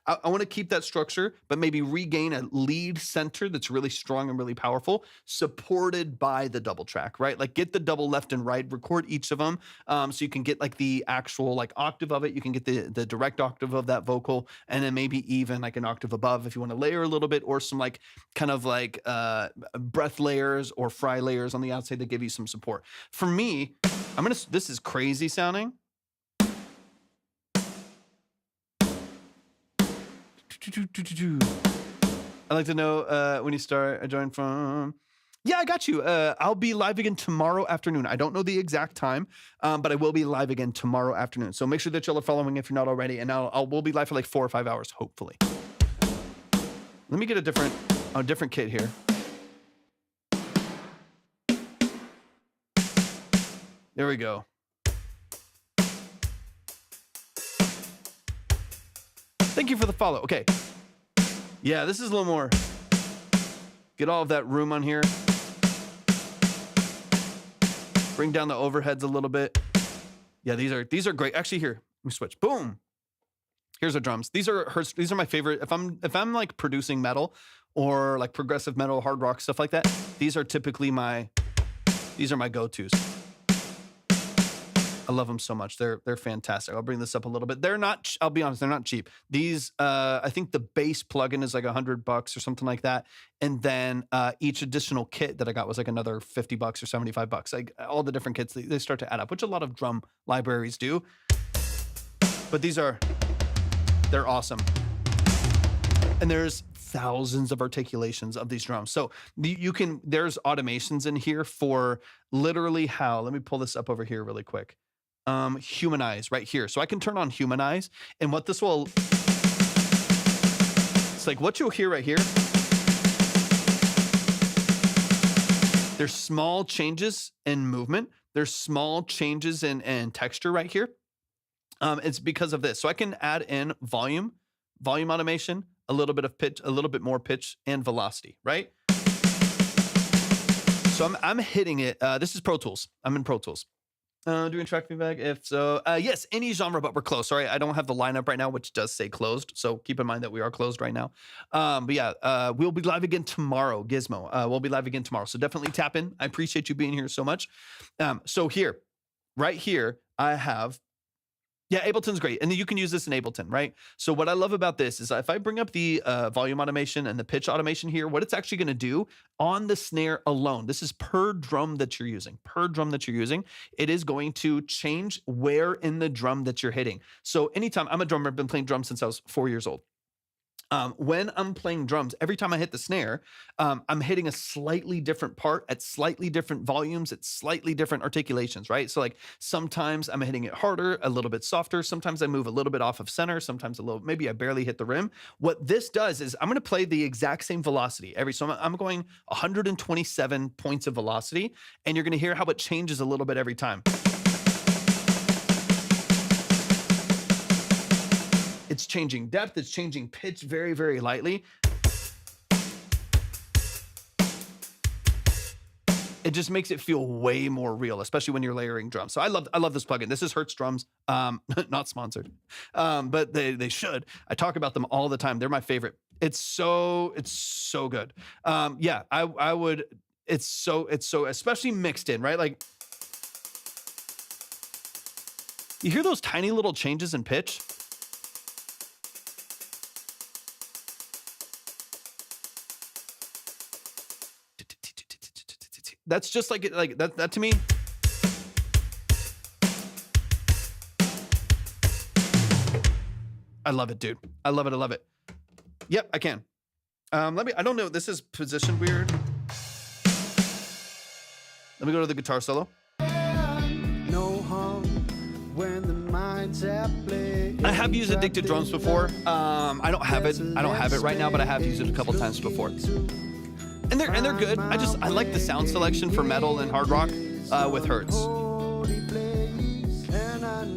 Speaker 1: I want to keep that structure, but maybe regain a lead center that's really strong and really powerful, supported by the double track, right? Like get the double left and right, record each of them, so you can get like the actual like octave of it. You can get the direct octave of that vocal, and then maybe even like an octave above if you want to layer a little bit, or some like kind of like breath layers or fry layers on the outside that give you some support. For me, this is crazy sounding. I'd like to know when you start. I joined from. Yeah, I got you. I'll be live again tomorrow afternoon. I don't know the exact time, but I will be live again tomorrow afternoon. So make sure that y'all are following if you're not already. And we'll be live for like 4 or 5 hours, hopefully. Let me get a different kit here. There we go. Thank you for the follow. Okay. Yeah, this is a little more. Get all of that room on here. Bring down the overheads a little bit. Yeah, these are great. Actually, here, let me switch. Boom. Here's our drums. These are my favorite. If I'm like producing metal or like progressive metal, hard rock, stuff like that, these are typically my go-tos. I love them so much. They're fantastic. I'll bring this up a little bit. I'll be honest, they're not cheap. These, I think the bass plugin is like $100 or something like that. And then each additional kit that I got was like another $50 or $75. Like all the different kits, they start to add up, which a lot of drum libraries do. But they're awesome. And there's thousands of articulations of these drums. So there's automations in here for literally let me pull this up over here really quick. Humanize right here. So I can turn on humanize, and what this will, it's like what you'll hear right here. There's small changes in movement. There's small changes in texture right here. It's because of this. So I can add in volume automation, a little bit of pitch, a little bit more pitch and velocity, right? So I'm hitting it. This is Pro Tools. I'm in Pro Tools. Doing track feedback? If so, yes, any genre, but we're closed. Sorry, I don't have the lineup right now, which does say closed. So keep in mind that we are closed right now. But yeah, we'll be live again tomorrow, Gizmo. We'll be live again tomorrow. So definitely tap in. I appreciate you being here so much. So right here, I have, yeah, Ableton's great. And then you can use this in Ableton, right? So what I love about this is if I bring up the volume automation and the pitch automation here, what it's actually going to do on the snare alone, this is per drum that you're using, it is going to change where in the drum that you're hitting. So anytime, I'm a drummer, I've been playing drums since I was 4 years old. When I'm playing drums, every time I hit the snare, I'm hitting a slightly different part at slightly different volumes, at slightly different articulations, right? So like sometimes I'm hitting it harder, a little bit softer. Sometimes I move a little bit off of center. Sometimes maybe I barely hit the rim. What this does is I'm going to play the exact same velocity so I'm going 127 points of velocity, and you're going to hear how it changes a little bit every time. It's changing depth, it's changing pitch very, very lightly. It just makes it feel way more real, especially when you're layering drums. So I love this plugin. This is Hertz Drums, not sponsored, but they should. I talk about them all the time. They're my favorite. It's so good. Yeah, I would. It's so especially mixed in, right? Like you hear those tiny little changes in pitch. That's just like that to me. I love it, dude. I love it. Yep, I can. I don't know. This is positioned weird. Let me go to the guitar solo.
Speaker 3: No harm when the minds at play.
Speaker 1: I have used Addicted Drums before. I don't have it right now, but I have used it a couple times before. And they're good. I like the sound selection for metal and hard rock with Hertz.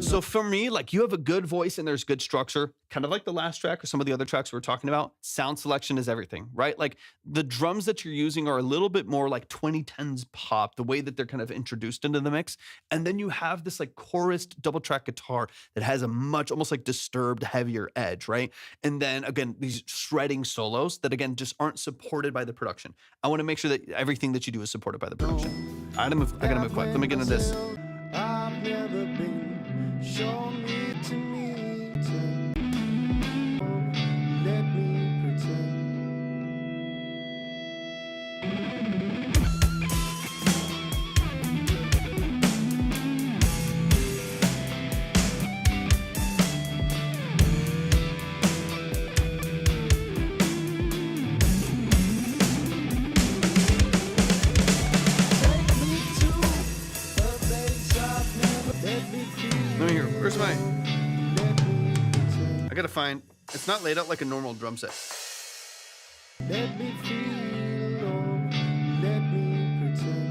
Speaker 1: So So for me, like you have a good voice and there's good structure, kind of like the last track or some of the other tracks we were talking about. Sound selection is everything, right? Like the drums that you're using are a little bit more like 2010s pop, the way that they're kind of introduced into the mix. And then you have this like chorused double track guitar that has a much almost like disturbed, heavier edge, right? And then again, these shredding solos that again just aren't supported by the production. I want to make sure that everything that you do is supported by the production. I gotta move quick. Let me get into this.
Speaker 3: I've never been. Show me to me to let me pretend. Take me to a place I've never. Let me feel.
Speaker 1: Let me hear. Where's my?
Speaker 3: Let me pretend.
Speaker 1: I gotta find. It's not laid out like a normal drum set.
Speaker 3: Let me feel, oh, let me pretend.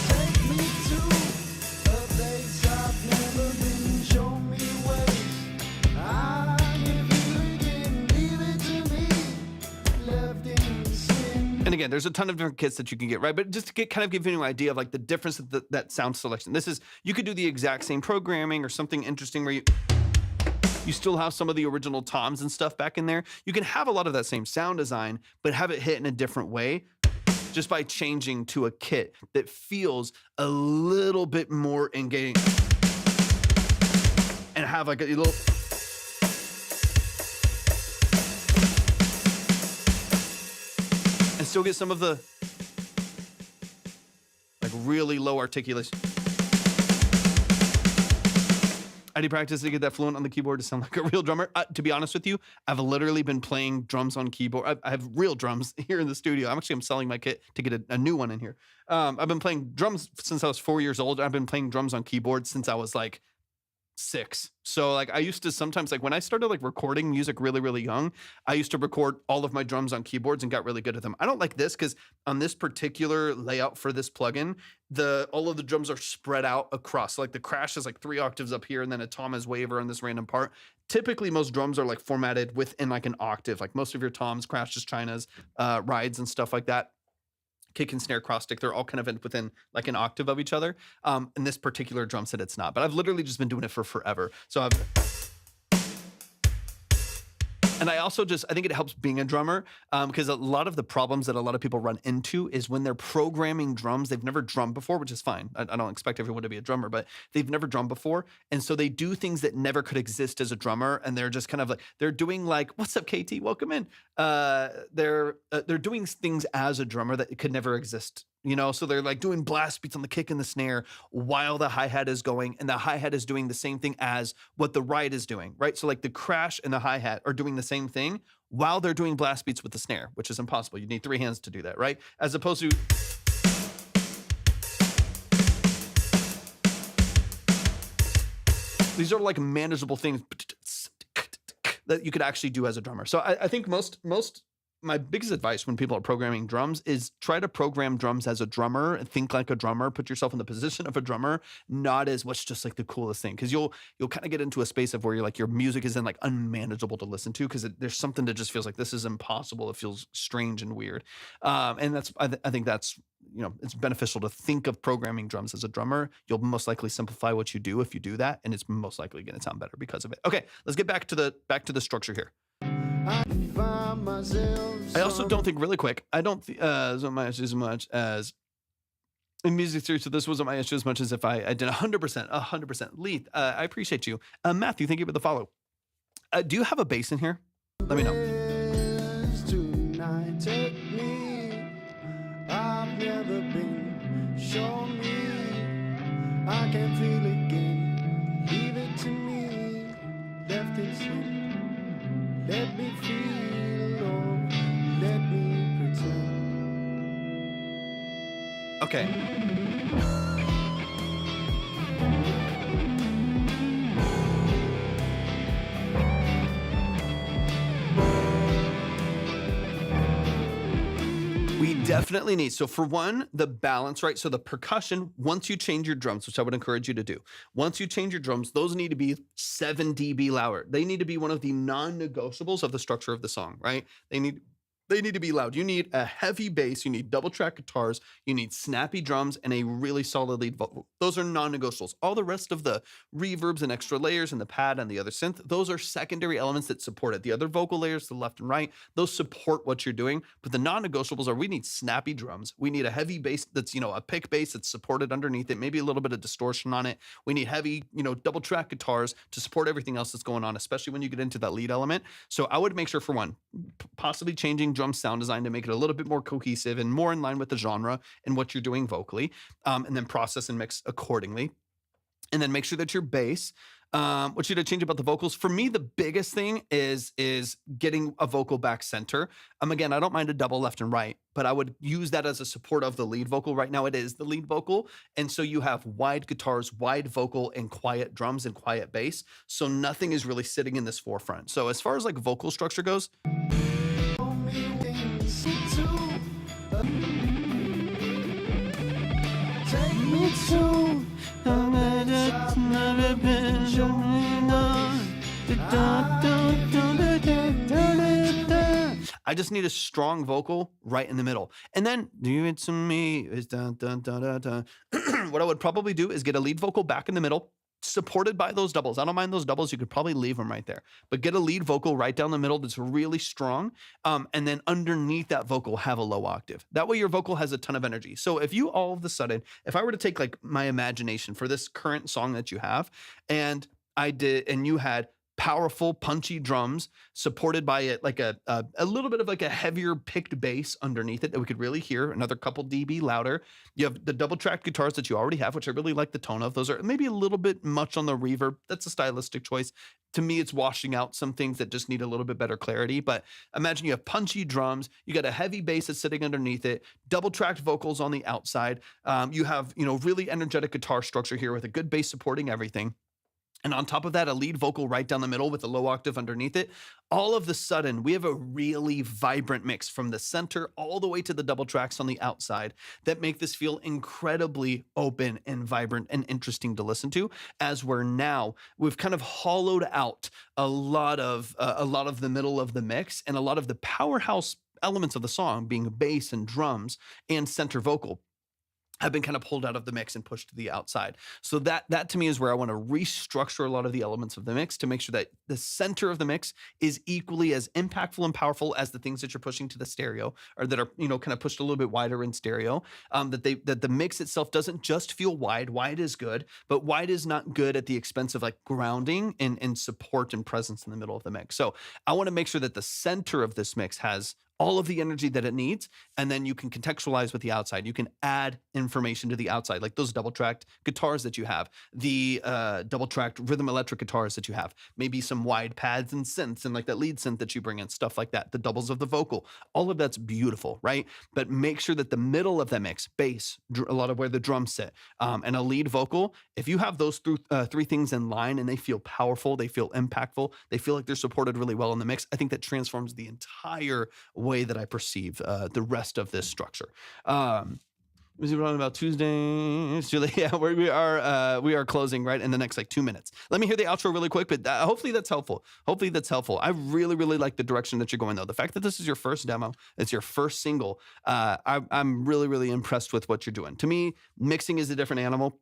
Speaker 3: Take me to a place I've never been. Show me ways I can feel again. Leave it to me, left in sin.
Speaker 1: And again, there's a ton of different kits that you can get, right? But just to get kind of give you an idea of like the difference of that sound selection. This is, you could do the exact same programming or something interesting where you still have some of the original toms and stuff back in there. You can have a lot of that same sound design, but have it hit in a different way just by changing to a kit that feels a little bit more engaging and have like a little. And still get some of the like really low articulation. I do practice to get that fluent on the keyboard to sound like a real drummer. To be honest with you, I've literally been playing drums on keyboard. I have real drums here in the studio. I'm selling my kit to get a new one in here. I've been playing drums since I was 4 years old. I've been playing drums on keyboard since I was like 6. So like I used to sometimes like when I started like recording music really, really young, I used to record all of my drums on keyboards and got really good at them. I don't like this because on this particular layout for this plugin, all of the drums are spread out across. So like the crash is like 3 octaves up here and then a tom is waver on this random part. Typically most drums are like formatted within like an octave. Like most of your toms, crashes, chinas, rides and stuff like that. Kick and snare, cross stick, they're all kind of within like an octave of each other. In this particular drum set, it's not. But I've literally just been doing it for forever. So and I also I think it helps being a drummer because a lot of the problems that a lot of people run into is when they're programming drums, they've never drummed before, which is fine. I don't expect everyone to be a drummer, but they've never drummed before. And so they do things that never could exist as a drummer. And they're just kind of like, they're doing like, what's up, KT? Welcome in. They're doing things as a drummer that could never exist. You know, so they're like doing blast beats on the kick and the snare while the hi-hat is going, and the hi-hat is doing the same thing as what the ride is doing, right? So like the crash and the hi-hat are doing the same thing while they're doing blast beats with the snare, which is impossible. You need 3 hands to do that, right? As opposed to these are like manageable things that you could actually do as a drummer. So I think my biggest advice when people are programming drums is try to program drums as a drummer and think like a drummer, put yourself in the position of a drummer, not as what's just like the coolest thing. Cause you'll kind of get into a space of where you're like, your music is then like unmanageable to listen to. Cause there's something that just feels like this is impossible. It feels strange and weird. And I think that's, you know, it's beneficial to think of programming drums as a drummer. You'll most likely simplify what you do if you do that. And it's most likely going to sound better because of it. Okay. Let's get back to the structure here. I also don't think really quick. I don't think my issue as much as in music theory. So this wasn't my issue as much as if I did 100%. Leith, I appreciate you. Matthew, thank you for the follow. Do you have a bass in here? Let me know.
Speaker 3: Tonight, take me. I've never been. Show me. I can feel again. Leave it to me. Left it sin. Let me feel, oh, let me pretend.
Speaker 1: Okay. Definitely needs. So for one, the balance, right? So the percussion, once you change your drums, which I would encourage you to do, once you change your drums, those need to be 7 dB louder. They need to be one of the non-negotiables of the structure of the song, right? They need to be loud. You need a heavy bass, you need double track guitars, you need snappy drums, and a really solid lead vocal. Those are non-negotiables. All the rest of the reverbs and extra layers and the pad and the other synth, those are secondary elements that support it. The other vocal layers to the left and right, those support what you're doing. But the non-negotiables are, we need snappy drums. We need a heavy bass that's, a pick bass that's supported underneath it, maybe a little bit of distortion on it. We need heavy, double track guitars to support everything else that's going on, especially when you get into that lead element. So I would make sure, for one, possibly changing drum sound design to make it a little bit more cohesive and more in line with the genre and what you're doing vocally, and then process and mix accordingly. And then make sure that your bass, what you to change about the vocals. For me, the biggest thing is getting a vocal back center. Again, I don't mind a double left and right, but I would use that as a support of the lead vocal. Right now it is the lead vocal. And so you have wide guitars, wide vocal, and quiet drums and quiet bass. So nothing is really sitting in this forefront. So as far as like vocal structure goes,
Speaker 3: Take me to
Speaker 1: I just need a strong vocal right in the middle. And then do it to me is dun dun dun dun dun. What I would probably do is get a lead vocal back in the middle, supported by those doubles. I don't mind those doubles. You could probably leave them right there, but get a lead vocal right down the middle that's really strong. And then underneath that vocal, have a low octave. That way your vocal has a ton of energy. So if you all of a sudden, if I were to take like my imagination for this current song that you have, and you had powerful, punchy drums supported by it, like a little bit of like a heavier picked bass underneath it that we could really hear, another couple dB louder. You have the double tracked guitars that you already have, which I really like the tone of. Those are maybe a little bit much on the reverb. That's a stylistic choice. To me, it's washing out some things that just need a little bit better clarity. But imagine you have punchy drums, you got a heavy bass that's sitting underneath it, double tracked vocals on the outside. You have, really energetic guitar structure here with a good bass supporting everything. And on top of that, a lead vocal right down the middle with a low octave underneath it. All of a sudden, we have a really vibrant mix from the center all the way to the double tracks on the outside that make this feel incredibly open and vibrant and interesting to listen to. As we've kind of hollowed out a lot of the middle of the mix and a lot of the powerhouse elements of the song, being bass and drums and center vocal, have been kind of pulled out of the mix and pushed to the outside. So that to me is where I want to restructure a lot of the elements of the mix to make sure that the center of the mix is equally as impactful and powerful as the things that you're pushing to the stereo, or that are, kind of pushed a little bit wider in stereo. That the mix itself doesn't just feel wide. Wide is good, but wide is not good at the expense of like grounding and support and presence in the middle of the mix. So I want to make sure that the center of this mix has all of the energy that it needs, and then you can contextualize with the outside. You can add information to the outside, like those double-tracked guitars that you have, the double-tracked rhythm electric guitars that you have, maybe some wide pads and synths, and like that lead synth that you bring in, stuff like that, the doubles of the vocal. All of that's beautiful, right? But make sure that the middle of that mix, bass, a lot of where the drums sit, and a lead vocal, if you have those three things in line and they feel powerful, they feel impactful, they feel like they're supported really well in the mix, I think that transforms the entire way that I perceive the rest of this structure. Was it about Tuesday? Yeah, we are closing right in the next like 2 minutes. Let me hear the outro really quick, but hopefully that's helpful. I really, really like the direction that you're going though. The fact that this is your first demo, it's your first single. I'm really, really impressed with what you're doing. To me, mixing is a different animal.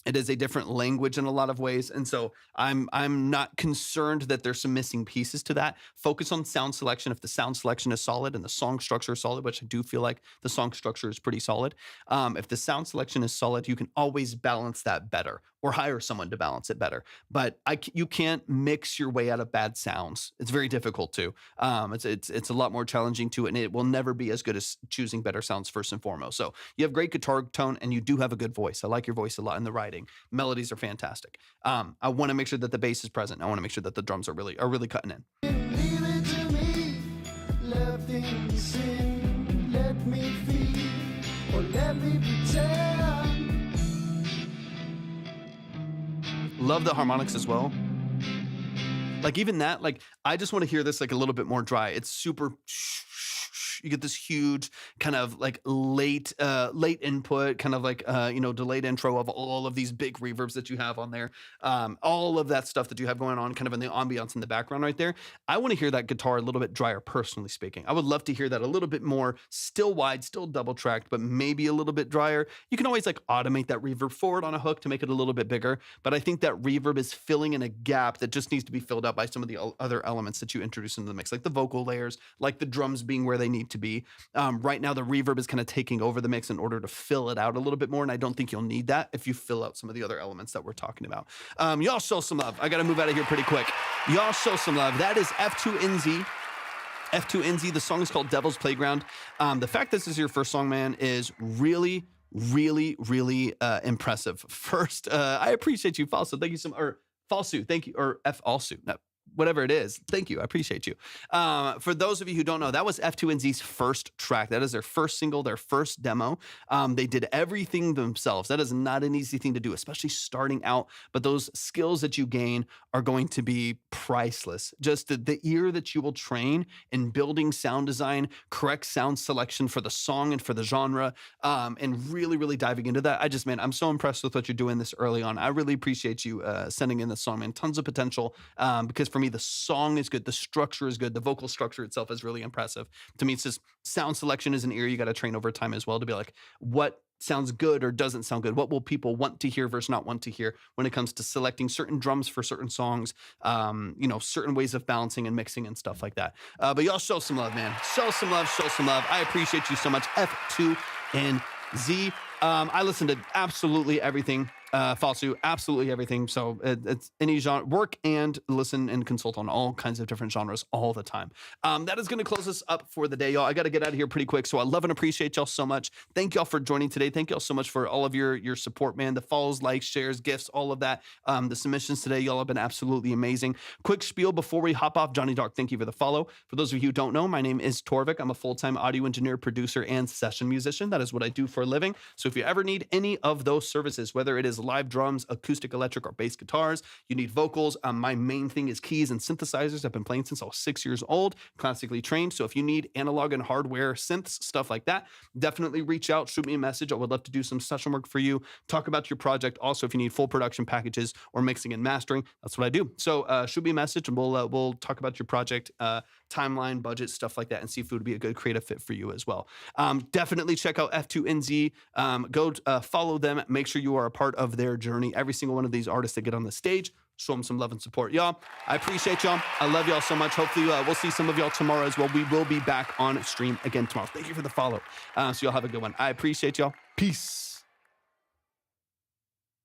Speaker 1: It is a different language in a lot of ways. And so I'm not concerned that there's some missing pieces to that. Focus on sound selection. If the sound selection is solid and the song structure is solid, which I do feel like the song structure is pretty solid. If the sound selection is solid, you can always balance that better or hire someone to balance it better. But you can't mix your way out of bad sounds. It's very difficult to. It's a lot more challenging to, and it will never be as good as choosing better sounds first and foremost. So you have great guitar tone and you do have a good voice. I like your voice a lot in the writing. Melodies are fantastic. I want to make sure that the bass is present. I want to make sure that the drums are really cutting in.
Speaker 3: Leave it to me, left in sin, let me feel, or let me pretend.
Speaker 1: Love the harmonics as well. Like even that, like I just want to hear this like a little bit more dry. It's super, you get this huge kind of like late input, kind of like delayed intro of all of these big reverbs that you have on there, all of that stuff that you have going on, kind of in the ambiance in the background right there. I want to hear that guitar a little bit drier, personally speaking. I would love to hear that a little bit more, still wide, still double tracked, but maybe a little bit drier. You can always like automate that reverb forward on a hook to make it a little bit bigger, but I think that reverb is filling in a gap that just needs to be filled out by some of the other elements that you introduce into the mix, like the vocal layers, like the drums being where they need to be. Right now, the reverb is kind of taking over the mix in order to fill it out a little bit more, and I don't think you'll need that if you fill out some of the other elements that we're talking about. Y'all show some love. I got to move out of here pretty quick. Y'all show some love. That is F2NZ. F2NZ. The song is called Devil's Playground. The fact this is your first song, man, is really, really, really impressive. First, I appreciate you, Falsu. Thank you so much. Or Falsu, thank you. Or F Alsu. No, whatever it is. Thank you. I appreciate you. For those of you who don't know, that was F2NZ's first track. That is their first single, their first demo. They did everything themselves. That is not an easy thing to do, especially starting out. But those skills that you gain are going to be priceless. Just the ear that you will train in building sound design, correct sound selection for the song and for the genre, and really, really diving into that. I'm so impressed with what you're doing this early on. I really appreciate you sending in this song, man. Tons of potential, because for me, the song is good. The structure is good. The vocal structure itself is really impressive. To me, it's just sound selection is an ear you got to train over time as well to be like, what sounds good or doesn't sound good? What will people want to hear versus not want to hear when it comes to selecting certain drums for certain songs, certain ways of balancing and mixing and stuff like that. But y'all show some love, man. Show some love, show some love. I appreciate you so much. F2NZ. I listen to absolutely everything. Falsu, absolutely everything. So it's any genre, work and listen and consult on all kinds of different genres all the time. That is going to close us up for the day, y'all. I got to get out of here pretty quick. So I love and appreciate y'all so much. Thank y'all for joining today. Thank y'all so much for all of your support, man. The follows, likes, shares, gifts, all of that. The submissions today, y'all have been absolutely amazing. Quick spiel before we hop off. Johnny Dark, thank you for the follow. For those of you who don't know, my name is Torvik. I'm a full-time audio engineer, producer, and session musician. That is what I do for a living. So if you ever need any of those services, whether it is live drums, acoustic, electric, or bass guitars, you need vocals. My main thing is keys and synthesizers. I've been playing since I was 6 years old, classically trained. So if you need analog and hardware synths, stuff like that, definitely reach out, shoot me a message. I would love to do some session work for you, talk about your project. Also, if you need full production packages or mixing and mastering, that's what I do. So shoot me a message and we'll talk about your project, timeline, budget, stuff like that, and see if it would be a good creative fit for you as well. Definitely check out F2NZ. Go follow them. Make sure you are a part of their journey. Every single one of these artists that get on the stage, show them some love and support. Y'all, I appreciate y'all. I love y'all so much. Hopefully we'll see some of y'all tomorrow as well. We will be back on stream again tomorrow. Thank you for the follow. So y'all have a good one. I appreciate y'all. Peace.